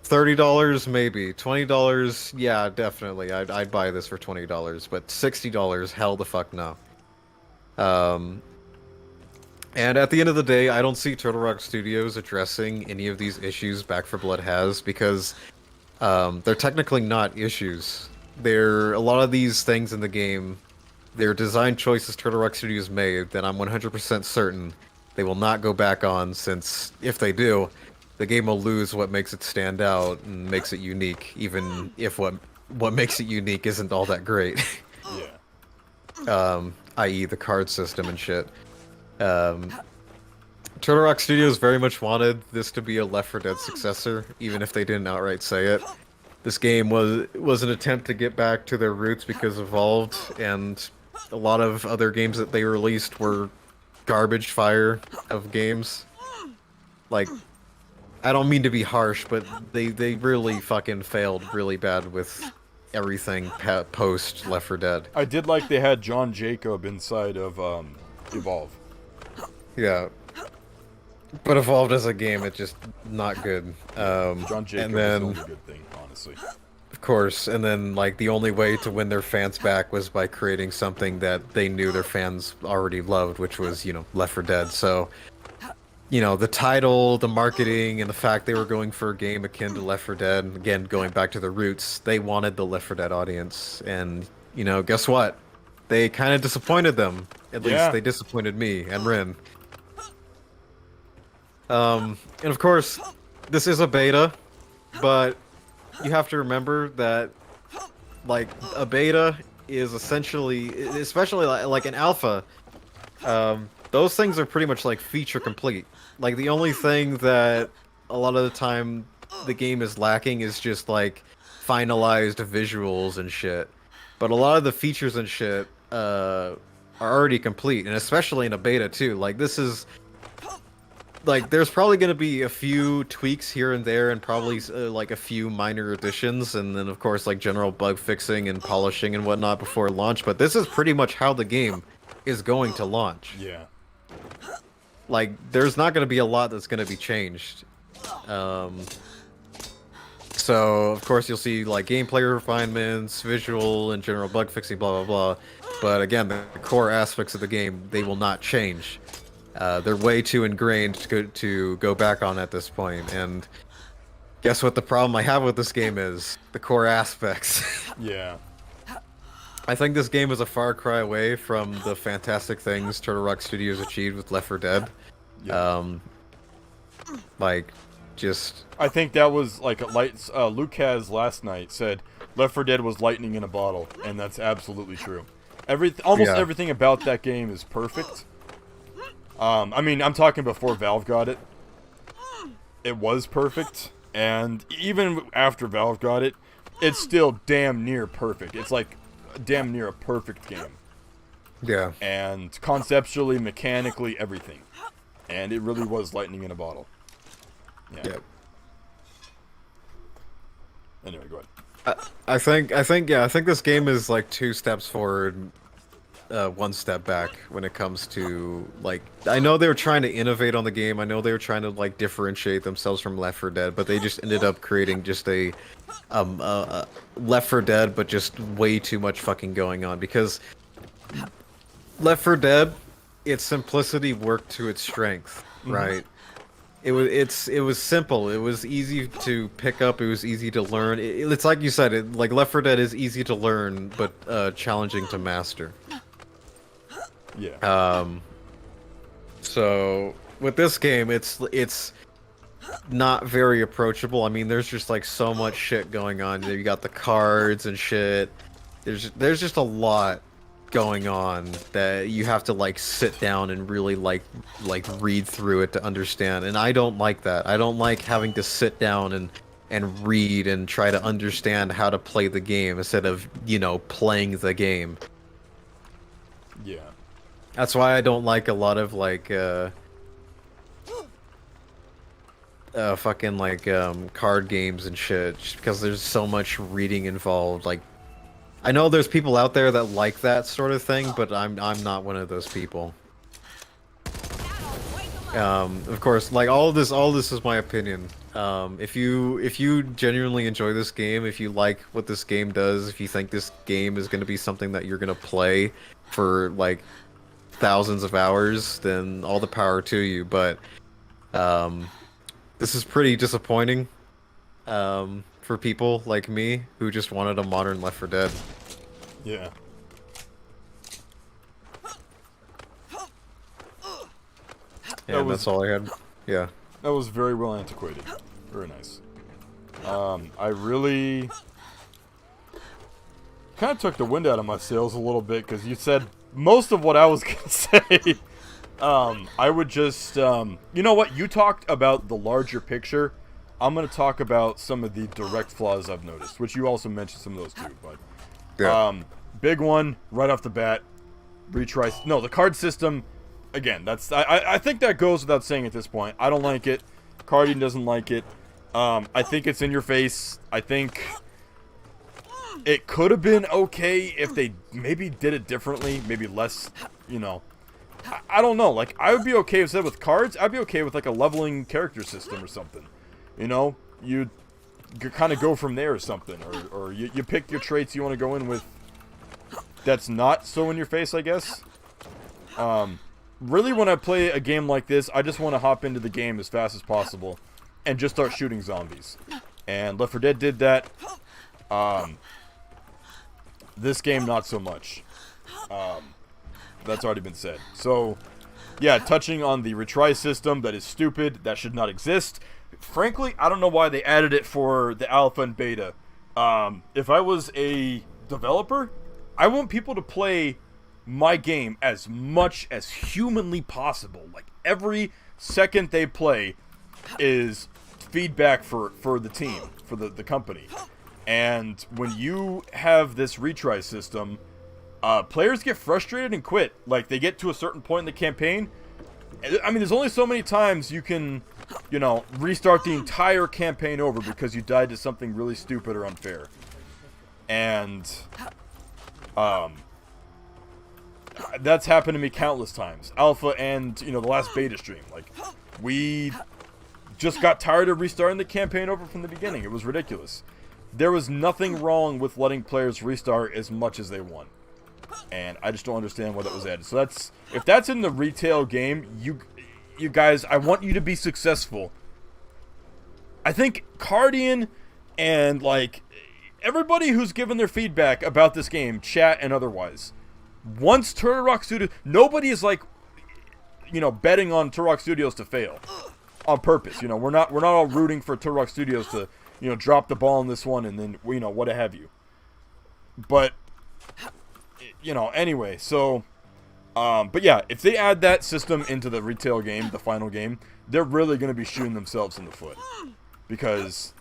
$30 maybe, $20, yeah, definitely. I'd buy this for $20, but $60, hell the fuck no. And at the end of the day, I don't see Turtle Rock Studios addressing any of these issues Back 4 Blood has, because they're technically not issues. They're a lot of these things in the game, they're design choices Turtle Rock Studios made that I'm 100% certain they will not go back on, since if they do, the game will lose what makes it stand out and makes it unique, even if what makes it unique isn't all that great. Yeah. I.e. the card system and shit. Turtle Rock Studios very much wanted this to be a Left 4 Dead successor, even if they didn't outright say it. This game was an attempt to get back to their roots because Evolved and a lot of other games that they released were garbage fire of games. Like, I don't mean to be harsh, but they really fucking failed really bad with everything post Left 4 Dead. I did like they had John Jacob inside of Evolve. Yeah. But Evolved as a game, it's just not good. John Jacob and then, was the only good thing, honestly. Of course, and then like the only way to win their fans back was by creating something that they knew their fans already loved, which was, you know, Left 4 Dead. So, you know, the title, the marketing, and the fact they were going for a game akin to Left 4 Dead, again, going back to the roots, they wanted the Left 4 Dead audience. And, you know, guess what? They kind of disappointed them. At least they disappointed me and Rin. And of course, this is a beta, but you have to remember that, like, a beta is essentially, especially like an alpha, those things are pretty much like feature complete. Like, the only thing that a lot of the time the game is lacking is just like finalized visuals and shit. But a lot of the features and shit are already complete, and especially in a beta too. Like, this is like, there's probably going to be a few tweaks here and there, and probably like a few minor additions, and then of course like general bug fixing and polishing and whatnot before launch. But this is pretty much how the game is going to launch. Yeah. Like, there's not going to be a lot that's going to be changed. So of course you'll see like gameplay refinements, visual and general bug fixing, blah blah blah. But again, the core aspects of the game, they will not change. They're way too ingrained to go back on at this point, and guess what the problem I have with this game is? The core aspects. Yeah. I think this game is a far cry away from the fantastic things Turtle Rock Studios achieved with Left 4 Dead. Yeah. Like, just... I think that was like a light... Lucas last night said Left 4 Dead was lightning in a bottle, and that's absolutely true. Almost everything about that game is perfect. I mean, I'm talking before Valve got it. It was perfect, and even after Valve got it, it's still damn near perfect. It's like damn near a perfect game. Yeah. And conceptually, mechanically, everything. And it really was lightning in a bottle. Yeah. Anyway, go ahead. I think this game is like 2 steps forward, 1 step back when it comes to, like, I know they were trying to innovate on the game. I know they were trying to like differentiate themselves from Left 4 Dead, but they just ended up creating just a Left 4 Dead, but just way too much fucking going on, because Left 4 Dead, its simplicity worked to its strength, right? It was simple. It was easy to pick up. It was easy to learn. It's like you said. Like Left 4 Dead is easy to learn, but challenging to master. Yeah. So with this game, it's not very approachable. I mean, there's just like so much shit going on. You got the cards and shit. There's just a lot going on that you have to like sit down and really like read through it to understand, and I don't like that. I don't like having to sit down and read and try to understand how to play the game instead of, you know, playing the game. Yeah. That's why I don't like a lot of like fucking like card games and shit, just because there's so much reading involved. Like I know there's people out there that like that sort of thing, but I'm not one of those people. Of course, like all this is my opinion. If you genuinely enjoy this game, if you like what this game does, if you think this game is going to be something that you're going to play for like thousands of hours, then all the power to you. But this is pretty disappointing for people like me who just wanted a modern Left 4 Dead. Yeah. And that's all I had. Yeah. That was very well antiquated. Very nice. I really kind of took the wind out of my sails a little bit because you said most of what I was gonna say. I would just, you know what? You talked about the larger picture. I'm gonna talk about some of the direct flaws I've noticed, which you also mentioned some of those too. But big one right off the bat. Retry. No, the card system. Again, I think that goes without saying at this point. I don't like it. Cardian doesn't like it. I think it's in your face. I think it could have been okay if they maybe did it differently, maybe less, you know. I don't know. Like, I would be okay instead with cards. I'd be okay with like a leveling character system or something. You know, you kind of go from there or something, or you pick your traits you want to go in with. That's not so in your face, I guess. Really, when I play a game like this, I just want to hop into the game as fast as possible and just start shooting zombies. And Left 4 Dead did that. This game, not so much. That's already been said. So, yeah, touching on the retry system, that is stupid. That should not exist. Frankly, I don't know why they added it for the alpha and beta. If I was a developer, I want people to play my game as much as humanly possible. Like, every second they play is feedback for the team, for the company. And when you have this retry system, players get frustrated and quit. Like, they get to a certain point in the campaign. I mean, there's only so many times you can, you know, restart the entire campaign over because you died to something really stupid or unfair. And that's happened to me countless times. Alpha and, you know, the last beta stream. Like, we just got tired of restarting the campaign over from the beginning. It was ridiculous. There was nothing wrong with letting players restart as much as they want. And I just don't understand why that was added. So that's, if that's in the retail game, you guys, I want you to be successful. I think Cardian and, like, everybody who's given their feedback about this game, chat and otherwise, once Turtle Rock Studios, nobody is like, you know, betting on Turtle Rock Studios to fail on purpose. You know, we're not all rooting for Turtle Rock Studios to, you know, drop the ball on this one and then, you know, what have you. But, you know, anyway, so, but yeah, if they add that system into the retail game, the final game, they're really going to be shooting themselves in the foot. Because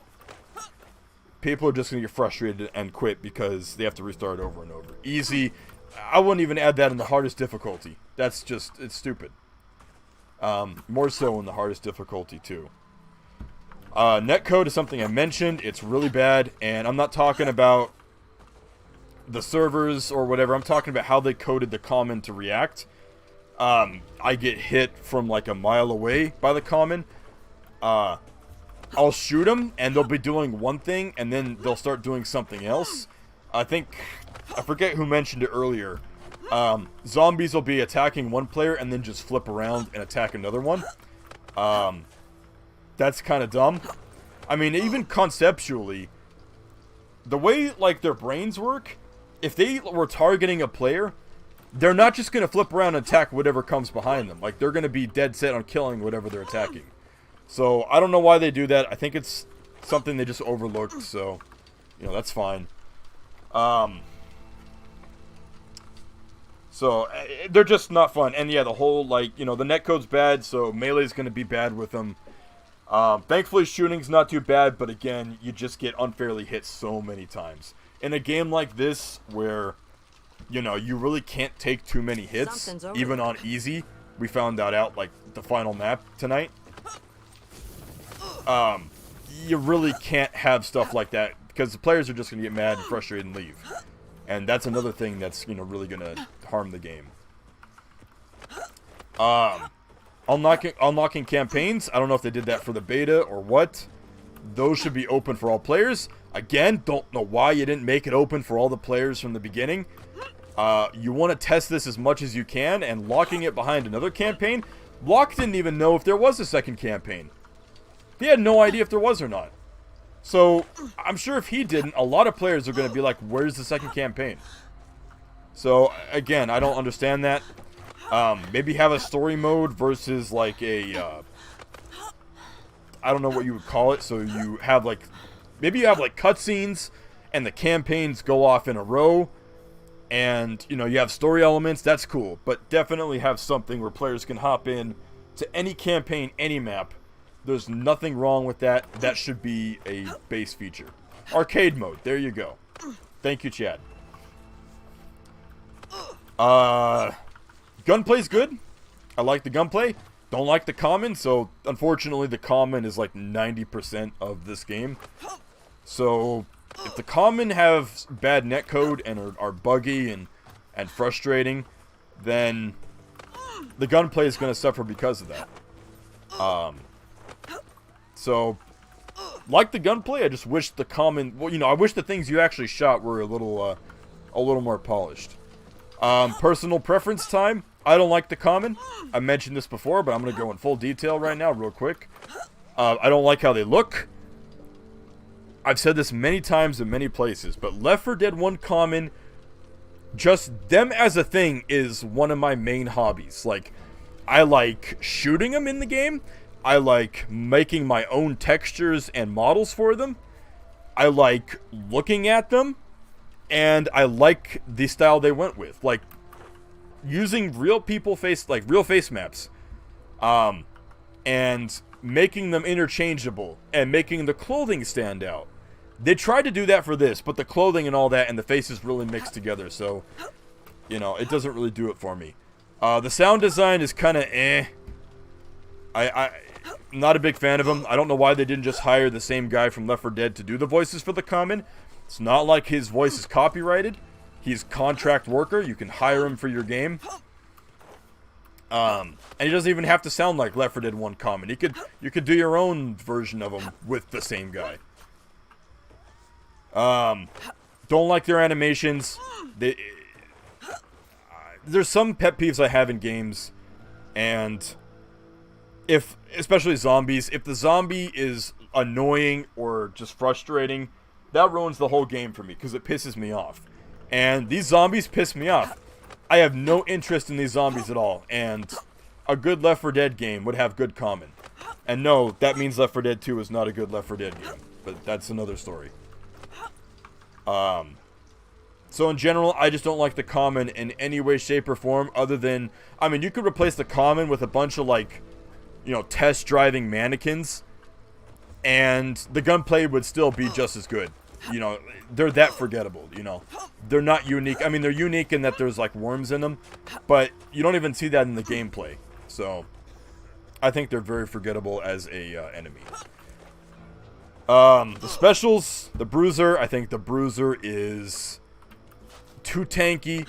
people are just going to get frustrated and quit because they have to restart over and over. Easy. I wouldn't even add that in the hardest difficulty. That's just, it's stupid. More so in the hardest difficulty, too. Netcode is something I mentioned. It's really bad, and I'm not talking about the servers or whatever. I'm talking about how they coded the common to react. I get hit from like a mile away by the common. I'll shoot them, and they'll be doing one thing, and then they'll start doing something else. I forget who mentioned it earlier. Zombies will be attacking one player and then just flip around and attack another one. That's kind of dumb. I mean, even conceptually, the way, like, their brains work, if they were targeting a player, they're not just going to flip around and attack whatever comes behind them. Like, they're going to be dead set on killing whatever they're attacking. So, I don't know why they do that. I think it's something they just overlooked, so, you know, that's fine. So, they're just not fun. And yeah, the whole, like, you know, the netcode's bad, so melee's going to be bad with them. Thankfully, shooting's not too bad, but again, you just get unfairly hit so many times. In a game like this, where, you know, you really can't take too many hits, even on easy, we found that out, like, the final map tonight. You really can't have stuff like that, because the players are just going to get mad and frustrated and leave. And that's another thing that's, you know, really going to harm the game. Unlocking campaigns, I don't know if they did that for the beta or what. Those should be open for all players. Again, don't know why you didn't make it open for all the players from the beginning. You want to test this as much as you can, and locking it behind another campaign. Locke didn't even know if there was a second campaign. He had no idea if there was or not. So, I'm sure if he didn't, a lot of players are going to be like, where's the second campaign? So, again, I don't understand that. Maybe have a story mode versus like a, I don't know what you would call it. So you have like, maybe you have like cutscenes and the campaigns go off in a row. And, you know, you have story elements. That's cool. But definitely have something where players can hop in to any campaign, any map. There's nothing wrong with that. That should be a base feature. Arcade mode. There you go. Thank you, Chad. Gunplay's good. I like the gunplay. Don't like the common, so unfortunately the common is like 90% of this game. So if the common have bad netcode and are buggy and frustrating, then the gunplay is going to suffer because of that. So, like the gunplay, I just wish the common, well, you know, I wish the things you actually shot were a little more polished. Personal preference time. I don't like the common. I mentioned this before, but I'm going to go in full detail right now, real quick. I don't like how they look. I've said this many times in many places, but Left 4 Dead 1 common, just them as a thing is one of my main hobbies. Like, I like shooting them in the game. I like making my own textures and models for them. I like looking at them. And I like the style they went with. Like, using real people face, like real face maps. And making them interchangeable. And making the clothing stand out. They tried to do that for this, but the clothing and all that and the faces really mixed together. So, you know, it doesn't really do it for me. The sound design is kind of eh. I'm not a big fan of them. I don't know why they didn't just hire the same guy from Left 4 Dead to do the voices for the common. It's not like his voice is copyrighted. He's contract worker. You can hire him for your game. And he doesn't even have to sound like Left 4 Dead 1 common. You could do your own version of him with the same guy. Don't like their animations. There's some pet peeves I have in games, and especially zombies, if the zombie is annoying or just frustrating, that ruins the whole game for me, because it pisses me off. And these zombies piss me off. I have no interest in these zombies at all, and a good Left 4 Dead game would have good common. And no, that means Left 4 Dead 2 is not a good Left 4 Dead game, but that's another story. So in general, I just don't like the common in any way, shape, or form, other than, I mean, you could replace the common with a bunch of, like, you know, test driving mannequins, and the gunplay would still be just as good. You know, they're that forgettable, you know. They're not unique. I mean, they're unique in that there's, like, worms in them, but you don't even see that in the gameplay. So, I think they're very forgettable as a enemy. The specials, the Bruiser, I think the Bruiser is too tanky,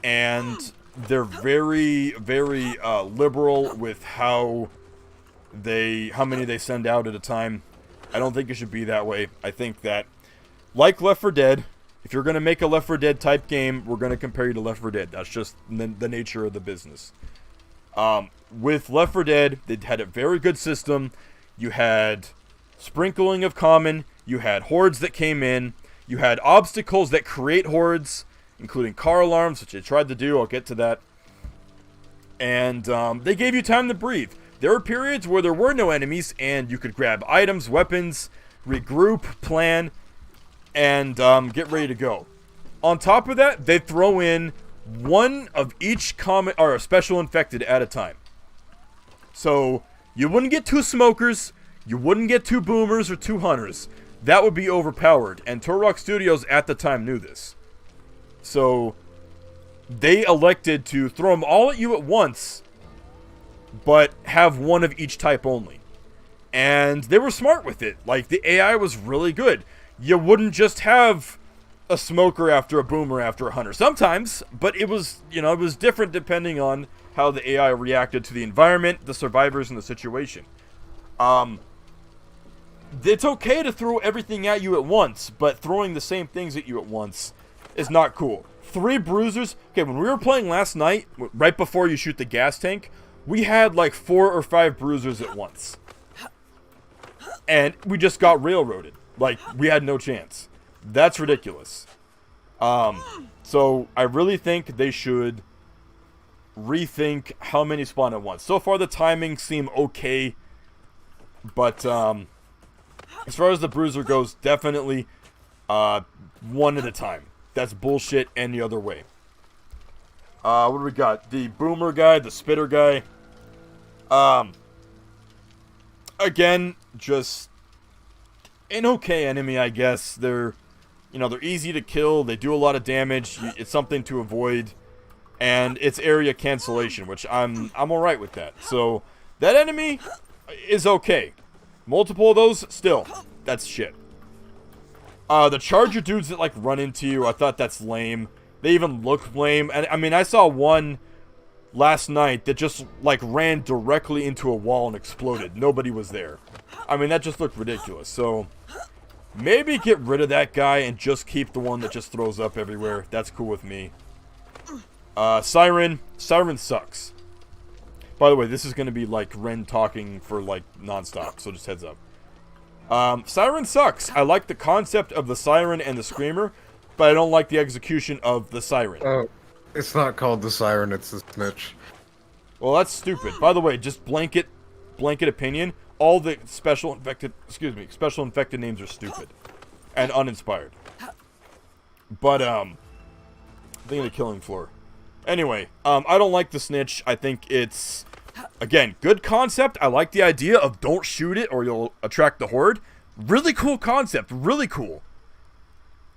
and they're very, very liberal with how many they send out at a time. I don't think it should be that way. I think that, like Left 4 Dead, if you're going to make a Left 4 Dead type game, we're going to compare you to Left 4 Dead. That's just the nature of the business. With Left 4 Dead, they had a very good system. You had sprinkling of common, you had hordes that came in, you had obstacles that create hordes, including car alarms, which they tried to do. I'll get to that. And they gave you time to breathe. There were periods where there were no enemies, and you could grab items, weapons, regroup, plan, and get ready to go. On top of that, they throw in one of each common or special infected at a time. So you wouldn't get 2 smokers, you wouldn't get 2 boomers or 2 hunters. That would be overpowered, and Turok Studios at the time knew this. So they elected to throw them all at you at once, but have one of each type only. And they were smart with it. Like, the AI was really good. You wouldn't just have a smoker after a boomer after a hunter. Sometimes, but it was, you know, it was different depending on how the AI reacted to the environment, the survivors, and the situation. It's okay to throw everything at you at once, but throwing the same things at you at once is not cool. 3 bruisers. Okay, when we were playing last night, right before you shoot the gas tank, we had like 4 or 5 bruisers at once. And we just got railroaded. Like, we had no chance. That's ridiculous. So I really think they should rethink how many spawn at once. So far the timing seem okay, but as far as the bruiser goes, definitely one at a time. That's bullshit any other way. What do we got? The boomer guy, the spitter guy. Again, just an okay enemy, I guess. They're easy to kill. They do a lot of damage. It's something to avoid, and it's area cancellation, which I'm alright with that. So that enemy is okay. Multiple of those, still, that's shit. The charger dudes that like run into you, I thought that's lame. They even look lame, and I mean, I saw one last night that just like ran directly into a wall and exploded. Nobody was there. I mean, that just looked ridiculous. So maybe get rid of that guy and just keep the one that just throws up everywhere. That's cool with me. Siren sucks. By the way, this is going to be like Ren talking for like nonstop, so just heads up. Siren sucks. I like the concept of the siren and the screamer, but I don't like the execution of the siren. Oh, it's not called the siren, it's the snitch. Well, that's stupid. By the way, just blanket opinion. All the special infected names are stupid and uninspired. But I think the killing floor. Anyway, I don't like the snitch. I think it's, again, good concept. I like the idea of don't shoot it or you'll attract the horde. Really cool concept. Really cool.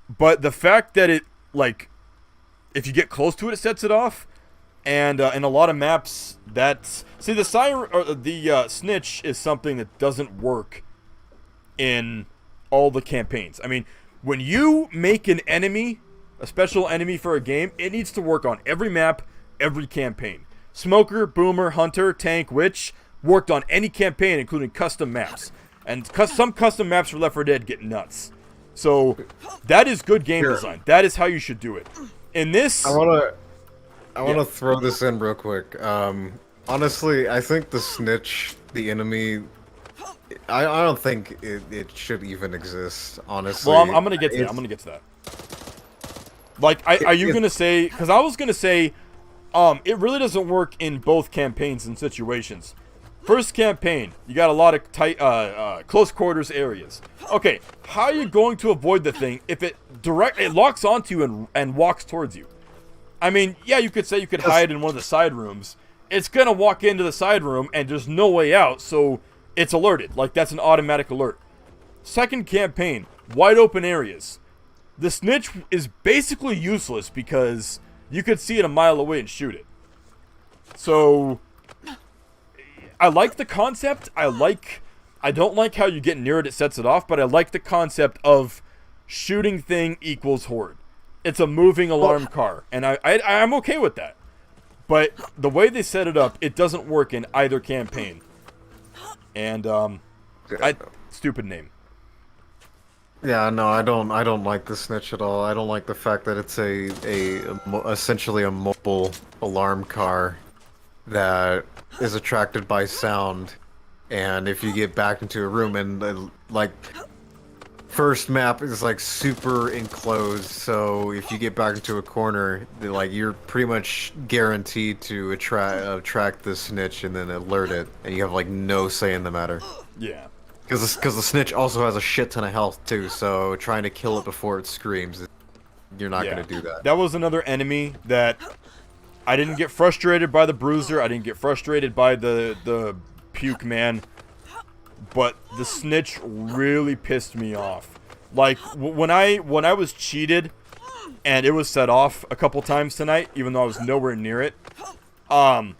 But the fact that it, like, if you get close to it, it sets it off. And in a lot of maps, that's... See, the siren or the snitch is something that doesn't work in all the campaigns. I mean, when you make an enemy, a special enemy for a game, it needs to work on every map, every campaign. Smoker, Boomer, Hunter, Tank, Witch worked on any campaign, including custom maps. And some custom maps for Left 4 Dead get nuts. So, that is good game design. That is how you should do it. In this... I want to throw this in real quick. Honestly, I think the snitch, the enemy... I don't think it should even exist, honestly. Well, I'm going to get to that. I'm going to get to that. Like, are you going to say... Because I was going to say, it really doesn't work in both campaigns and situations. First campaign, you got a lot of tight, close quarters areas. Okay, how are you going to avoid the thing if it locks onto you and walks towards you? I mean, yeah, you could say you could hide in one of the side rooms. It's going to walk into the side room and there's no way out, so it's alerted. Like, that's an automatic alert. Second campaign, wide open areas. The snitch is basically useless because you could see it a mile away and shoot it. So, I like the concept. I don't like how you get near it sets it off, but I like the concept of shooting thing equals horde. It's a moving alarm car, and I'm okay with that. But the way they set it up, it doesn't work in either campaign. And stupid name. Yeah, no, I don't like the snitch at all. I don't like the fact that it's essentially a mobile alarm car that is attracted by sound, and if you get back into a room and like first map is like super enclosed, so if you get back into a corner, like you're pretty much guaranteed to attract the snitch and then alert it, and you have like no say in the matter. Yeah. Because the snitch also has a shit ton of health too, so trying to kill it before it screams, you're not gonna do that. That was another enemy that I didn't get frustrated by the bruiser. I didn't get frustrated by the puke man. But the snitch really pissed me off. Like, when I was cheated and it was set off a couple times tonight, even though I was nowhere near it, when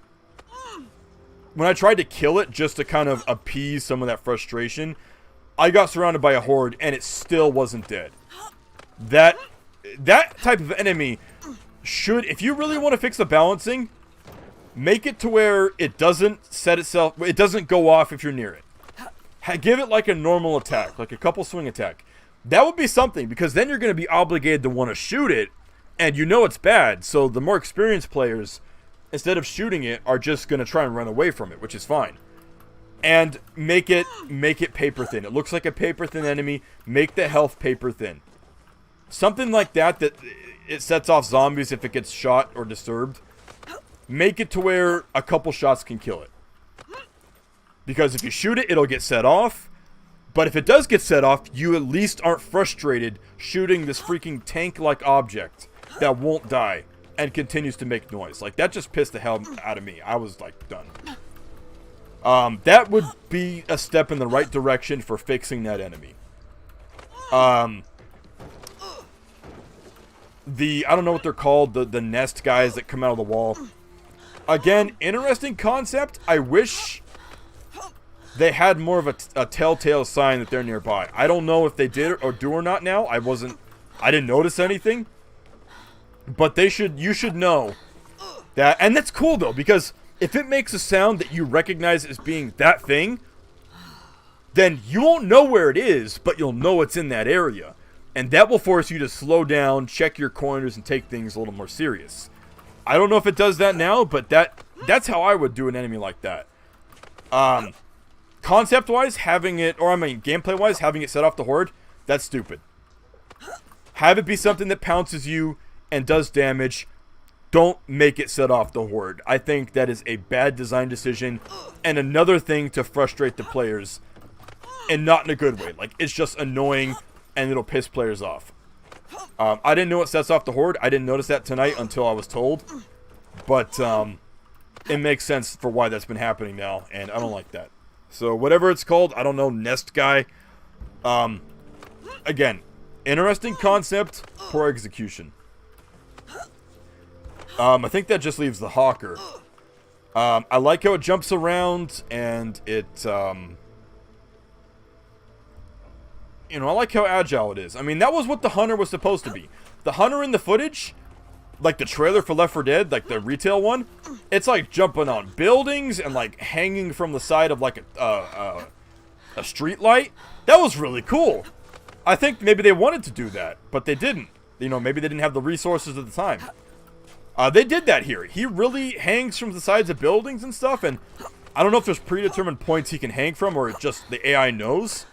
I tried to kill it just to kind of appease some of that frustration, I got surrounded by a horde and it still wasn't dead. That that type of enemy should, if you really want to fix the balancing, make it to where it doesn't set itself, it doesn't go off if you're near it. Give it like a normal attack, like a couple swing attack. That would be something, because then you're going to be obligated to want to shoot it, and you know it's bad, so the more experienced players, instead of shooting it, are just going to try and run away from it, which is fine. And make it paper thin. It looks like a paper thin enemy. Make the health paper thin. Something like that it sets off zombies if it gets shot or disturbed. Make it to where a couple shots can kill it. Because if you shoot it, it'll get set off. But if it does get set off, you at least aren't frustrated shooting this freaking tank-like object that won't die and continues to make noise. Like, that just pissed the hell out of me. I was, like, done. That would be a step in the right direction for fixing that enemy. I don't know what they're called, the nest guys that come out of the wall. Again, interesting concept. I wish they had more of a telltale sign that they're nearby. I don't know if they did or do or not now. I didn't notice anything. But you should know that, and that's cool though, because if it makes a sound that you recognize as being that thing, then you won't know where it is, but you'll know it's in that area. And that will force you to slow down, check your corners, and take things a little more serious. I don't know if it does that now, but that's how I would do an enemy like that. Concept-wise, gameplay-wise, having it set off the horde, that's stupid. Have it be something that pounces you and does damage. Don't make it set off the horde. I think that is a bad design decision and another thing to frustrate the players, and not in a good way. Like, it's just annoying and it'll piss players off. I didn't know it sets off the horde. I didn't notice that tonight until I was told. But it makes sense for why that's been happening now, and I don't like that. So whatever it's called, I don't know, nest guy. Again, interesting concept, poor execution. I think that just leaves the hawker. I like how it jumps around, and it, I like how agile it is. I mean, that was what the hunter was supposed to be. The hunter in the footage, like the trailer for Left 4 Dead, like the retail one, it's like jumping on buildings and like hanging from the side of like a street light. That was really cool. I think maybe they wanted to do that, but they didn't. Maybe they didn't have the resources at the time. They did that here. He really hangs from the sides of buildings and stuff, and I don't know if there's predetermined points he can hang from or it just the AI knows.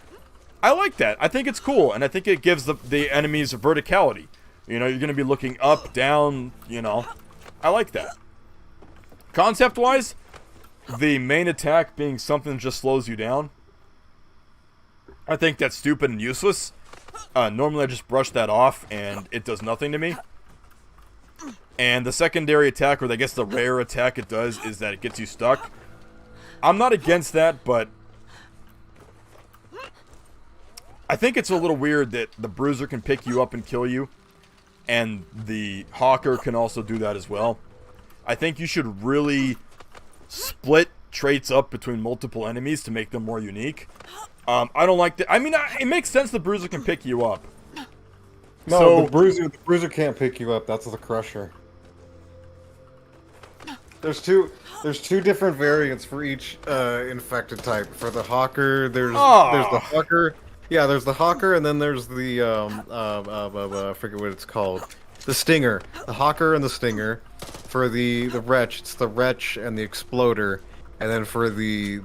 I like that. I think it's cool, and I think it gives the enemies verticality. You're going to be looking up, down, I like that. Concept-wise, the main attack being something that just slows you down, I think that's stupid and useless. Normally I just brush that off, and it does nothing to me. And the secondary attack, or I guess the rare attack it does, is that it gets you stuck. I'm not against that, but I think it's a little weird that the bruiser can pick you up and kill you, and the hawker can also do that as well. I think you should really split traits up between multiple enemies to make them more unique. I don't like that. I mean, it makes sense the bruiser can pick you up. No, So, the bruiser can't pick you up. That's the crusher. There's two different variants for each infected type. For the hawker, there's the hawker. Yeah, there's the hawker, and then there's the I forget what it's called. The stinger. The hawker and the stinger. For the wretch, it's the wretch and the exploder, and then for the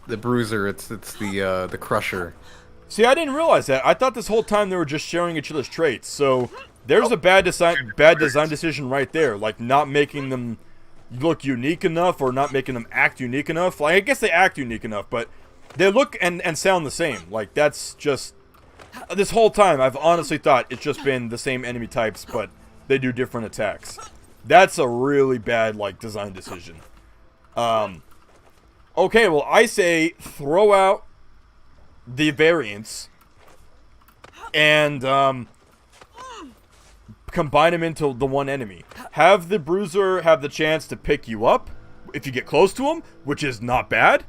bruiser, it's the crusher. See, I didn't realize that. I thought this whole time they were just sharing each other's traits. So there's a bad design decision right there, like not making them look unique enough or not making them act unique enough. Like, I guess they act unique enough, but they look and sound the same. Like, that's just... This whole time, I've honestly thought it's just been the same enemy types, but they do different attacks. That's a really bad, like, design decision. Okay, well, I say throw out the variants and combine them into the one enemy. Have the bruiser have the chance to pick you up if you get close to him, which is not bad.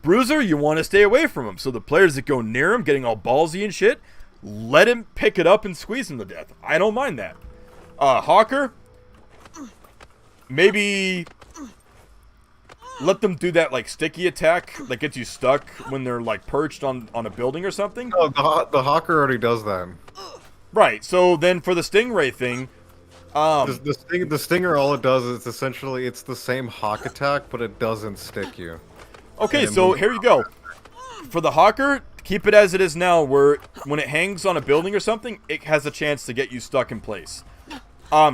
Bruiser, you want to stay away from him, so the players that go near him, getting all ballsy and shit, let him pick it up and squeeze him to death. I don't mind that. Hawker, maybe let them do that like sticky attack that gets you stuck when they're like perched on a building or something. Oh, the Hawker already does that. Right. So then for the Stingray thing, the Stinger, all it does is essentially it's the same Hawk attack, but it doesn't stick you. Okay, so here you go. For the Hawker, keep it as it is now, where when it hangs on a building or something, it has a chance to get you stuck in place.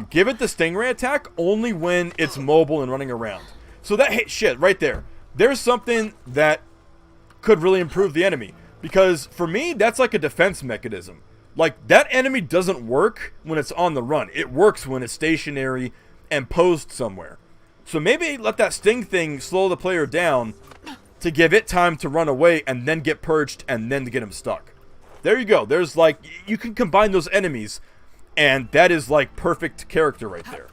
Give it the Stingray attack only when it's mobile and running around. So that shit right there. There's something that could really improve the enemy. Because for me, that's like a defense mechanism. Like, that enemy doesn't work when it's on the run. It works when it's stationary and posed somewhere. So maybe let that sting thing slow the player down to give it time to run away and then get purged and then to get him stuck. There you go. There's like, you can combine those enemies and that is like perfect character right there.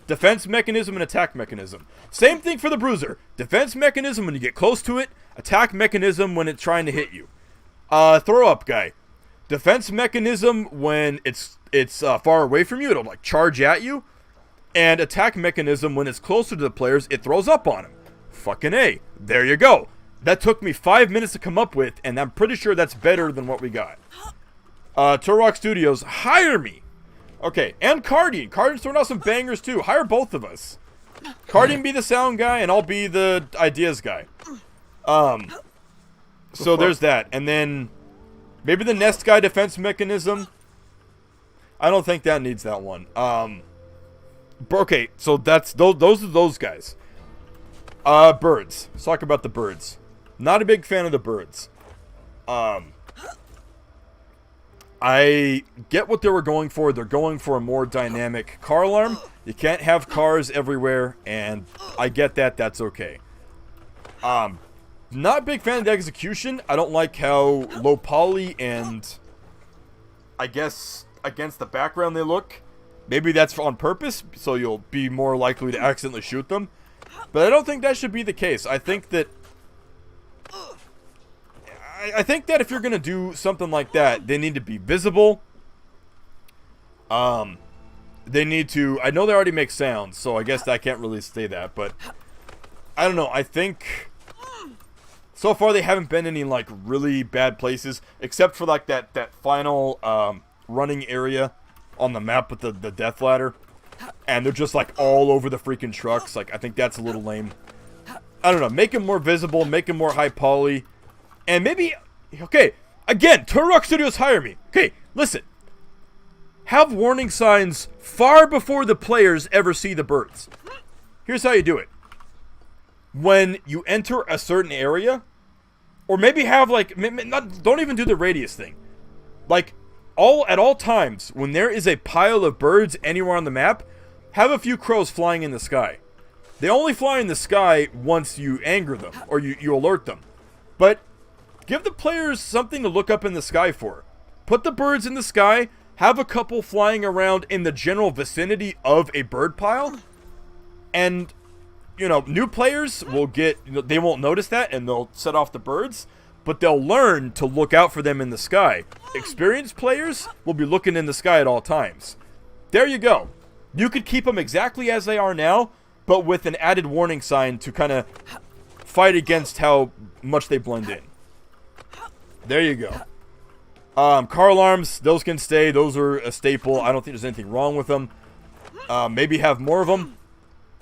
Defense mechanism and attack mechanism. Same thing for the Bruiser. Defense mechanism when you get close to it. Attack mechanism when it's trying to hit you. Throw up guy. Defense mechanism when it's far away from you. It'll like charge at you. And attack mechanism when it's closer to the players. It throws up on him. Fucking A. There you go. That took me 5 minutes to come up with. And I'm pretty sure that's better than what we got. Turok Studios. Hire me. Okay, and Cardian. Cardian's throwing out some bangers too. Hire both of us. Cardian be the sound guy, and I'll be the ideas guy. So there's that. And then maybe the Nest guy defense mechanism. I don't think that needs that one. Okay, so those are those guys. Birds. Let's talk about the birds. Not a big fan of the birds. I get what they were going for. They're going for a more dynamic car alarm. You can't have cars everywhere, and I get that. That's okay. Not a big fan of the execution. I don't like how low poly and I guess against the background they look. Maybe that's on purpose, so you'll be more likely to accidentally shoot them. But I don't think that should be the case. I think that if you're going to do something like that, they need to be visible. They need to... I know they already make sounds, so I guess I can't really say that, but... I don't know, I think... So far, they haven't been in any, like, really bad places, except for, like, that final, running area on the map with the death ladder. And they're just, like, all over the freaking trucks. Like, I think that's a little lame. I don't know, make them more visible, make them more high poly. And maybe, okay, again, Turok Studios hire me. Okay, listen. Have warning signs far before the players ever see the birds. Here's how you do it. When you enter a certain area, or maybe have like, don't even do the radius thing. Like, at all times, when there is a pile of birds anywhere on the map, have a few crows flying in the sky. They only fly in the sky once you anger them, or you alert them. But give the players something to look up in the sky for. Put the birds in the sky, have a couple flying around in the general vicinity of a bird pile, and, you know, new players will they won't notice that, and they'll set off the birds, but they'll learn to look out for them in the sky. Experienced players will be looking in the sky at all times. There you go. You could keep them exactly as they are now, but with an added warning sign to kind of fight against how much they blend in. There you go. Car alarms, those can stay. Those are a staple. I don't think there's anything wrong with them. Maybe have more of them,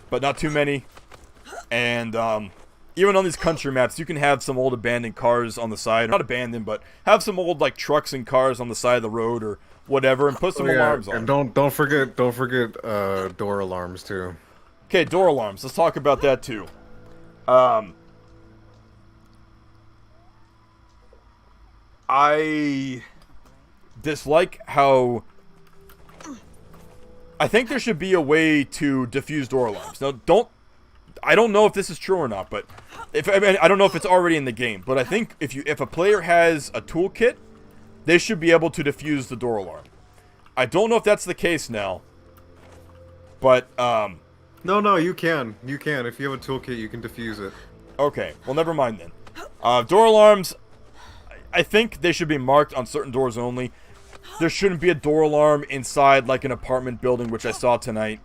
but not too many. And even on these country maps, you can have some old abandoned cars on the side. Not abandoned, but have some old like trucks and cars on the side of the road or whatever, and put some alarms on. And don't forget door alarms too. Okay, door alarms. Let's talk about that too. I dislike how... I think there should be a way to defuse door alarms. Now, I don't know if this is true or not, but I don't know if it's already in the game. But I think if a player has a toolkit, they should be able to defuse the door alarm. I don't know if that's the case now, but No, you can. You can. If you have a toolkit, you can defuse it. Okay, well, never mind then. Door alarms, I think they should be marked on certain doors only. There shouldn't be a door alarm inside like an apartment building, which I saw tonight.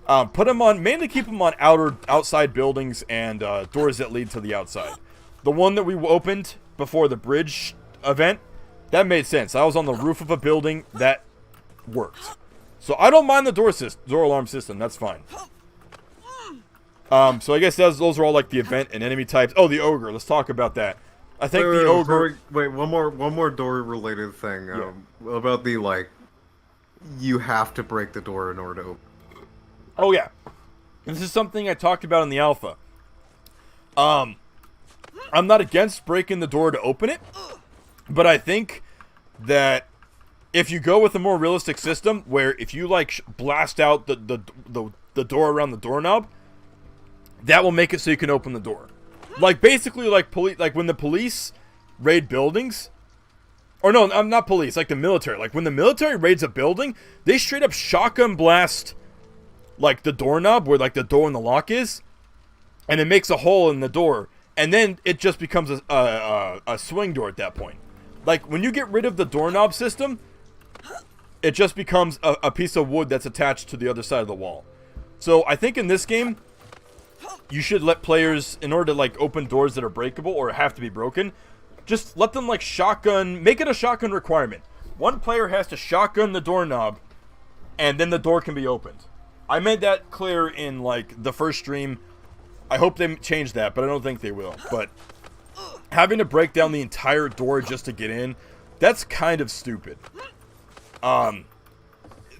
Put them on, mainly keep them on outside buildings and doors that lead to the outside. The one that we opened before the bridge event, that made sense. I was on the roof of a building, that worked. So I don't mind the door alarm system, that's fine. So I guess those are all like the event and enemy types. Oh, the ogre, let's talk about that. I think the ogre... Wait, one more door-related thing. About the, like, you have to break the door in order to open. Oh, yeah. This is something I talked about in the alpha. I'm not against breaking the door to open it, but I think that if you go with a more realistic system, where if you, like, blast out the door around the doorknob, that will make it so you can open the door. Like, basically, like when the police raid buildings, or no, I'm not police, like the military. Like, when the military raids a building, they straight up shotgun blast, like, the doorknob where, like, the door and the lock is, and it makes a hole in the door, and then it just becomes a swing door at that point. Like, when you get rid of the doorknob system, it just becomes a piece of wood that's attached to the other side of the wall. So, I think in this game, you should let players, in order to, like, open doors that are breakable or have to be broken, just let them, like, shotgun, make it a shotgun requirement. One player has to shotgun the doorknob, and then the door can be opened. I made that clear in, like, the first stream. I hope they change that, but I don't think they will. But having to break down the entire door just to get in, that's kind of stupid.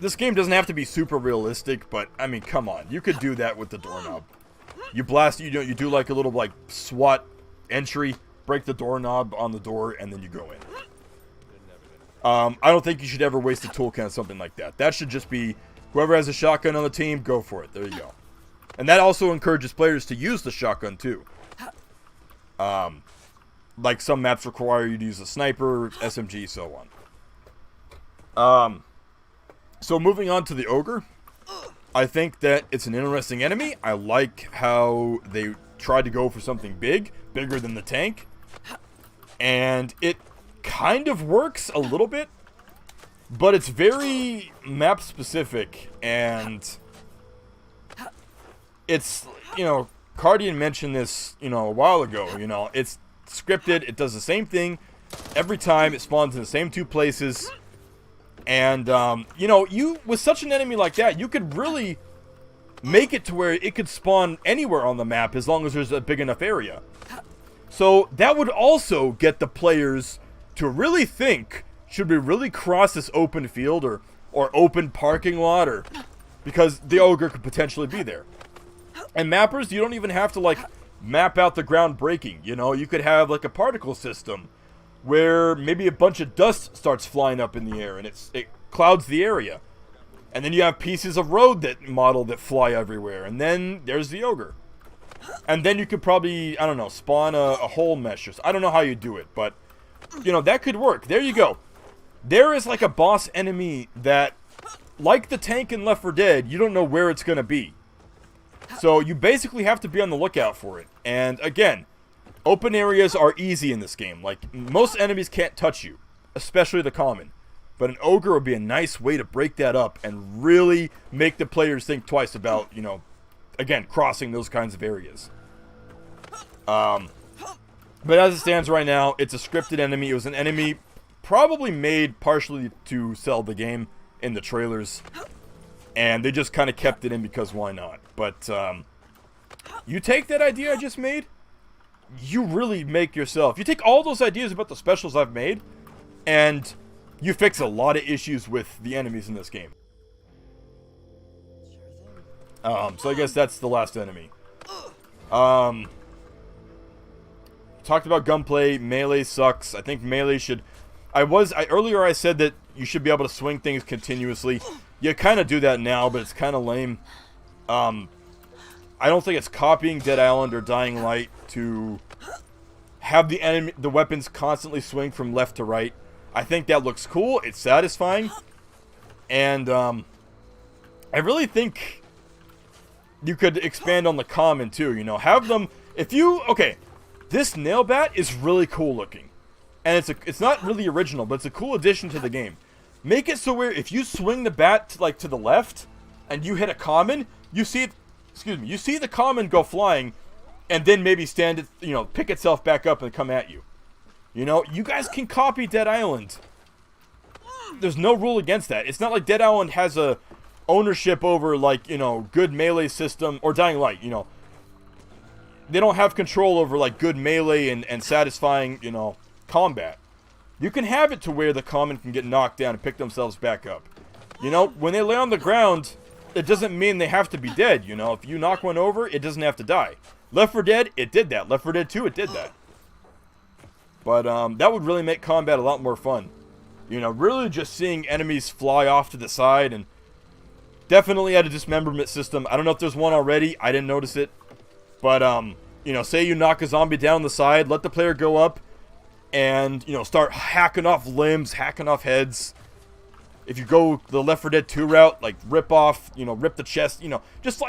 This game doesn't have to be super realistic, but, I mean, come on. You could do that with the doorknob. You blast, you do like a little, like, SWAT entry, break the doorknob on the door, and then you go in. I don't think you should ever waste a toolkit on something like that. That should just be, whoever has a shotgun on the team, go for it. There you go. And that also encourages players to use the shotgun, too. Like, some maps require you to use a sniper, SMG, so on. So moving on to the ogre. I think that it's an interesting enemy. I like how they tried to go for something bigger than the tank. And it kind of works a little bit, but it's very map specific, and it's, you know, Cardian mentioned this, you know, a while ago, you know, it's scripted, it does the same thing every time, it spawns in the same two places. And, you know, with such an enemy like that, you could really make it to where it could spawn anywhere on the map as long as there's a big enough area. So that would also get the players to really think, should we really cross this open field or open parking lot, or because the ogre could potentially be there. And mappers, you don't even have to, like, map out the ground breaking, you know, you could have, like, a particle system where maybe a bunch of dust starts flying up in the air and it clouds the area. And then you have pieces of road that fly everywhere. And then there's the ogre. And then you could probably, I don't know, spawn a hole mesh. I don't know how you do it, but, you know, that could work. There you go. There is like a boss enemy that, like the tank in Left 4 Dead, you don't know where it's going to be. So you basically have to be on the lookout for it. And again, open areas are easy in this game. Like, most enemies can't touch you, especially the common. But an ogre would be a nice way to break that up and really make the players think twice about, you know, again, crossing those kinds of areas. But as it stands right now, it's a scripted enemy. It was an enemy probably made partially to sell the game in the trailers. And they just kind of kept it in because why not? But you take that idea I just made, you really make yourself. You take all those ideas about the specials I've made, and you fix a lot of issues with the enemies in this game. So I guess that's the last enemy. Talked about gunplay. Melee sucks. I think melee should... Earlier I said that you should be able to swing things continuously. You kind of do that now, but it's kind of lame. I don't think it's copying Dead Island or Dying Light to have the weapons constantly swing from left to right. I think that looks cool. It's satisfying. And I really think you could expand on the common too, you know. Have them, okay, this nail bat is really cool looking. and it's not really original, but it's a cool addition to the game. Make it so where if you swing the bat to the left, and you hit a common, you see it. Excuse me. You see the common go flying, and then maybe stand it. Pick itself back up and come at you. You guys can copy Dead Island. There's no rule against that. It's not like Dead Island has a ownership over good melee system or Dying Light. They don't have control over good melee and satisfying combat. You can have it to where the common can get knocked down and pick themselves back up. When they lay on the ground, it doesn't mean they have to be dead. If you knock one over, it doesn't have to die. Left 4 Dead, it did that. Left 4 Dead 2, it did that. But that would really make combat a lot more fun. Really just seeing enemies fly off to the side, and definitely had a dismemberment system. I don't know if there's one already. I didn't notice it. But, say you knock a zombie down the side, let the player go up and, start hacking off limbs, hacking off heads. If you go the Left 4 Dead 2 route, rip off, rip the chest, just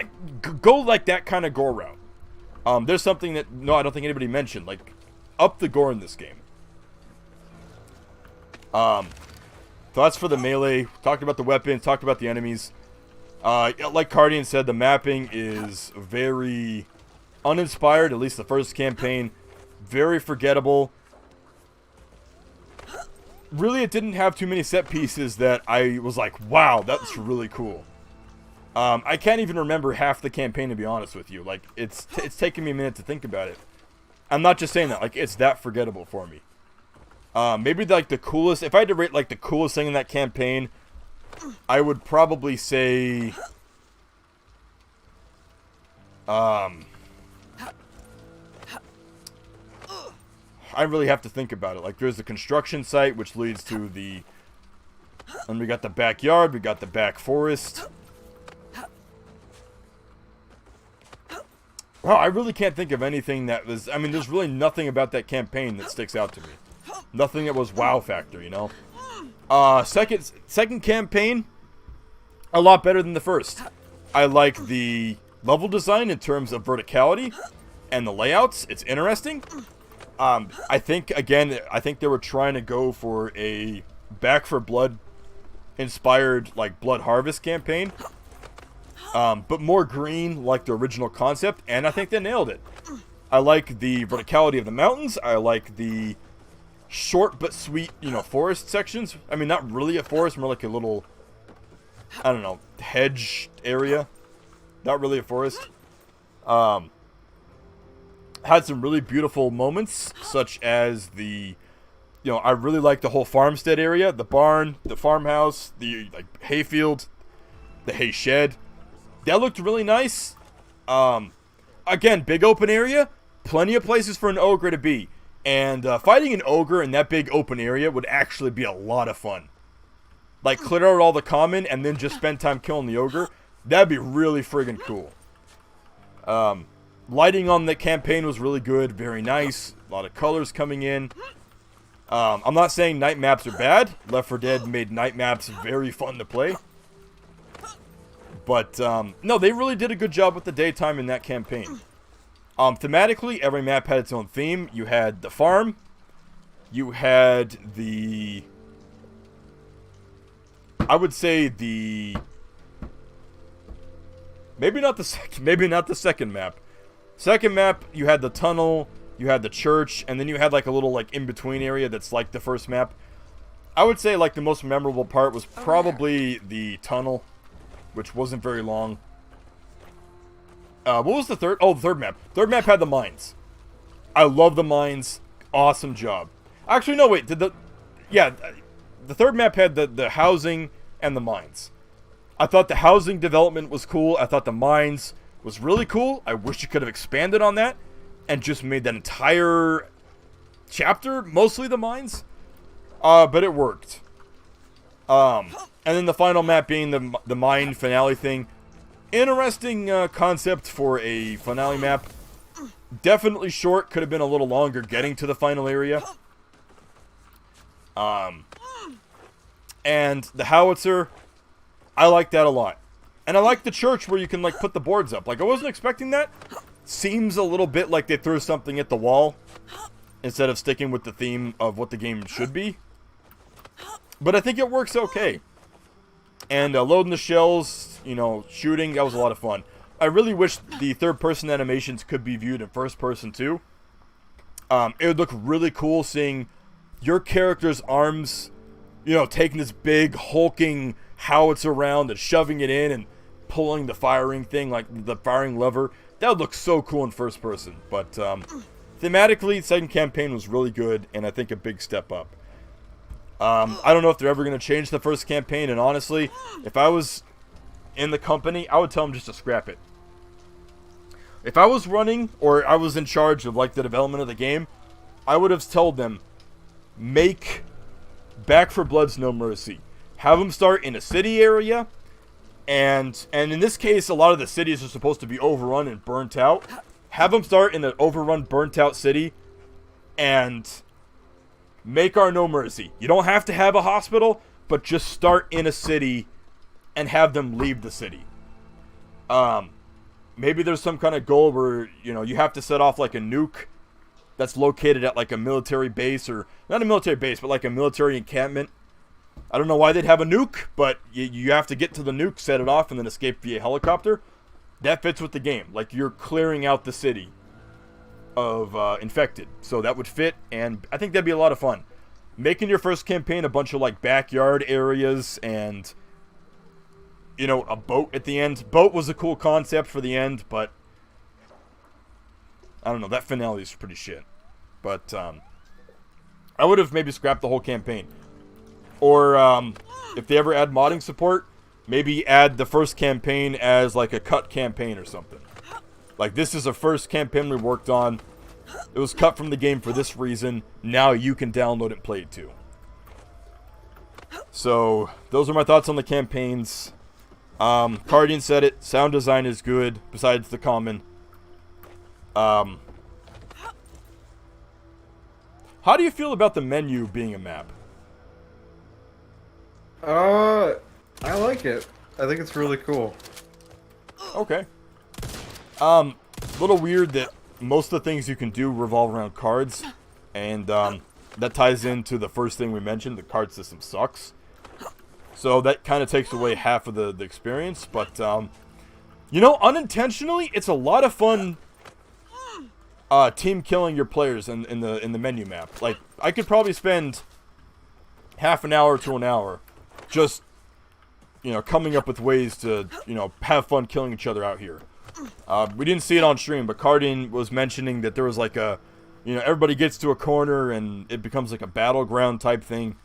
go that kind of gore route. There's something that, no, I don't think anybody mentioned, up the gore in this game. Thoughts for the melee. Talked about the weapons, talked about the enemies. Like Cardian said, the mapping is very uninspired, at least the first campaign. Very forgettable. Really, it didn't have too many set pieces that I was like, wow, that's really cool. I can't even remember half the campaign, to be honest with you. It's taken me a minute to think about it. I'm not just saying that. It's that forgettable for me. Maybe the coolest, if I had to rate the coolest thing in that campaign, I would probably say I really have to think about it. There's the construction site, which leads to the, and we got the backyard, we got the back forest. Wow, I really can't think of anything that was, there's really nothing about that campaign that sticks out to me. Nothing that was wow factor, Second campaign, a lot better than the first. I like the level design in terms of verticality and the layouts. It's interesting. I think they were trying to go for a Back 4 Blood inspired Blood Harvest campaign. But more green like the original concept, and I think they nailed it. I like the verticality of the mountains. I like the short but sweet, forest sections. Not really a forest, more like a little, I don't know, hedge area. Not really a forest. Had some really beautiful moments, such as the, I really like the whole farmstead area, the barn, the farmhouse, the hayfield, the hay shed. That looked really nice. Again, big open area, plenty of places for an ogre to be. And fighting an ogre in that big open area would actually be a lot of fun. Clear out all the common and then just spend time killing the ogre. That'd be really friggin' cool. Lighting on the campaign was really good, very nice. A lot of colors coming in. I'm not saying night maps are bad. Left 4 Dead made night maps very fun to play. But, no, they really did a good job with the daytime in that campaign. Thematically, every map had its own theme. You had the farm. You had the, I would say the, maybe not the second map. Second map, you had the tunnel, you had the church, and then you had a little in-between area that's like the first map. I would say the most memorable part was probably the tunnel, which wasn't very long. What was the third? Oh, the third map. Third map had the mines. I love the mines. Awesome job. Actually, no, wait. The third map had the housing and the mines. I thought the housing development was cool. I thought the mines was really cool. I wish you could have expanded on that and just made that entire chapter mostly the mines. But it worked. And then the final map being the mine finale thing. Interesting concept for a finale map. Definitely short. Could have been a little longer getting to the final area. And the howitzer, I like that a lot. And I like the church where you can put the boards up. I wasn't expecting that. Seems a little bit like they threw something at the wall instead of sticking with the theme of what the game should be. But I think it works okay. And loading the shells, you know, shooting, that was a lot of fun. I really wish the third-person animations could be viewed in first-person too. It would look really cool seeing your character's arms, you know, taking this big hulking howitzer around and shoving it in and pulling the firing thing, like the firing lever. That would look so cool in first person. But thematically, the second campaign was really good, and I think a big step up. I don't know if they're ever going to change the first campaign, and honestly, if I was in the company, I would tell them just to scrap it. If I was running, or I was in charge of like the development of the game, I would have told them, make Back 4 Blood's No Mercy. Have them start in a city area, and in this case, a lot of the cities are supposed to be overrun and burnt out. Have them start in an overrun, burnt out city, and make our No Mercy. You don't have to have a hospital, but just start in a city and have them leave the city. Maybe there's some kind of goal where, you know, you have to set off like a nuke that's located at like a military base, or not a military base, but like a military encampment. I don't know why they'd have a nuke, but you have to get to the nuke, set it off, and then escape via helicopter. That fits with the game. Like, you're clearing out the city of infected. So that would fit, and I think that'd be a lot of fun. Making your first campaign a bunch of like backyard areas and, you know, a boat at the end. Boat was a cool concept for the end, but I don't know, that finale is pretty shit. But I would have maybe scrapped the whole campaign. Or if they ever add modding support, maybe add the first campaign as like a cut campaign or something. Like, this is a first campaign we worked on. It was cut from the game for this reason. Now you can download it and play it too. So, those are my thoughts on the campaigns. Cardian said it. Sound design is good, besides the common. How do you feel about the menu being a map? I like it. I think it's really cool. Okay. Little weird that most of the things you can do revolve around cards, and that ties into the first thing we mentioned. The card system sucks. So that kind of takes away half of the experience, but you know, unintentionally, it's a lot of fun team killing your players in the menu map. Like, I could probably spend half an hour to an hour just, you know, coming up with ways to, you know, have fun killing each other out here. We didn't see it on stream, but Cardin was mentioning that there was like a, you know, everybody gets to a corner and it becomes like a battleground type thing.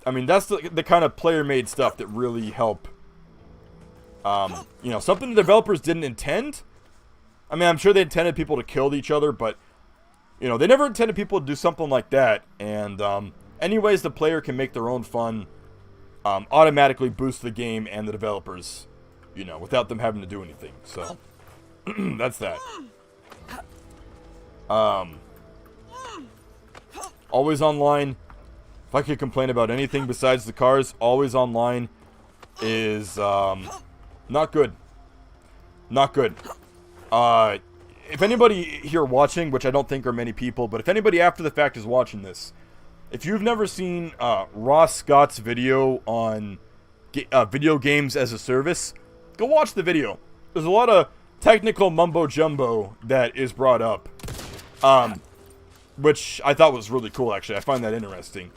I mean, that's the kind of player-made stuff that really help. You know, something the developers didn't intend. I mean, I'm sure they intended people to kill each other, but, you know, they never intended people to do something like that. And anyways, the player can make their own fun, automatically boost the game and the developers, you know, without them having to do anything. So, that's that. Always online. If I could complain about anything besides the cars, always online is not good. Not good. If anybody here watching, which I don't think are many people, but if anybody after the fact is watching this, if you've never seen Ross Scott's video on video games as a service, go watch the video. There's a lot of technical mumbo-jumbo that is brought up, which I thought was really cool, actually. I find that interesting.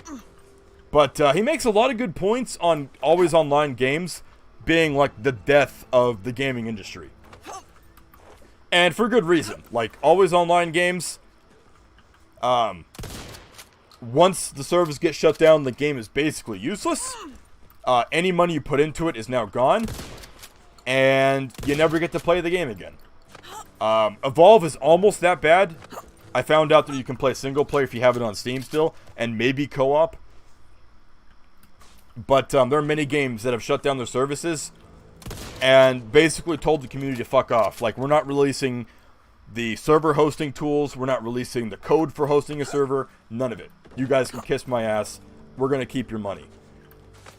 But he makes a lot of good points on always online games being like the death of the gaming industry. And for good reason. Like, always online games, once the servers get shut down, the game is basically useless. Any money you put into it is now gone, and you never get to play the game again. Evolve is almost that bad. I found out that you can play single player if you have it on Steam still, and maybe co-op. But there are many games that have shut down their services and basically told the community to fuck off. Like, we're not releasing the server hosting tools, we're not releasing the code for hosting a server, none of it. You guys can kiss my ass. We're gonna keep your money.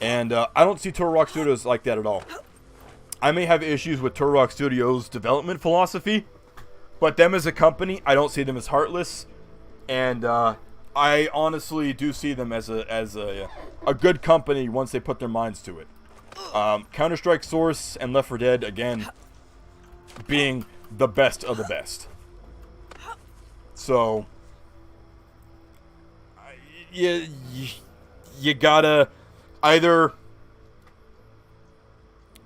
And I don't see Turtle Rock Studios like that at all. I may have issues with Turtle Rock Studios' development philosophy, but them as a company, I don't see them as heartless. And I honestly do see them as a good company once they put their minds to it. Counter-Strike Source and Left 4 Dead, again, being the best of the best. So, you gotta either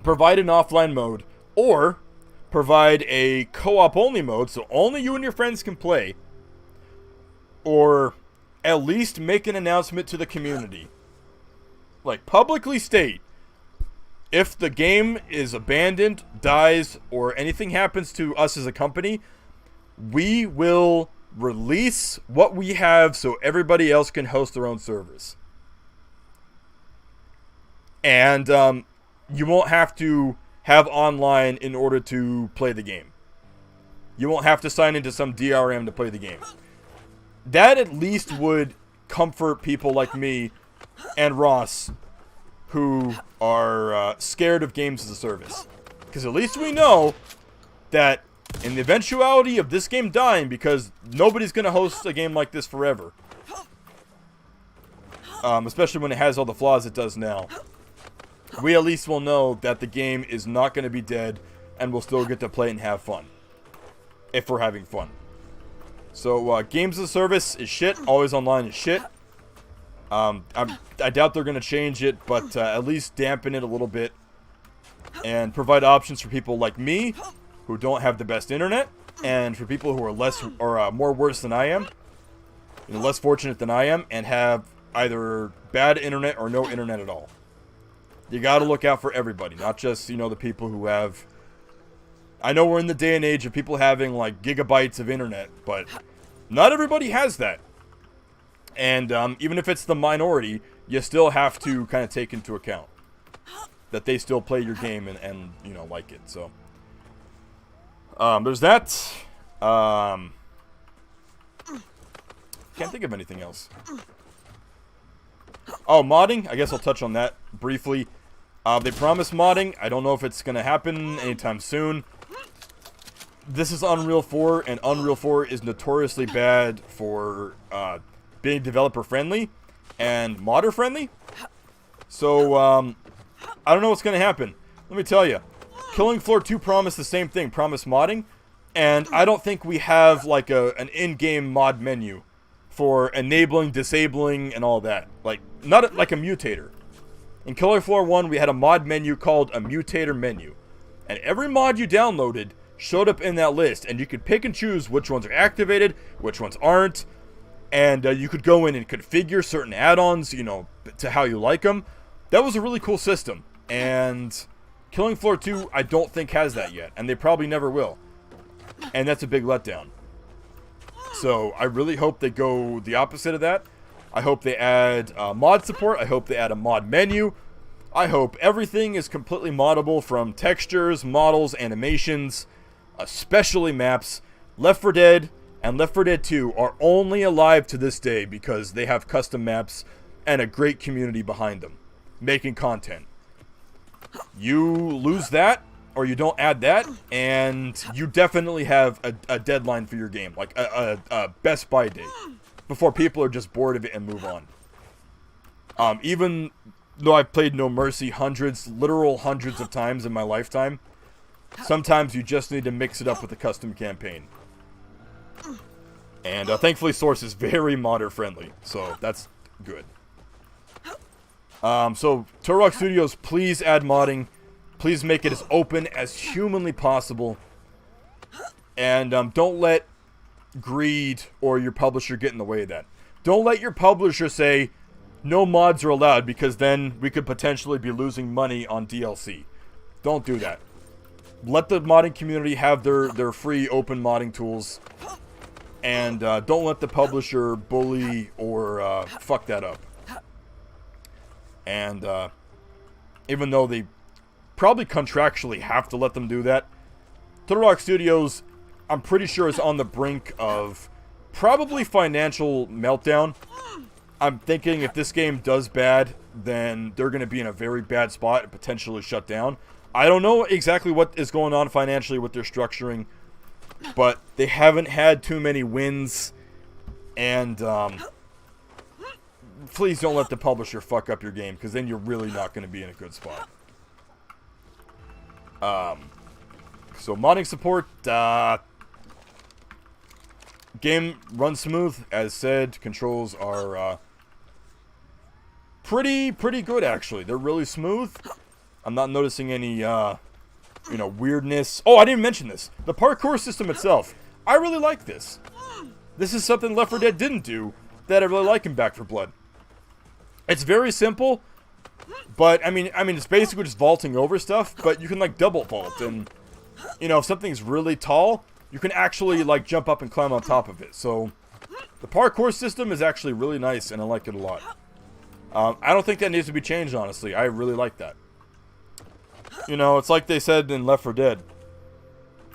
provide an offline mode or provide a co-op only mode so only you and your friends can play, or at least make an announcement to the community. Like, publicly state, if the game is abandoned, dies, or anything happens to us as a company, we will release what we have so everybody else can host their own servers. And you won't have to have online in order to play the game. You won't have to sign into some DRM to play the game. That at least would comfort people like me and Ross, who are scared of games as a service. Because at least we know that in the eventuality of this game dying, because nobody's going to host a game like this forever, especially when it has all the flaws it does now, we at least will know that the game is not going to be dead and we'll still get to play and have fun. If we're having fun. So, games as a service is shit. Always online is shit. I doubt they're going to change it, but at least dampen it a little bit. And provide options for people like me, who don't have the best internet. And for people who are less, or more worse than I am. You know, less fortunate than I am. And have either bad internet or no internet at all. You gotta look out for everybody, not just, you know, the people who have... I know we're in the day and age of people having, like, gigabytes of internet, but not everybody has that. And even if it's the minority, you still have to kind of take into account that they still play your game and you know, like it, so... there's that. Can't think of anything else. Oh, modding? I guess I'll touch on that briefly. They promised modding. I don't know if it's going to happen anytime soon. This is Unreal 4, and Unreal 4 is notoriously bad for being developer-friendly and modder-friendly. So, I don't know what's going to happen. Let me tell you. Killing Floor 2 promised the same thing, promised modding, and I don't think we have, like, an in-game mod menu for enabling, disabling, and all that. Like, not like a mutator. In Killer Floor 1, we had a mod menu called a mutator menu. And every mod you downloaded showed up in that list. And you could pick and choose which ones are activated, which ones aren't. And you could go in and configure certain add-ons, you know, to how you like them. That was a really cool system. And Killing Floor 2, I don't think has that yet. And they probably never will. And that's a big letdown. So, I really hope they go the opposite of that. I hope they add mod support. I hope they add a mod menu. I hope everything is completely moddable, from textures, models, animations, especially maps. Left 4 Dead and Left 4 Dead 2 are only alive to this day because they have custom maps and a great community behind them, making content. You lose that, or you don't add that, and you definitely have a deadline for your game, like a Best Buy date, before people are just bored of it and move on. Even though I've played No Mercy literal hundreds of times in my lifetime, sometimes you just need to mix it up with a custom campaign. And thankfully Source is very modder friendly, so that's good. So Turok Studios, please add modding. Please make it as open as humanly possible. And don't let greed or your publisher get in the way of that. Don't let your publisher say no mods are allowed, because then we could potentially be losing money on DLC. Don't do that. Let the modding community have their free open modding tools, and don't let the publisher bully or fuck that up. And even though they probably contractually have to let them do that, Turok Studios, I'm pretty sure, is on the brink of probably financial meltdown. I'm thinking if this game does bad, then they're going to be in a very bad spot and potentially shut down. I don't know exactly what is going on financially with their structuring, but they haven't had too many wins, And please don't let the publisher fuck up your game, because then you're really not going to be in a good spot. So modding support, game runs smooth, as said. Controls are pretty good, actually. They're really smooth. I'm not noticing any weirdness. Oh, I didn't mention this. The parkour system itself, I really like this. This is something Left 4 Dead didn't do that I really like in Back 4 Blood. It's very simple, but I mean it's basically just vaulting over stuff, but you can like double vault, and if something's really tall, you can actually like jump up and climb on top of it. So the parkour system is actually really nice, and I like it a lot. I don't think that needs to be changed, honestly. I really like that. It's like they said in Left 4 Dead.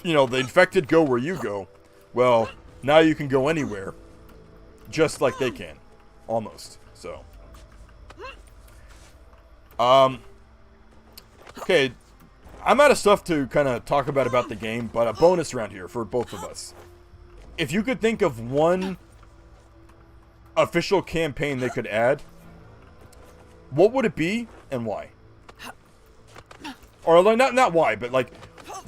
The infected go where you go. Well, now you can go anywhere, just like they can, almost. So, okay, I'm out of stuff to kind of talk about the game, but a bonus round here for both of us. If you could think of one official campaign they could add, what would it be and why? Or like not why, but like,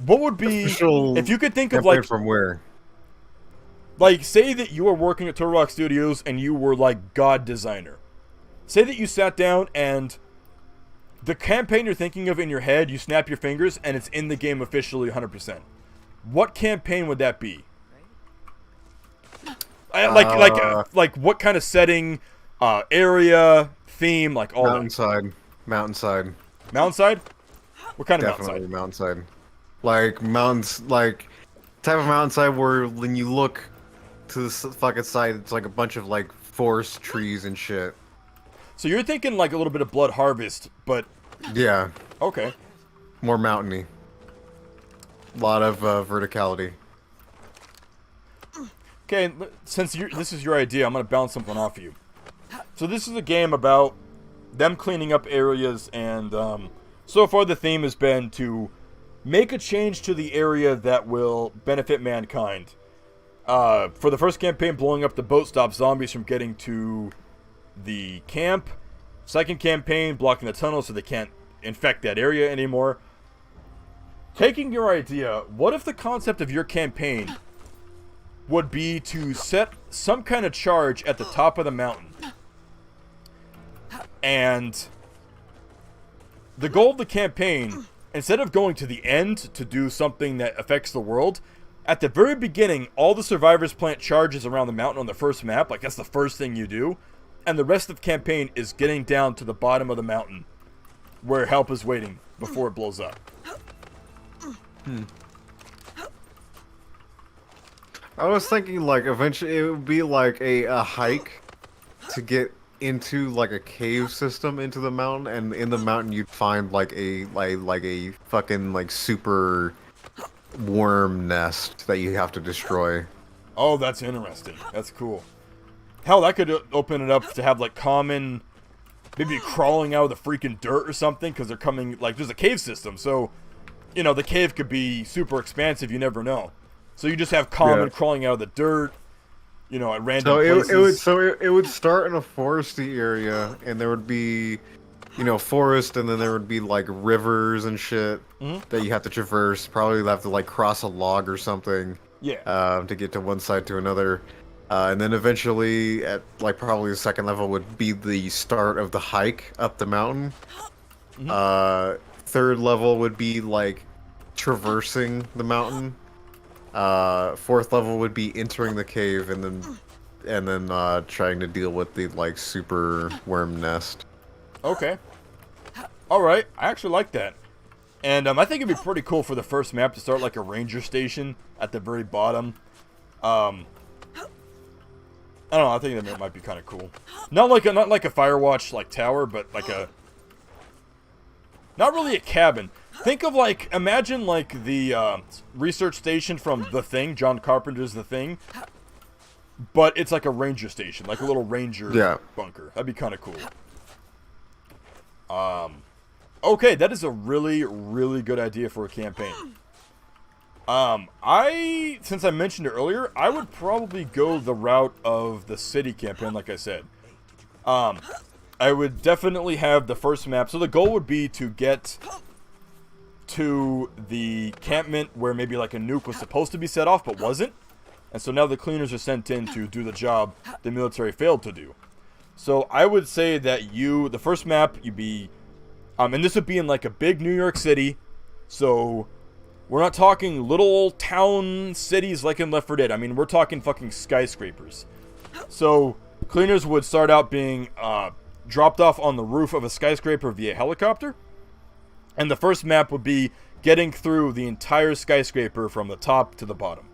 what would be if you could think of like from where? Like, say that you were working at Turtle Rock Studios and you were like God designer. Say that you sat down and the campaign you're thinking of in your head, you snap your fingers and it's in the game officially 100%. What campaign would that be? Like what kind of setting, area, theme, like all Mountainside. Mountainside? What kind of Definitely mountainside. Like mountains, like type of mountainside where when you look to the fucking side, it's like a bunch of like forest trees and shit. So you're thinking like a little bit of Blood Harvest, but yeah. Okay. More mountainy. A lot of verticality. Okay, since this is your idea, I'm gonna bounce something off of you. So this is a game about them cleaning up areas, and so far the theme has been to make a change to the area that will benefit mankind. For the first campaign, blowing up the boat stops zombies from getting to the camp. Second campaign, blocking the tunnel so they can't infect that area anymore. Taking your idea, what if the concept of your campaign would be to set some kind of charge at the top of the mountain? And the goal of the campaign, instead of going to the end to do something that affects the world, at the very beginning, all the survivors plant charges around the mountain on the first map. Like, that's the first thing you do. And the rest of the campaign is getting down to the bottom of the mountain, where help is waiting before it blows up. I was thinking, like, eventually it would be like a hike to get into like a cave system into the mountain, and in the mountain you'd find like a fucking like super worm nest that you have to destroy. Oh, that's interesting. That's cool. Hell, that could open it up to have like common, maybe crawling out of the freaking dirt or something, because they're coming, like, there's a cave system, so the cave could be super expansive. You never know. So you just have common crawling out of the dirt. At random places. It would start in a foresty area, and there would be, forest, and then there would be like rivers and shit that you have to traverse. Probably have to like cross a log or something. Yeah. To get to one side to another, and then eventually, at like probably the second level would be the start of the hike up the mountain. Third level would be like traversing the mountain. Fourth level would be entering the cave, and then trying to deal with the like super worm nest. Okay. All right. I actually like that, and I think it'd be pretty cool for the first map to start like a ranger station at the very bottom. I don't know. I think that might be kind of cool. Not like a Firewatch like tower, but like not really a cabin. Think of like, imagine like the research station from The Thing, John Carpenter's The Thing, but it's like a ranger station, like a little ranger bunker. That'd be kind of cool. Okay, that is a really, really good idea for a campaign. Since I mentioned it earlier, I would probably go the route of the city campaign, like I said. I would definitely have the first map. So the goal would be to get to the encampment where maybe like a nuke was supposed to be set off but wasn't. And so now the cleaners are sent in to do the job the military failed to do. So I would say that the first map, you'd be, and this would be in like a big New York City. So we're not talking little town cities like in Left 4 Dead. I mean, we're talking fucking skyscrapers. So cleaners would start out being dropped off on the roof of a skyscraper via helicopter. And the first map would be getting through the entire skyscraper from the top to the bottom.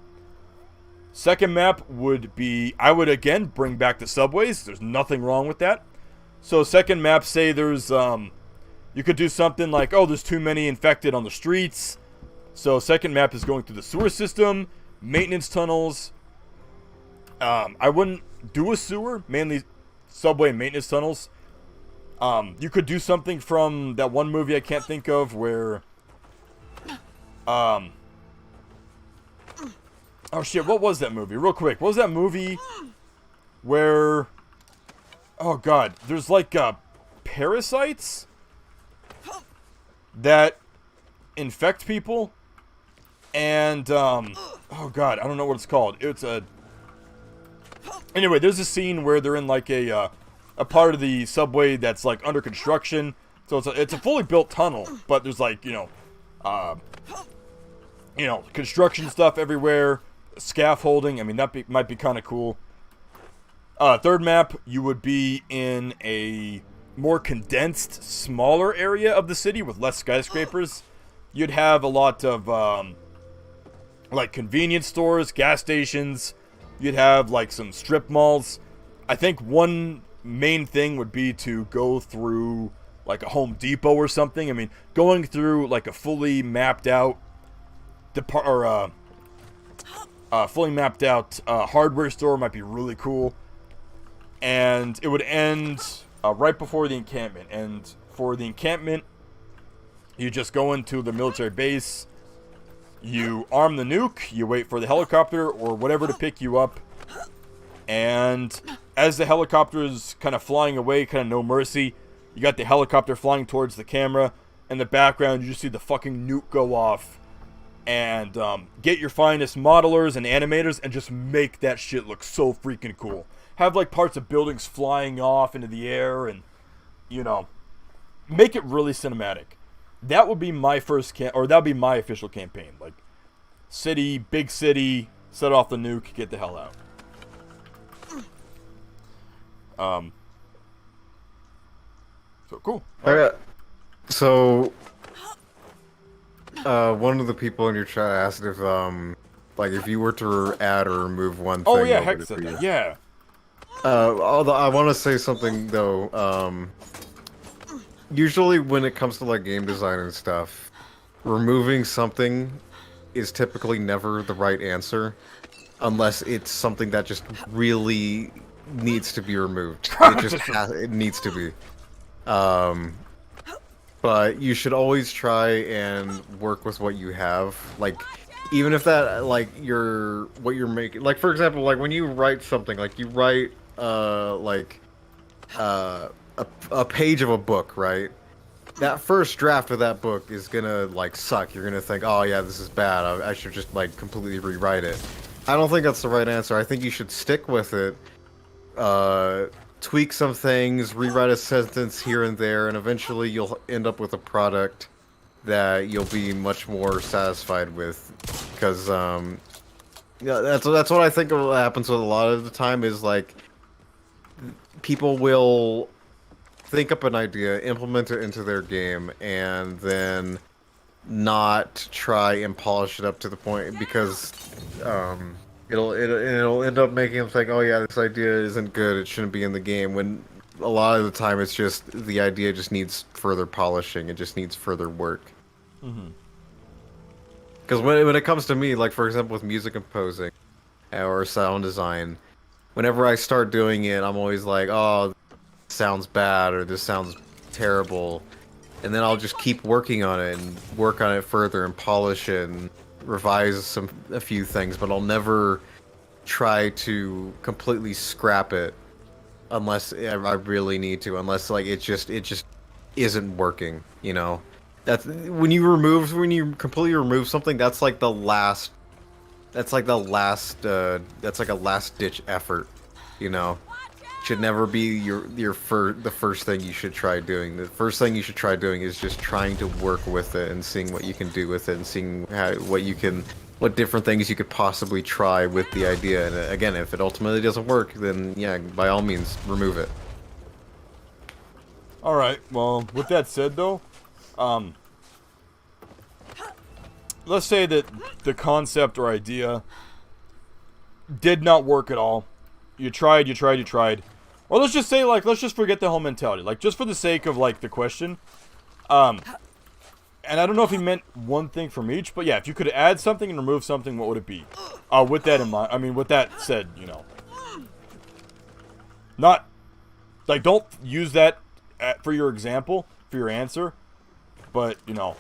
Second map would be, I would again bring back the subways. There's nothing wrong with that. So second map, say there's, you could do something like, oh, there's too many infected on the streets. So second map is going through the sewer system, maintenance tunnels. I wouldn't do a sewer, mainly subway maintenance tunnels. You could do something from that one movie I can't think of where, oh shit, what was that movie? Real quick, what was that movie where, oh god, there's like, parasites that infect people, and, oh god, I don't know what it's called. Anyway, there's a scene where they're in like a part of the subway that's like under construction. So it's a fully built tunnel, but there's like, construction stuff everywhere, scaffolding. I mean, that might be kind of cool. Third map, you would be in a more condensed, smaller area of the city with less skyscrapers. You'd have a lot of like convenience stores, gas stations. You'd have like some strip malls. I think one main thing would be to go through like a Home Depot or something. I mean, going through like a fully mapped out hardware store might be really cool. And it would end right before the encampment. And for the encampment, you just go into the military base, you arm the nuke, you wait for the helicopter or whatever to pick you up, and as the helicopter is kind of flying away, kind of no mercy, you got the helicopter flying towards the camera. In the background, you just see the fucking nuke go off, and get your finest modelers and animators and just make that shit look so freaking cool. Have like parts of buildings flying off into the air, and make it really cinematic. That would be my first that would be my official campaign. Like, city, big city, set off the nuke, get the hell out. So cool. Okay. So, one of the people in your chat asked if, like, if you were to add or remove one thing. Oh yeah, what would Hex it said be? that. Yeah. Although I want to say something though. Usually when it comes to like game design and stuff, removing something is typically never the right answer, unless it's something that just really needs to be removed. It needs to be. But you should always try and work with what you have. Like, even if that, like, what you're making, like, for example, like, when you write something, like, you write, a page of a book, right? That first draft of that book is gonna, like, suck. You're gonna think, oh, yeah, this is bad. I should just, like, completely rewrite it. I don't think that's the right answer. I think you should stick with it, tweak some things, rewrite a sentence here and there, and eventually you'll end up with a product that you'll be much more satisfied with. Because, yeah, that's what I think happens with a lot of the time is, like, people will think up an idea, implement it into their game, and then not try and polish it up to the point because it'll end up making them think, oh yeah, this idea isn't good, it shouldn't be in the game, when a lot of the time it's just the idea just needs further polishing, it just needs further work. Because when it comes to me, like for example with music composing or sound design, whenever I start doing it, I'm always like, oh, this sounds bad or this sounds terrible, and then I'll just keep working on it and work on it further and polish it and revise a few things, but I'll never try to completely scrap it unless I really need to. Unless like it just isn't working. You know, that's when you completely remove something. That's like the last. That's like a last ditch effort. You know. Should never be the first thing you should try doing. The first thing you should try doing is just trying to work with it and seeing what you can do with it and seeing what different things you could possibly try with the idea. And again, if it ultimately doesn't work, then yeah, by all means, remove it. All right. Well, with that said, though, let's say that the concept or idea did not work at all. You tried. Or let's just say, like, let's just forget the whole mentality. Like, just for the sake of, like, the question. And I don't know if he meant one thing from each, but yeah, if you could add something and remove something, what would it be? With that in mind, I mean, with that said, you know. Not, like, don't use that for your example, for your answer. But, you know.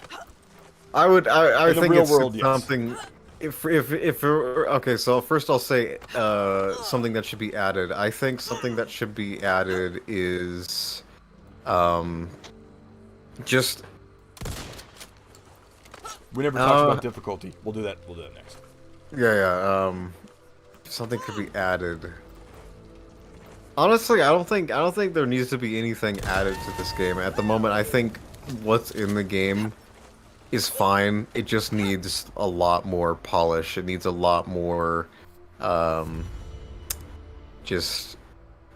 I think it's world, something... Yes. Okay, so first I'll say something that should be added. I think something that should be added is just we never talked about difficulty. We'll do that next. Yeah. Something could be added. Honestly, I don't think there needs to be anything added to this game at the moment. I think what's in the game is fine. It just needs a lot more polish. It needs a lot more, just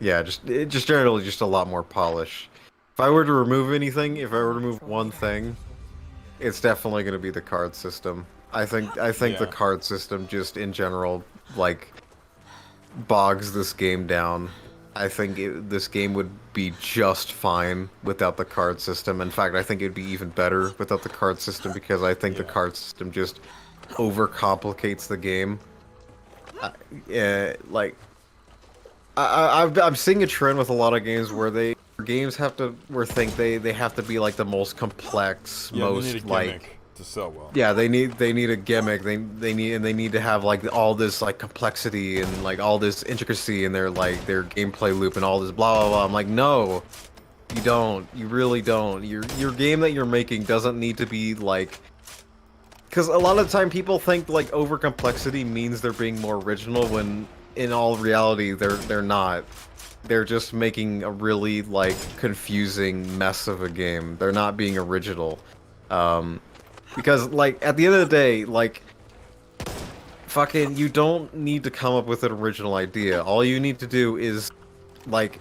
generally just a lot more polish. If I were to remove anything, if I were to remove one thing, it's definitely going to be the card system. I think the card system just in general like bogs this game down. I think this game would be just fine without the card system. In fact, I think it'd be even better without the card system because I think the card system just overcomplicates the game. I'm seeing a trend with a lot of games where they have to be like the most complex, most they need a like to sell well. Yeah, they need a gimmick. They need to have like all this like complexity and like all this intricacy in their gameplay loop and all this blah blah blah. I'm like, no, you don't. You really don't. Your game that you're making doesn't need to be like. Because a lot of the time people think like over complexity means they're being more original when in all reality they're not. They're just making a really like confusing mess of a game. They're not being original. Because, like, at the end of the day, like, fucking, you don't need to come up with an original idea. All you need to do is, like,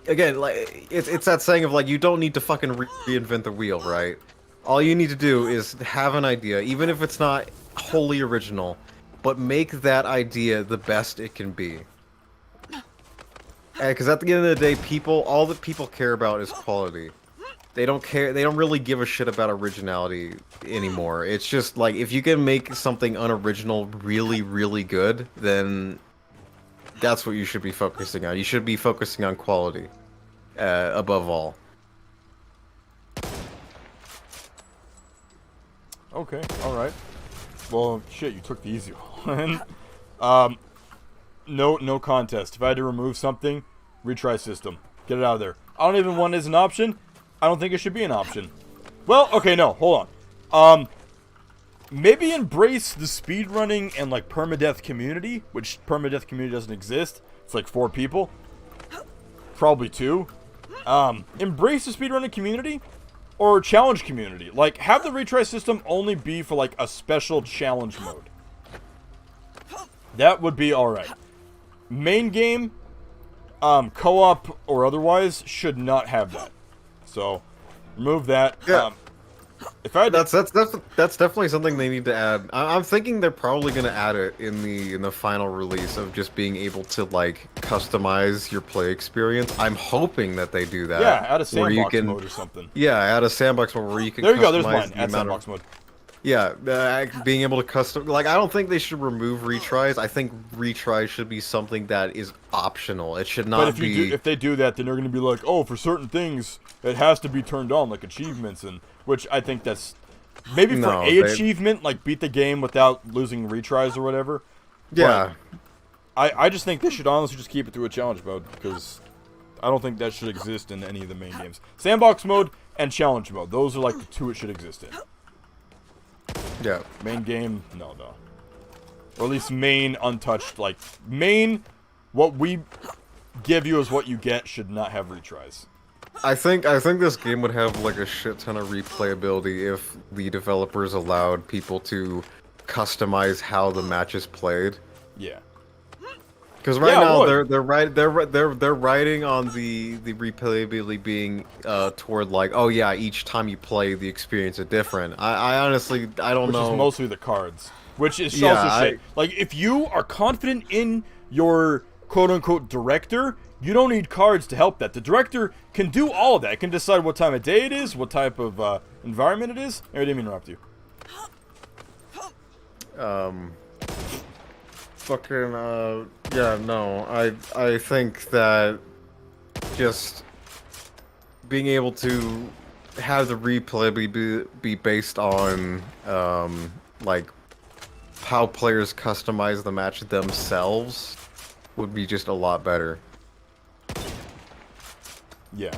again, like, it's that saying of, like, you don't need to fucking reinvent the wheel, right? All you need to do is have an idea, even if it's not wholly original, but make that idea the best it can be. Because at the end of the day, all that people care about is quality. They don't care. They don't really give a shit about originality anymore. It's just like if you can make something unoriginal really, really good, then that's what you should be focusing on. You should be focusing on quality above all. Okay. All right. Well, shit. You took the easy one. No contest. If I had to remove something, retry system. Get it out of there. I don't even want it as an option. I don't think it should be an option. Well, okay, no, hold on. Maybe embrace the speedrunning and like permadeath community, which permadeath community doesn't exist. It's like 4 people. Probably 2. Embrace the speedrunning community or challenge community. Like, have the retry system only be for like a special challenge mode. That would be alright. Main game, co-op or otherwise, should not have that. So, remove that. Yeah. If I that's definitely something they need to add. I'm thinking they're probably gonna add it in the final release of just being able to like customize your play experience. I'm hoping that they do that. Yeah, add a sandbox mode or something. Yeah, add a sandbox mode where you can. There you go. There's mine. Add sandbox mode. Yeah, being able to custom... Like, I don't think they should remove retries. I think retries should be something that is optional. It should not be... But if they do that, then they're going to be like, oh, for certain things, it has to be turned on, like achievements, and which I think that's Maybe for No, a achievement, like beat the game without losing retries or whatever. Yeah. But I just think they should honestly just keep it to a challenge mode, because I don't think that should exist in any of the main games. Sandbox mode and challenge mode. Those are like the two it should exist in. Yeah. Main game, no. Or at least main untouched, like, main, what we give you is what you get, should not have retries. I think this game would have like a shit ton of replayability if the developers allowed people to customize how the match is played. Yeah. Because right now they're writing on the replayability being toward like, oh yeah, each time you play the experience is different. I honestly don't know. Which is mostly the cards, which is also shit. Like if you are confident in your quote unquote director, you don't need cards to help that. The director can do all of that. It can decide what time of day it is, what type of environment it is. I didn't mean to interrupt you. Yeah, no, I think that just being able to have the replay be based on like how players customize the match themselves would be just a lot better. Yeah.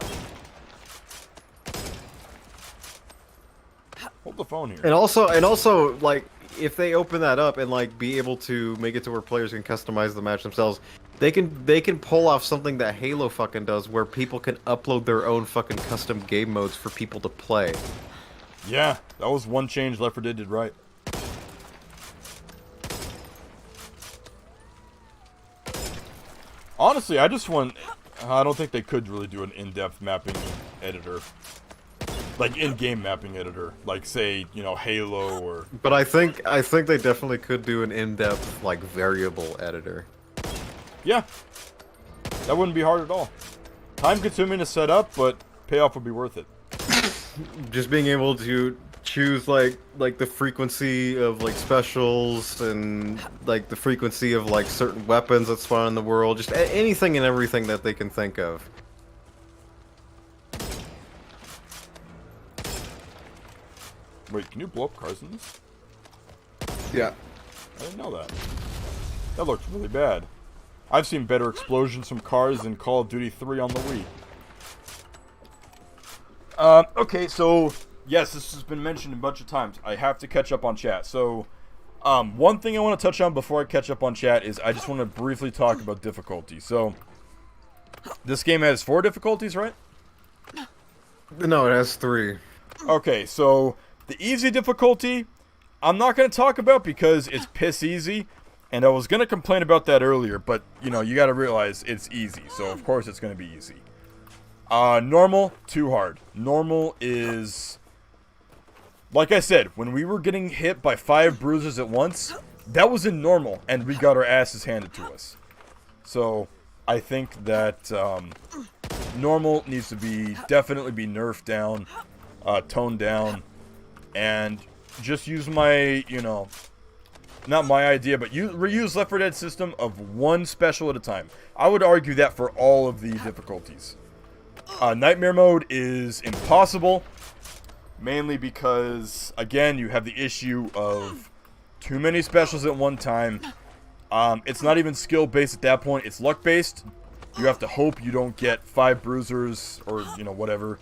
Hold the phone here. And also, like, if they open that up and like be able to make it to where players can customize the match themselves, they can pull off something that Halo fucking does, where people can upload their own fucking custom game modes for people to play. Yeah, that was one change Left 4 Dead did right. Honestly, I don't think they could really do an in-depth mapping editor. Like, in-game mapping editor. Like, say, you know, Halo or... But I think they definitely could do an in-depth, like, variable editor. Yeah. That wouldn't be hard at all. Time-consuming to set up, but payoff would be worth it. Just being able to choose, like the frequency of, like, specials and, like, the frequency of, like, certain weapons that spawn in the world. Just anything and everything that they can think of. Wait, can you blow up cars in this? Yeah. I didn't know that. That looks really bad. I've seen better explosions from cars in Call of Duty 3 on the Wii. Okay, so, yes, this has been mentioned a bunch of times. I have to catch up on chat. So, one thing I want to touch on before I catch up on chat is I just want to briefly talk about difficulty. So, this game has 4 difficulties, right? No, it has 3. Okay, so... the easy difficulty, I'm not going to talk about because it's piss easy, and I was going to complain about that earlier, but, you know, you got to realize it's easy, so of course it's going to be easy. Normal, too hard. Normal is, like I said, when we were getting hit by 5 bruises at once, that was in normal, and we got our asses handed to us. So, I think that normal needs to definitely be nerfed down, toned down, and just use my, you know, not my idea, but reuse Left 4 Dead system of 1 special at a time. I would argue that for all of the difficulties. Nightmare mode is impossible, mainly because, again, you have the issue of too many specials at one time. It's not even skill-based at that point, it's luck-based. You have to hope you don't get 5 bruisers, or, you know, whatever.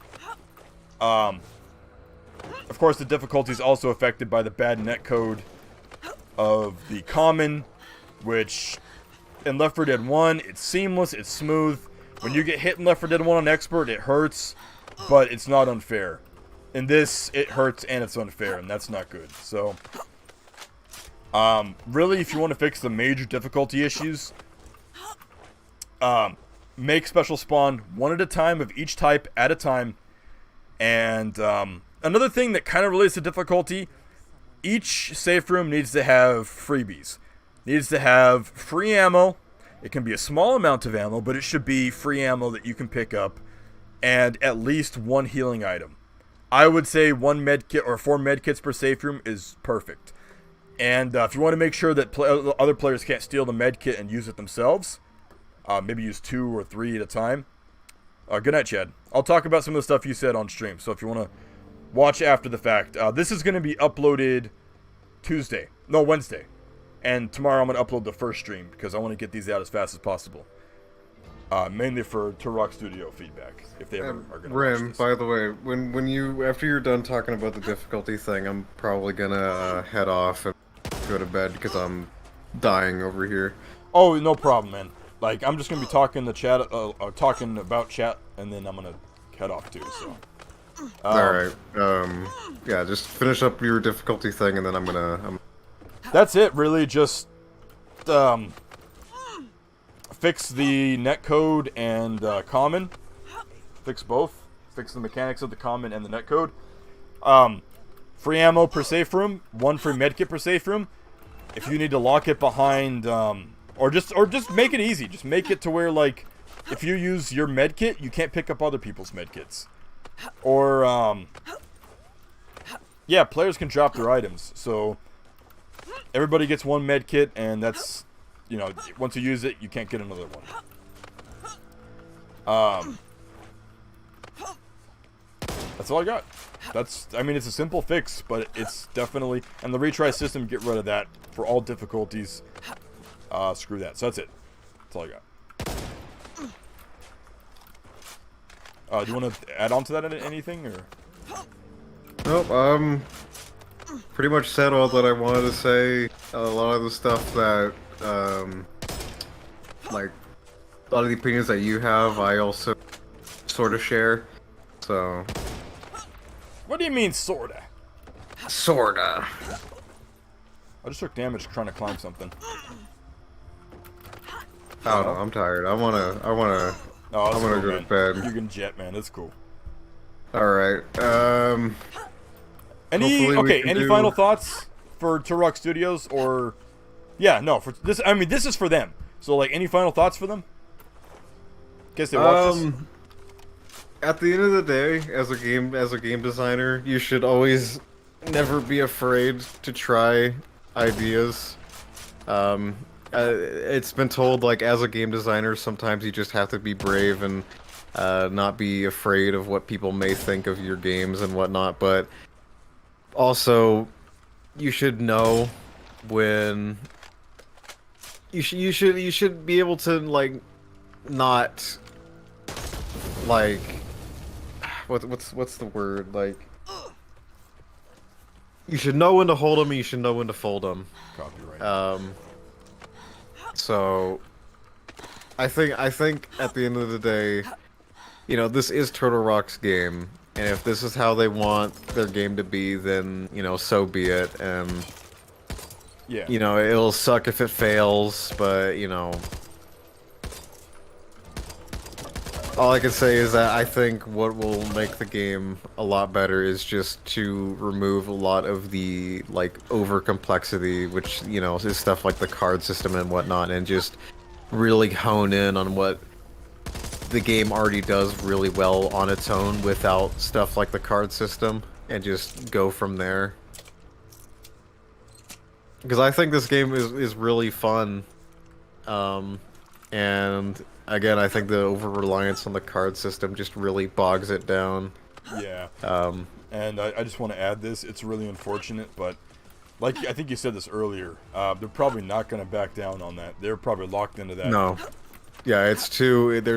Of course, the difficulty is also affected by the bad netcode of the common, which in Left 4 Dead 1, it's seamless, it's smooth. When you get hit in Left 4 Dead 1 on Expert, it hurts, but it's not unfair. In this, it hurts and it's unfair, and that's not good. So, really, if you want to fix the major difficulty issues, make special spawn 1 at a time of each type at a time, and, another thing that kind of relates to difficulty, each safe room needs to have freebies. Needs to have free ammo. It can be a small amount of ammo, but it should be free ammo that you can pick up, and at least 1 healing item. I would say 1 medkit or 4 medkits per safe room is perfect. And if you want to make sure that other players can't steal the medkit and use it themselves, maybe use 2 or 3 at a time. Good night, Chad. I'll talk about some of the stuff you said on stream, so if you want to watch after the fact. This is going to be uploaded Wednesday. And tomorrow I'm going to upload the first stream because I want to get these out as fast as possible. Mainly for Turok Studio feedback, if they ever are going to watch this. By the way, when you after you're done talking about the difficulty thing, I'm probably gonna head off and go to bed because I'm dying over here. Oh, no problem, man. Like, I'm just gonna be talking to chat, talking about chat, and then I'm gonna head off too. So. All right. Yeah, just finish up your difficulty thing, and then I'm. That's it, really. Just fix the netcode and common. Fix both. Fix the mechanics of the common and the netcode. Free ammo per safe room. 1 free medkit per safe room. If you need to lock it behind, or just make it easy. Just make it to where, like, if you use your medkit, you can't pick up other people's medkits. Or yeah, players can drop their items. So everybody gets 1 medkit, and that's, you know, once you use it, you can't get another one. That's all I got. I mean, it's a simple fix, but it's definitely, and the retry system, get rid of that for all difficulties. Screw that. So that's it. That's all I got. Do you want to add on to that anything, or? Nope. Pretty much said all that I wanted to say. A lot of the stuff that, like, a lot of the opinions that you have, I also sort of share. So. What do you mean, sorta? Sorta. I just took damage trying to climb something. I don't know. I'm tired. I wanna Oh, go to bed. You can jet, man. That's cool. All right. Any final thoughts for Turok Studios, or for this? I mean, this is for them. So, like, any final thoughts for them? Guess they watch this. At the end of the day, as a game designer, you should always never be afraid to try ideas. It's been told, like, as a game designer, sometimes you just have to be brave and not be afraid of what people may think of your games and whatnot. But also, you should know when you should be able to, like, not, like, what's the word, like, you should know when to hold them and you should know when to fold them. Copyright. So I think at the end of the day, you know, this is Turtle Rock's game, and if this is how they want their game to be, then, you know, so be it. And yeah, you know, it'll suck if it fails, but, you know, all I can say is that I think what will make the game a lot better is just to remove a lot of the, like, over complexity, which, you know, is stuff like the card system and whatnot, and just really hone in on what the game already does really well on its own without stuff like the card system, and just go from there. Because I think this game is really fun, and again, I think the over-reliance on the card system just really bogs it down. Yeah. And I just want to add this. It's really unfortunate, but like I think you said this earlier, they're probably not going to back down on that. They're probably locked into that. No. Yeah, it's too ingrained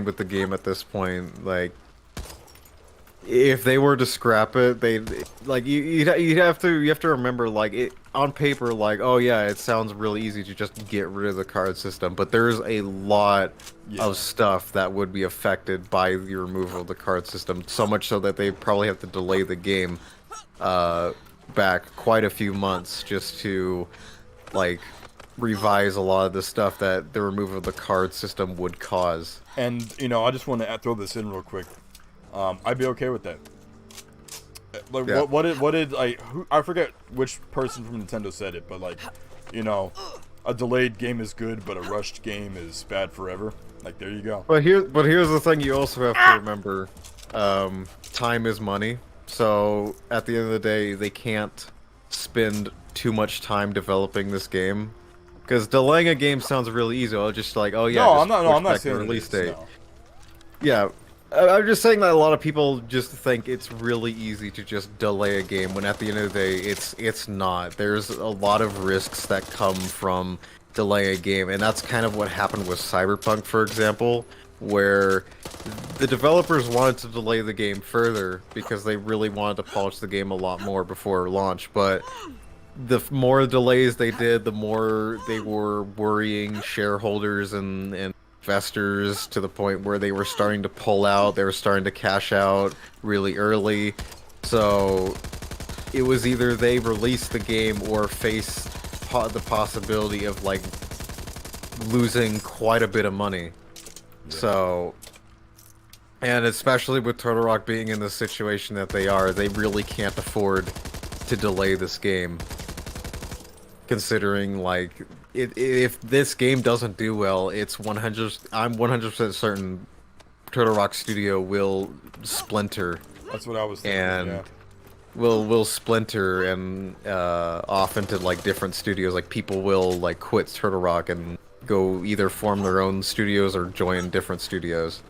with the game at this point. Like, if they were to scrap it, they'd, like, you have to remember, like, it on paper, like, oh yeah, it sounds really easy to just get rid of the card system, but there's a lot of stuff that would be affected by the removal of the card system, so much so that they probably have to delay the game back quite a few months just to, like, revise a lot of the stuff that the removal of the card system would cause. And, you know, I just want to throw this in real quick. I'd be okay with that. Like, yeah. what did I forget which person from Nintendo said it, but, like, you know, a delayed game is good, but a rushed game is bad forever. Like, there you go. But here's the thing you also have to remember. Time is money. So at the end of the day, they can't spend too much time developing this game. Because delaying a game sounds really easy. I'll just like, oh yeah, I'm not saying release date. No. Yeah, I'm just saying that a lot of people just think it's really easy to just delay a game when at the end of the day it's not. There's a lot of risks that come from delaying a game, and that's kind of what happened with Cyberpunk, for example, where the developers wanted to delay the game further because they really wanted to polish the game a lot more before launch, but the more delays they did, the more they were worrying shareholders and investors to the point where they were starting to pull out, they were starting to cash out really early. So it was either they release the game or face the possibility of like losing quite a bit of money. Yeah. So, and especially with Turtle Rock being in the situation that they are, they really can't afford to delay this game. Considering like if this game doesn't do well, it's 100. I'm 100% certain Turtle Rock Studio will splinter. That's what I was thinking. And yeah. will splinter and off into like different studios. Like people will like quit Turtle Rock and go either form their own studios or join different studios.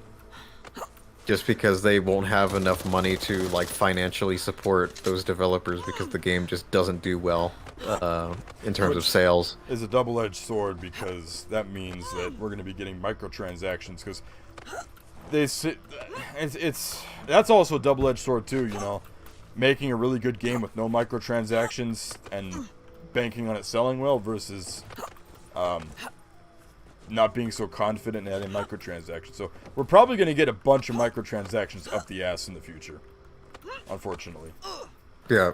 Just because they won't have enough money to like financially support those developers because the game just doesn't do well. In terms of sales, is a double-edged sword because that means that we're going to be getting microtransactions because it's that's also a double-edged sword too. You know, making a really good game with no microtransactions and banking on it selling well versus not being so confident in adding microtransactions. So we're probably going to get a bunch of microtransactions up the ass in the future, unfortunately. Yeah.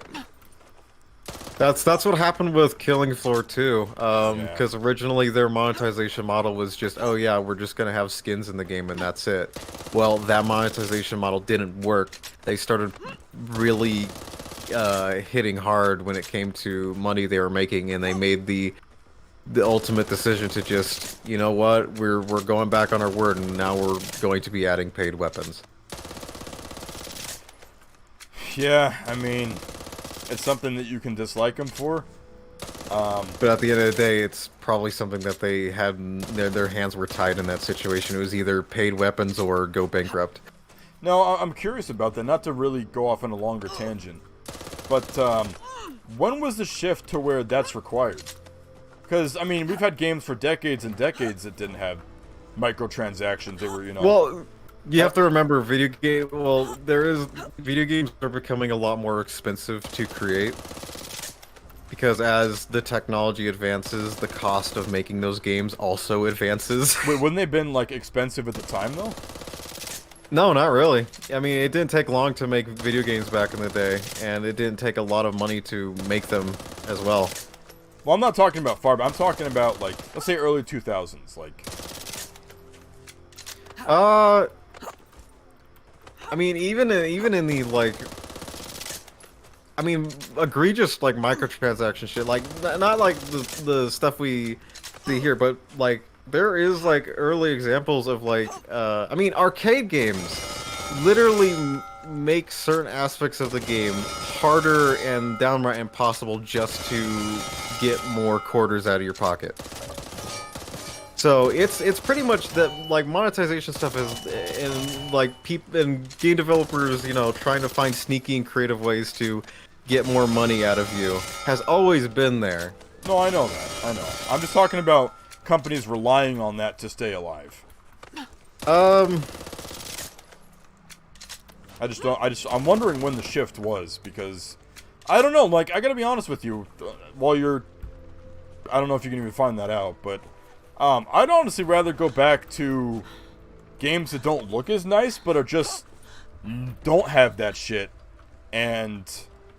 That's what happened with Killing Floor 2, because originally their monetization model was just, oh yeah, we're just gonna have skins in the game and that's it. Well, that monetization model didn't work. They started really hitting hard when it came to money they were making, and they made the ultimate decision to just, you know what, we're going back on our word, and now we're going to be adding paid weapons. Yeah, I mean, it's something that you can dislike them for. But at the end of the day, it's probably something that they had, their hands were tied in that situation. It was either paid weapons or go bankrupt. No, I'm curious about that, not to really go off on a longer tangent. But when was the shift to where that's required? Because, I mean, we've had games for decades and decades that didn't have microtransactions. They were, you know... Well, you have to remember, video games are becoming a lot more expensive to create. Because as the technology advances, the cost of making those games also advances. Wait, wouldn't they have been, like, expensive at the time, though? No, not really. I mean, it didn't take long to make video games back in the day, and it didn't take a lot of money to make them as well. Well, I'm not talking about far, but I'm talking about, like, let's say early 2000s, like... I mean, even in the, like... I mean, egregious, like, microtransaction shit, like, not like the stuff we see here, but, like, there is, like, early examples of, like, I mean, arcade games literally make certain aspects of the game harder and downright impossible just to get more quarters out of your pocket. So it's pretty much that, like, monetization stuff is, and like and game developers, you know, trying to find sneaky and creative ways to get more money out of you has always been there. No, I know that. I know. I'm just talking about companies relying on that to stay alive. I'm wondering when the shift was, because I don't know, like, I gotta be honest with you, while you're, I don't know if you can even find that out, but I'd honestly rather go back to games that don't look as nice, but are just, don't have that shit, and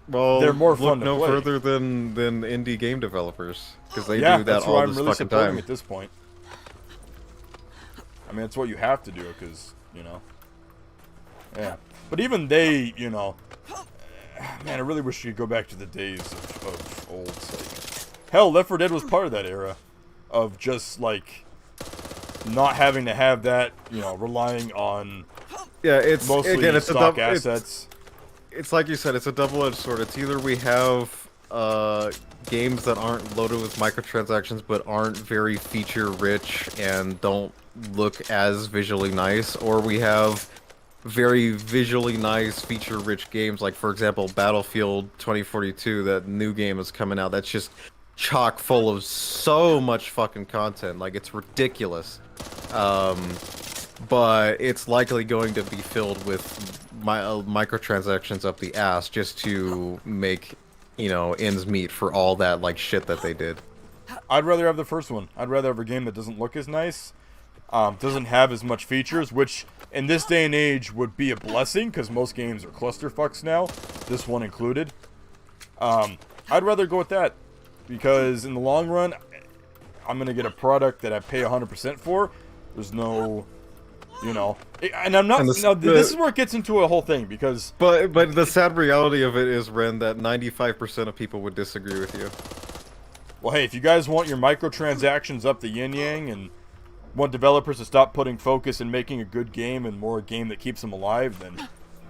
they're more fun to play. Look no further than indie game developers, because they do that that's all what I'm this really fucking supporting time. at this point. I mean, it's what you have to do, because, you know, yeah. But even they, you know, man, I really wish you could go back to the days of old, like, hell, Left 4 Dead was part of that era of just, like, not having to have that, you know, relying on mostly stock assets. It's like you said, it's a double-edged sword. It's either we have games that aren't loaded with microtransactions but aren't very feature-rich and don't look as visually nice, or we have very visually nice, feature-rich games, like for example Battlefield 2042, that new game is coming out. That's just chock full of so much fucking content, like it's ridiculous. But it's likely going to be filled with microtransactions up the ass just to make, you know, ends meet for all that like shit that they did. I'd rather have the first one. I'd rather have a game that doesn't look as nice, doesn't have as much features, which in this day and age would be a blessing because most games are clusterfucks now, this one included. I'd rather go with that because in the long run, I'm going to get a product that I pay 100% for. There's no, you know, and I'm not, this is where it gets into a whole thing because... But the sad reality of it is, Ren, that 95% of people would disagree with you. Well, hey, if you guys want your microtransactions up the yin-yang and want developers to stop putting focus in making a good game and more a game that keeps them alive, then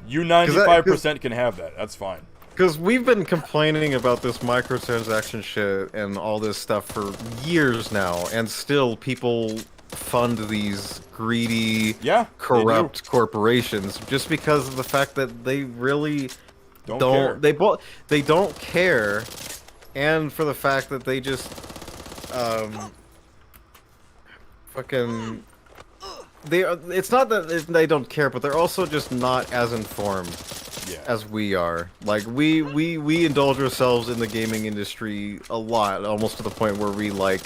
you 95% can have that. That's fine. Because we've been complaining about this microtransaction shit and all this stuff for years now, and still people fund these greedy, corrupt corporations just because of the fact that they really don't they don't care, and for the fact that they just fucking it's not that they don't care, but they're also just not as informed as we are. Like we indulge ourselves in the gaming industry a lot, almost to the point where we like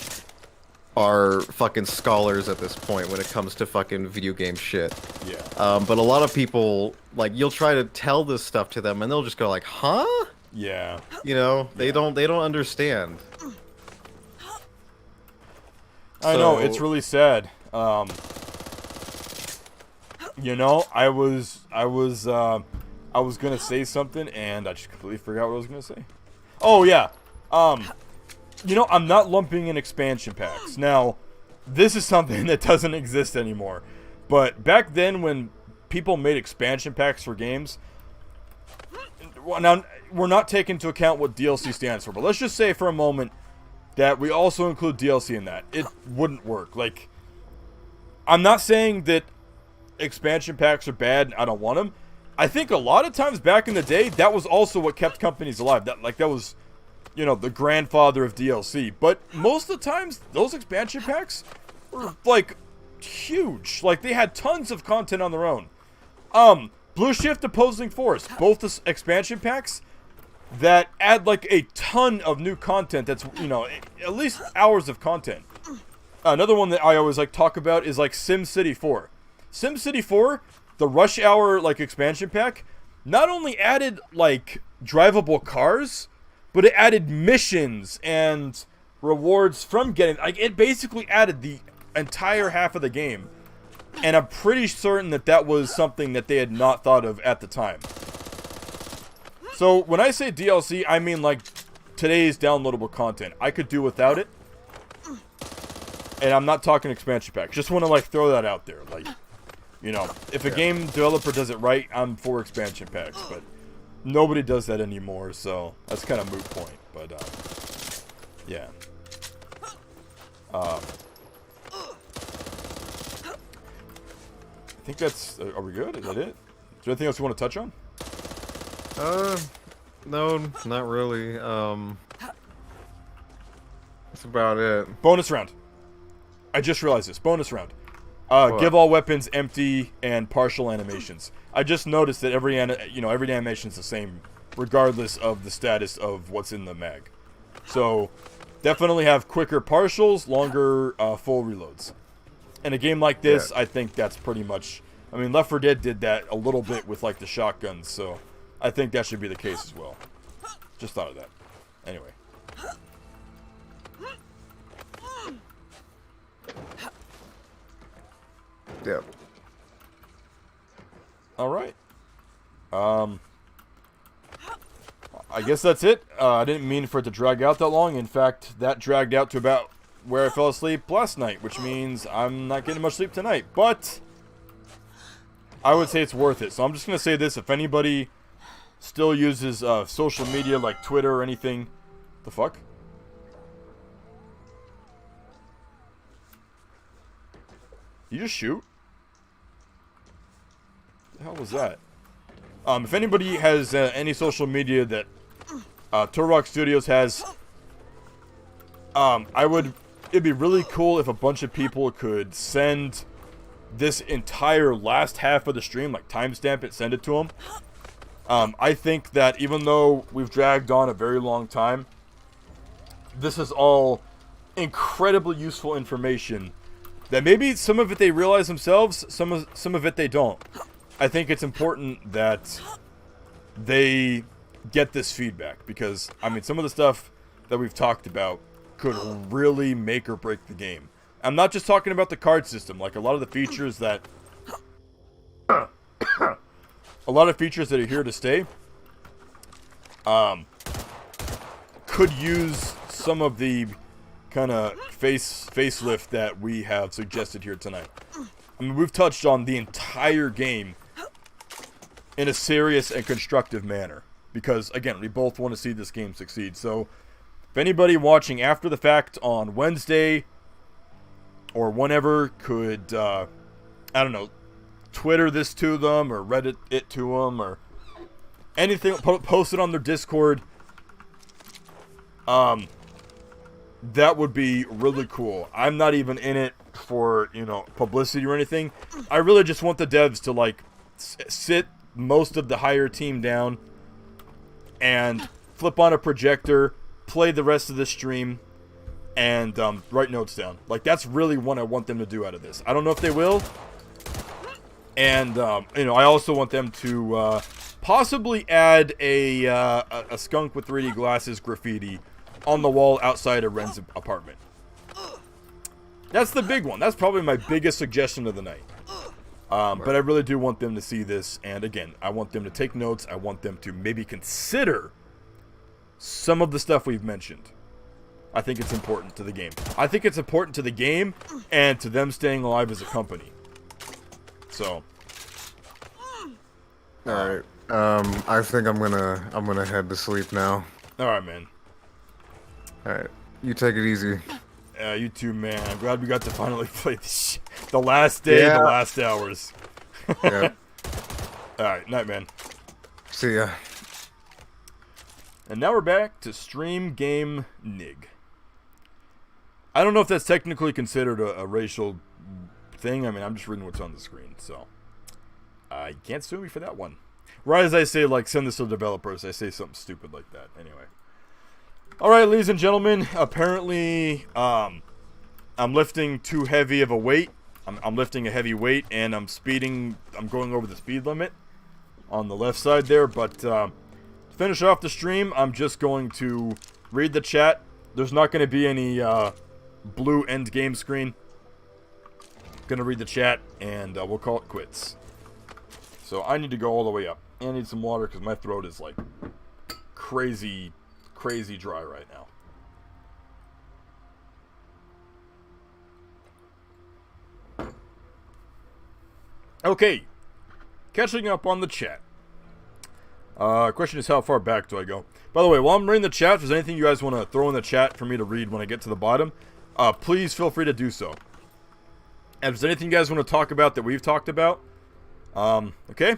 are fucking scholars at this point when it comes to fucking video game shit. Yeah. But a lot of people, like, you'll try to tell this stuff to them and they'll just go like, huh? Yeah. You know, they don't understand. I know, it's really sad. You know, I was gonna say something and I just completely forgot what I was gonna say. Oh yeah. You know, I'm not lumping in expansion packs. Now, this is something that doesn't exist anymore. But back then when people made expansion packs for games, now we're not taking into account what DLC stands for, but let's just say for a moment that we also include DLC in that. It wouldn't work. Like, I'm not saying that expansion packs are bad and I don't want them. I think a lot of times back in the day, that was also what kept companies alive. That was, you know, the grandfather of DLC. But most of the times, those expansion packs were, like, huge. Like, they had tons of content on their own. Blue Shift Opposing Force, both the expansion packs that add, like, a ton of new content that's, you know, at least hours of content. Another one that I always, like, talk about is, like, SimCity 4. SimCity 4, the Rush Hour, like, expansion pack, not only added, like, drivable cars, but it added missions and rewards from getting... Like, it basically added the entire half of the game. And I'm pretty certain that that was something that they had not thought of at the time. So, when I say DLC, I mean, like, today's downloadable content. I could do without it. And I'm not talking expansion pack. Just want to, like, throw that out there. Like, you know, if a game developer does it right, I'm for expansion packs. But nobody does that anymore, so that's kind of moot point. But, yeah. I think that's... Are we good? Is that it? Is there anything else you want to touch on? No, not really. That's about it. Bonus round. I just realized this. Bonus round. What? Give all weapons empty and partial animations. I just noticed that every animation is the same, regardless of the status of what's in the mag. So, definitely have quicker partials, longer full reloads. In a game like this, I think that's pretty much... I mean, Left 4 Dead did that a little bit with, like, the shotguns, so I think that should be the case as well. Just thought of that. Anyway. Yep. Alright. I guess that's it. I didn't mean for it to drag out that long. In fact, that dragged out to about where I fell asleep last night, which means I'm not getting much sleep tonight. But I would say it's worth it. So I'm just going to say this. If anybody still uses social media like Twitter or anything... The fuck? You just shoot? the hell was that? If anybody has any social media that Turok Studios has, it'd be really cool if a bunch of people could send this entire last half of the stream, like timestamp it, send it to them. I think that even though we've dragged on a very long time, this is all incredibly useful information that maybe some of it they realize themselves, some of it they don't. I think it's important that they get this feedback because, I mean, some of the stuff that we've talked about could really make or break the game. I'm not just talking about the card system, like a lot of the features that are here to stay could use some of the kind of facelift that we have suggested here tonight. I mean, we've touched on the entire game in a serious and constructive manner because, again, we both want to see this game succeed. So if anybody watching after the fact on Wednesday or whenever could, I don't know, Twitter this to them or Reddit it to them or anything, post it on their Discord, that would be really cool. I'm not even in it for, you know, publicity or anything. I really just want the devs to, like, sit most of the higher team down and flip on a projector, play the rest of the stream, and write notes down. Like, that's really what I want them to do out of this. I don't know if they will. And, you know, I also want them to possibly add a skunk with 3D glasses graffiti on the wall outside of Ren's apartment. That's the big one. That's probably my biggest suggestion of the night. But I really do want them to see this. And again, I want them to take notes. I want them to maybe consider some of the stuff we've mentioned. I think it's important to the game. I think it's important to the game and to them staying alive as a company. So. All right. I think I'm gonna head to sleep now. All right, man. All right. You take it easy. You too, man. I'm glad we got to finally play this the last day, the last hours. Yeah. All right, night, man. See ya. And now we're back to Stream Game Nig. I don't know if that's technically considered a racial thing. I mean, I'm just reading what's on the screen, so you can't sue me for that one. Right as I say, like, send this to developers, I say something stupid like that. Anyway. Alright, ladies and gentlemen, apparently, I'm lifting too heavy of a weight. I'm lifting a heavy weight, and I'm going over the speed limit on the left side there, but, to finish off the stream, I'm just going to read the chat. There's not going to be any, blue end game screen. Gonna read the chat, and, we'll call it quits. So, I need to go all the way up. And I need some water, because my throat is, like, crazy dry right now. Okay, catching up on the chat. Question is, how far back do I go? By the way, while I'm reading the chat, if there's anything you guys want to throw in the chat for me to read when I get to the bottom, please feel free to do so. And if there's anything you guys want to talk about that we've talked about, okay?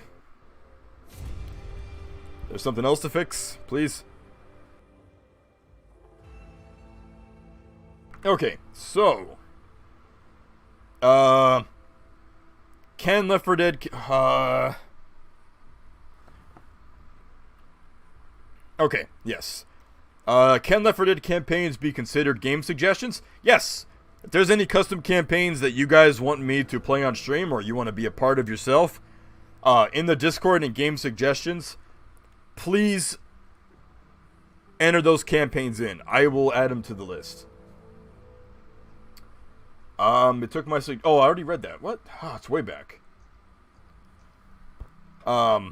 There's something else to fix, please. Okay, so can Left 4 Dead okay, yes. Can Left 4 Dead campaigns be considered game suggestions? Yes. If there's any custom campaigns that you guys want me to play on stream or you want to be a part of yourself, in the Discord and game suggestions, please enter those campaigns in. I will add them to the list. It took my oh, I already read that. What? Oh, it's way back. Nori,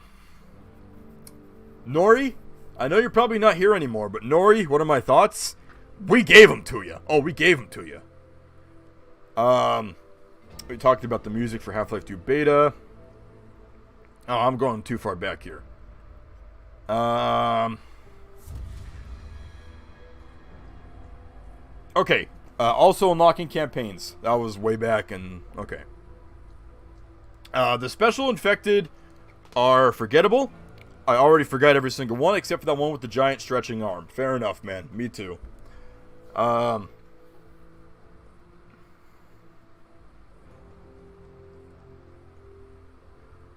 I know you're probably not here anymore, but Nori, what are my thoughts? We gave them to you. Oh, we gave them to you. We talked about the music for Half-Life 2 beta. Oh, I'm going too far back here. Okay. Also unlocking campaigns. That was way back and okay. The special infected are forgettable. I already forgot every single one except for that one with the giant stretching arm. Fair enough, man. Me too.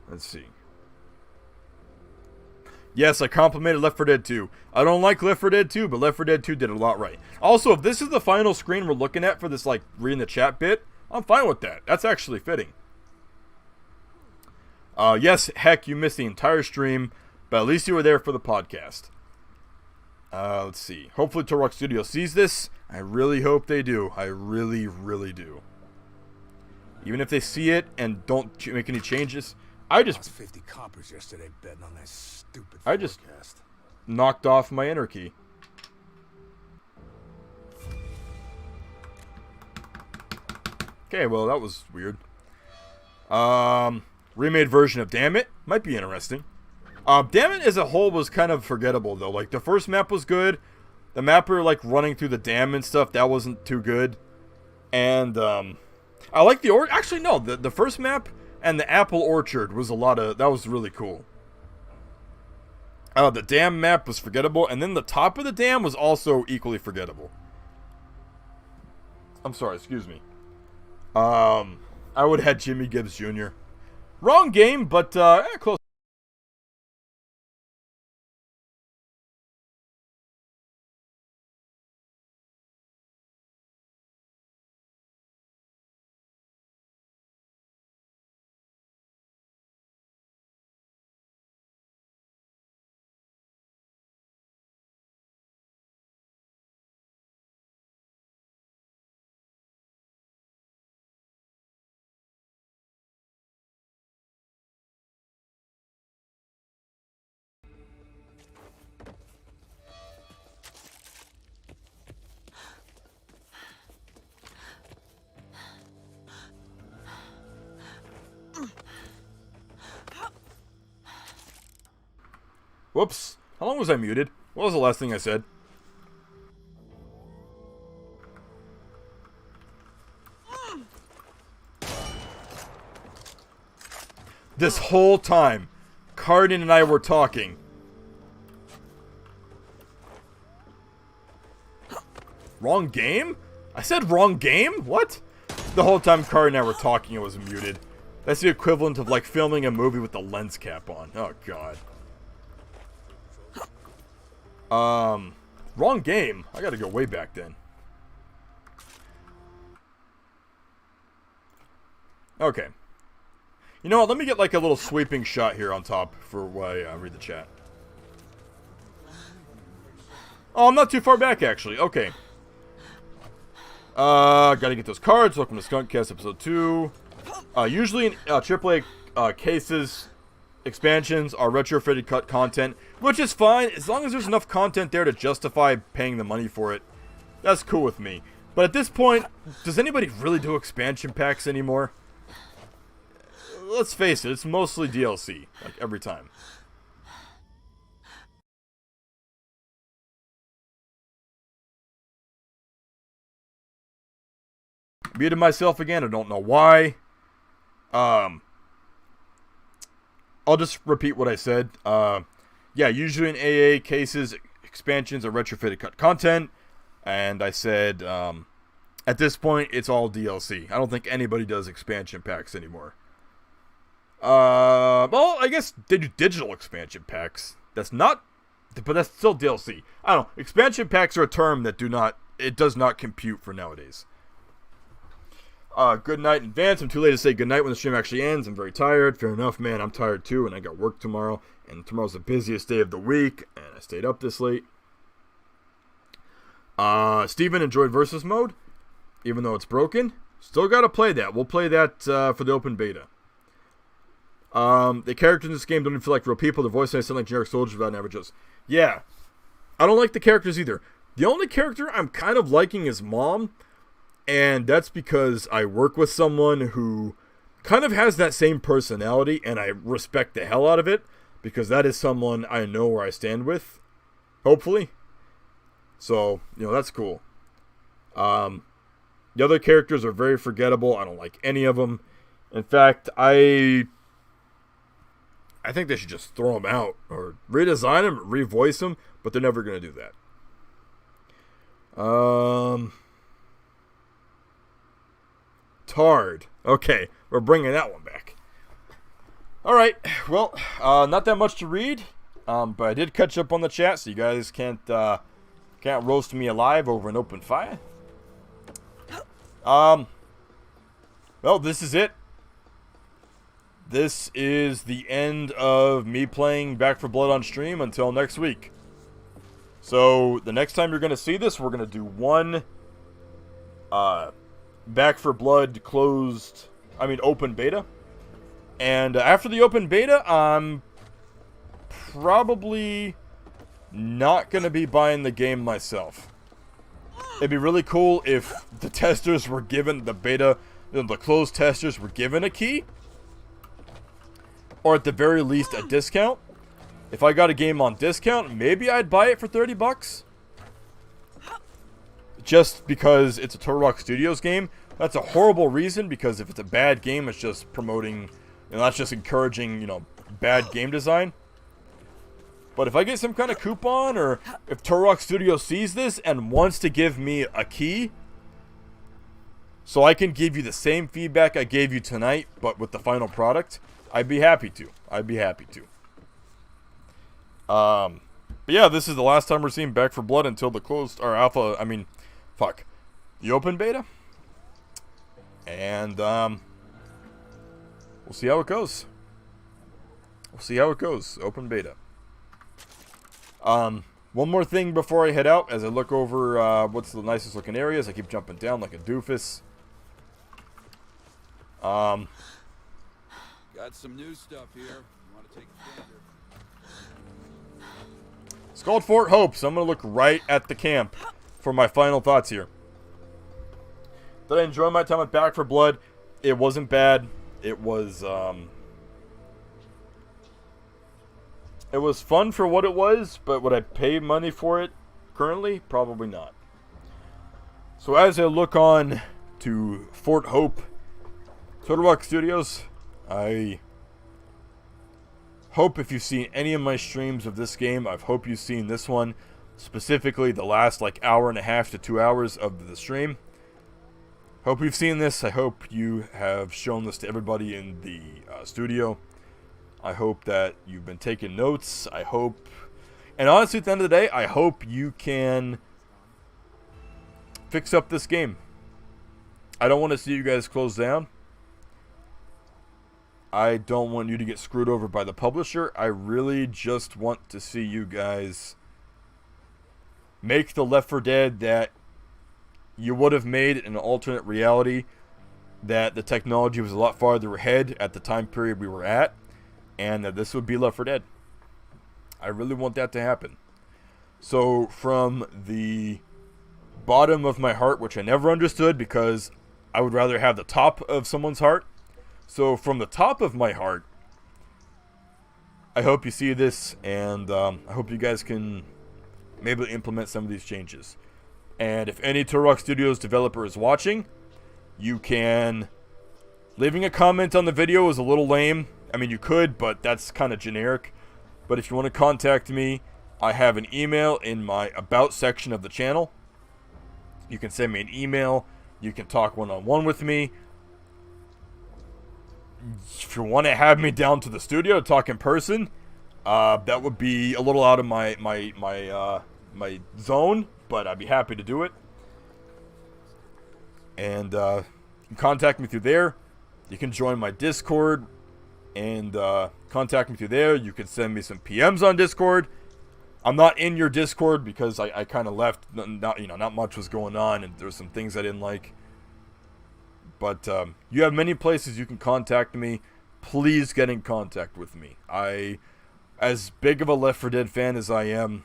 Let's see. Yes, I complimented Left 4 Dead 2. I don't like Left 4 Dead 2, but Left 4 Dead 2 did a lot right. Also, if this is the final screen we're looking at for this, like, reading the chat bit, I'm fine with that. That's actually fitting. Yes, heck, you missed the entire stream, but at least you were there for the podcast. Let's see. Hopefully Turok Studio sees this. I really hope they do. I really, really do. Even if they see it and don't make any changes, I just 50 coppers yesterday betting on that stupid I just knocked off my enter key. Okay, well that was weird. Remade version of Damn It might be interesting. Damn It as a whole was kind of forgettable though. Like the first map was good. The map where like running through the dam and stuff, that wasn't too good. And I like the actually no, the first map and the apple orchard was that was really cool. The dam map was forgettable, and then the top of the dam was also equally forgettable. I'm sorry, excuse me. I would have had Jimmy Gibbs Jr. Wrong game, but close. Whoops. How long was I muted? What was the last thing I said? This whole time, Cardin and I were talking. Wrong game? I said wrong game? What? The whole time Cardin and I were talking, I was muted. That's the equivalent of like filming a movie with the lens cap on. Oh god. Wrong game. I gotta go way back then. Okay. You know what, let me get like a little sweeping shot here on top for while I read the chat. Oh, I'm not too far back actually. Okay. Gotta get those cards. Welcome to Skunkcast episode 2. Usually in AAA cases, expansions are retrofitted cut content, which is fine as long as there's enough content there to justify paying the money for it. That's cool with me. But at this point, does anybody really do expansion packs anymore? Let's face it, it's mostly DLC, like every time. Muted myself again, I don't know why. I'll just repeat what I said. Yeah, usually in AA cases, expansions are retrofitted cut content. And I said, at this point, it's all DLC. I don't think anybody does expansion packs anymore. Well, I guess they do digital expansion packs. That's not, but that's still DLC. I don't know. Expansion packs are a term that it does not compute for nowadays. Good night in advance. I'm too late to say good night when the stream actually ends. I'm very tired. Fair enough, man. I'm tired too, and I got work tomorrow. And tomorrow's the busiest day of the week, and I stayed up this late. Steven enjoyed Versus Mode, even though it's broken. Still gotta play that. We'll play that for the open beta. The characters in this game don't even feel like real people. Their voices sound like generic soldiers without averages. Yeah. I don't like the characters either. The only character I'm kind of liking is Mom. And that's because I work with someone who kind of has that same personality, and I respect the hell out of it, because that is someone I know where I stand with, hopefully. So, that's cool. The other characters are very forgettable. I don't like any of them. In fact, I I think they should just throw them out or redesign them, revoice them, but they're never going to do that. Tard. Okay, we're bringing that one back. All right. Well, not that much to read, but I did catch up on the chat, so you guys can't roast me alive over an open fire. Well, this is it. This is the end of me playing Back 4 Blood on stream until next week. So, the next time you're going to see this, we're going to do one Back 4 Blood open beta. And after the open beta, I'm probably not going to be buying the game myself. It'd be really cool if the testers were given, the closed testers were given a key. Or at the very least, a discount. If I got a game on discount, maybe I'd buy it for $30. Just because it's a Turtle Studios game. That's a horrible reason, because if it's a bad game, it's just promoting, that's just encouraging, bad game design. But if I get some kind of coupon, or if Turtle Studios sees this and wants to give me a key, so I can give you the same feedback I gave you tonight, but with the final product, I'd be happy to. But yeah, this is the last time we're seeing Back 4 Blood until the closed, or alpha, the open beta. And, we'll see how it goes. Open beta. One more thing before I head out, as I look over, what's the nicest looking areas. I keep jumping down like a doofus. Got some new stuff here. You want to take a gander? It's called Fort Hope, so I'm going to look right at the camp for my final thoughts here. Did I enjoy my time at Back 4 Blood? It wasn't bad. It was fun for what it was, but would I pay money for it currently? Probably not. So as I look on to Fort Hope, Turtle Rock Studios, I hope if you've seen any of my streams of this game, I hope you've seen this one, specifically the last hour and a half to 2 hours of the stream. Hope you've seen this. I hope you have shown this to everybody in the studio. I hope that you've been taking notes. I hope, and honestly, at the end of the day, I hope you can fix up this game. I don't want to see you guys close down. I don't want you to get screwed over by the publisher. I really just want to see you guys make the Left 4 Dead that you would have made in an alternate reality, that the technology was a lot farther ahead at the time period we were at, and that this would be Left 4 Dead. I really want that to happen. So from the bottom of my heart, which I never understood because I would rather have the top of someone's heart, so from the top of my heart, I hope you see this, and I hope you guys can maybe implement some of these changes. And if any Turtle Studios developer is watching, you can... Leaving a comment on the video is a little lame. I mean, you could, but that's kind of generic. But if you want to contact me, I have an email in my About section of the channel. You can send me an email. You can talk one-on-one with me. If you want to have me down to the studio to talk in person, that would be a little out of my zone, but I'd be happy to do it. And you can contact me through there. You can join my Discord and contact me through there. You can send me some PMs on Discord. I'm not in your Discord because I kind of left. Not much was going on, and there's some things I didn't like. But you have many places you can contact me. Please get in contact with me. As big of a Left 4 Dead fan as I am,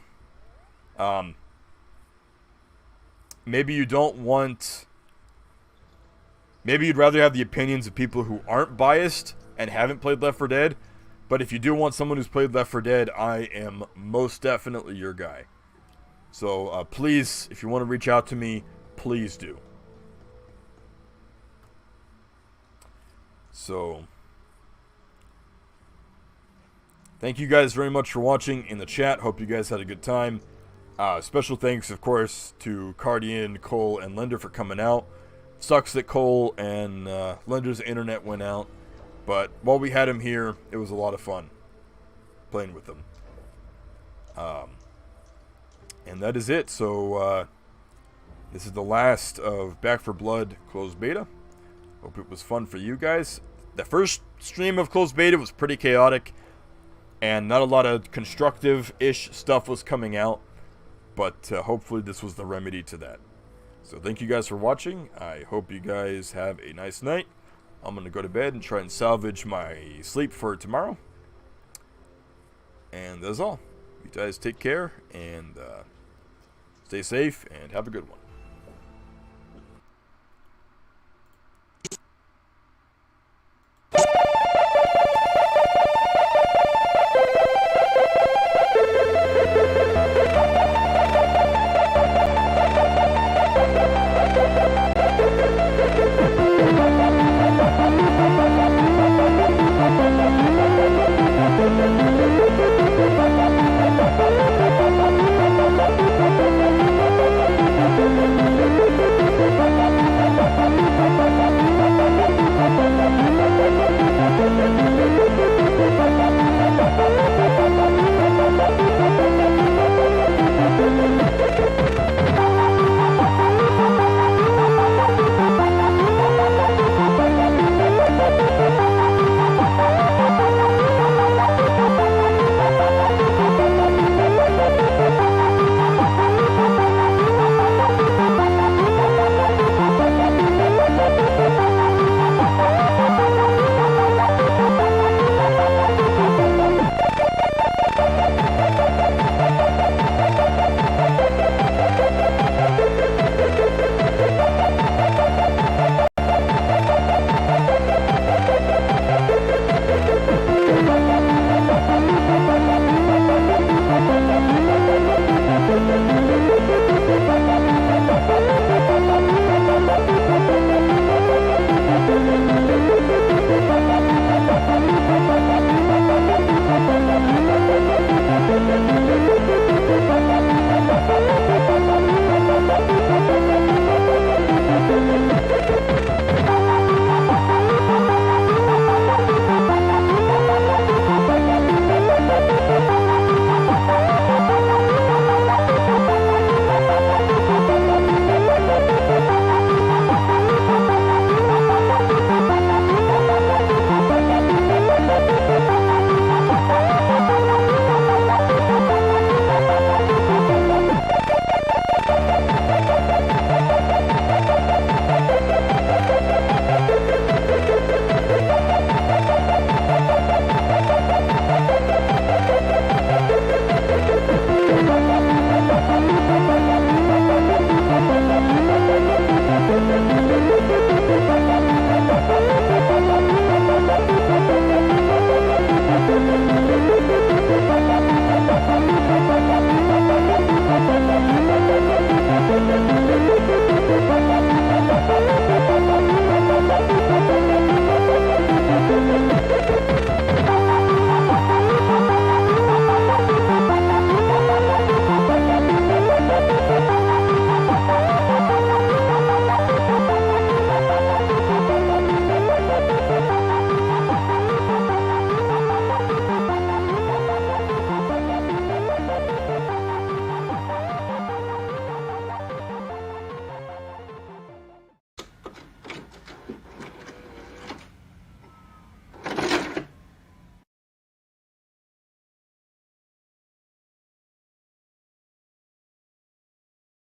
maybe you don't want... Maybe you'd rather have the opinions of people who aren't biased and haven't played Left 4 Dead. But if you do want someone who's played Left 4 Dead, I am most definitely your guy. So please, if you want to reach out to me, please do. So, Thank you guys very much for watching in the chat. Hope you guys had a good time. Special thanks, of course, to Cardian, Cole, and Lender for coming out. Sucks that Cole and Lender's internet went out, but while we had him here, it was a lot of fun playing with him. And that is it. So this is the last of Back 4 Blood closed beta. Hope it was fun for you guys. The first stream of closed beta was pretty chaotic, and not a lot of constructive-ish stuff was coming out, but hopefully this was the remedy to that. So thank you guys for watching. I hope you guys have a nice night. I'm going to go to bed and try and salvage my sleep for tomorrow. And that's all. You guys take care and stay safe and have a good one.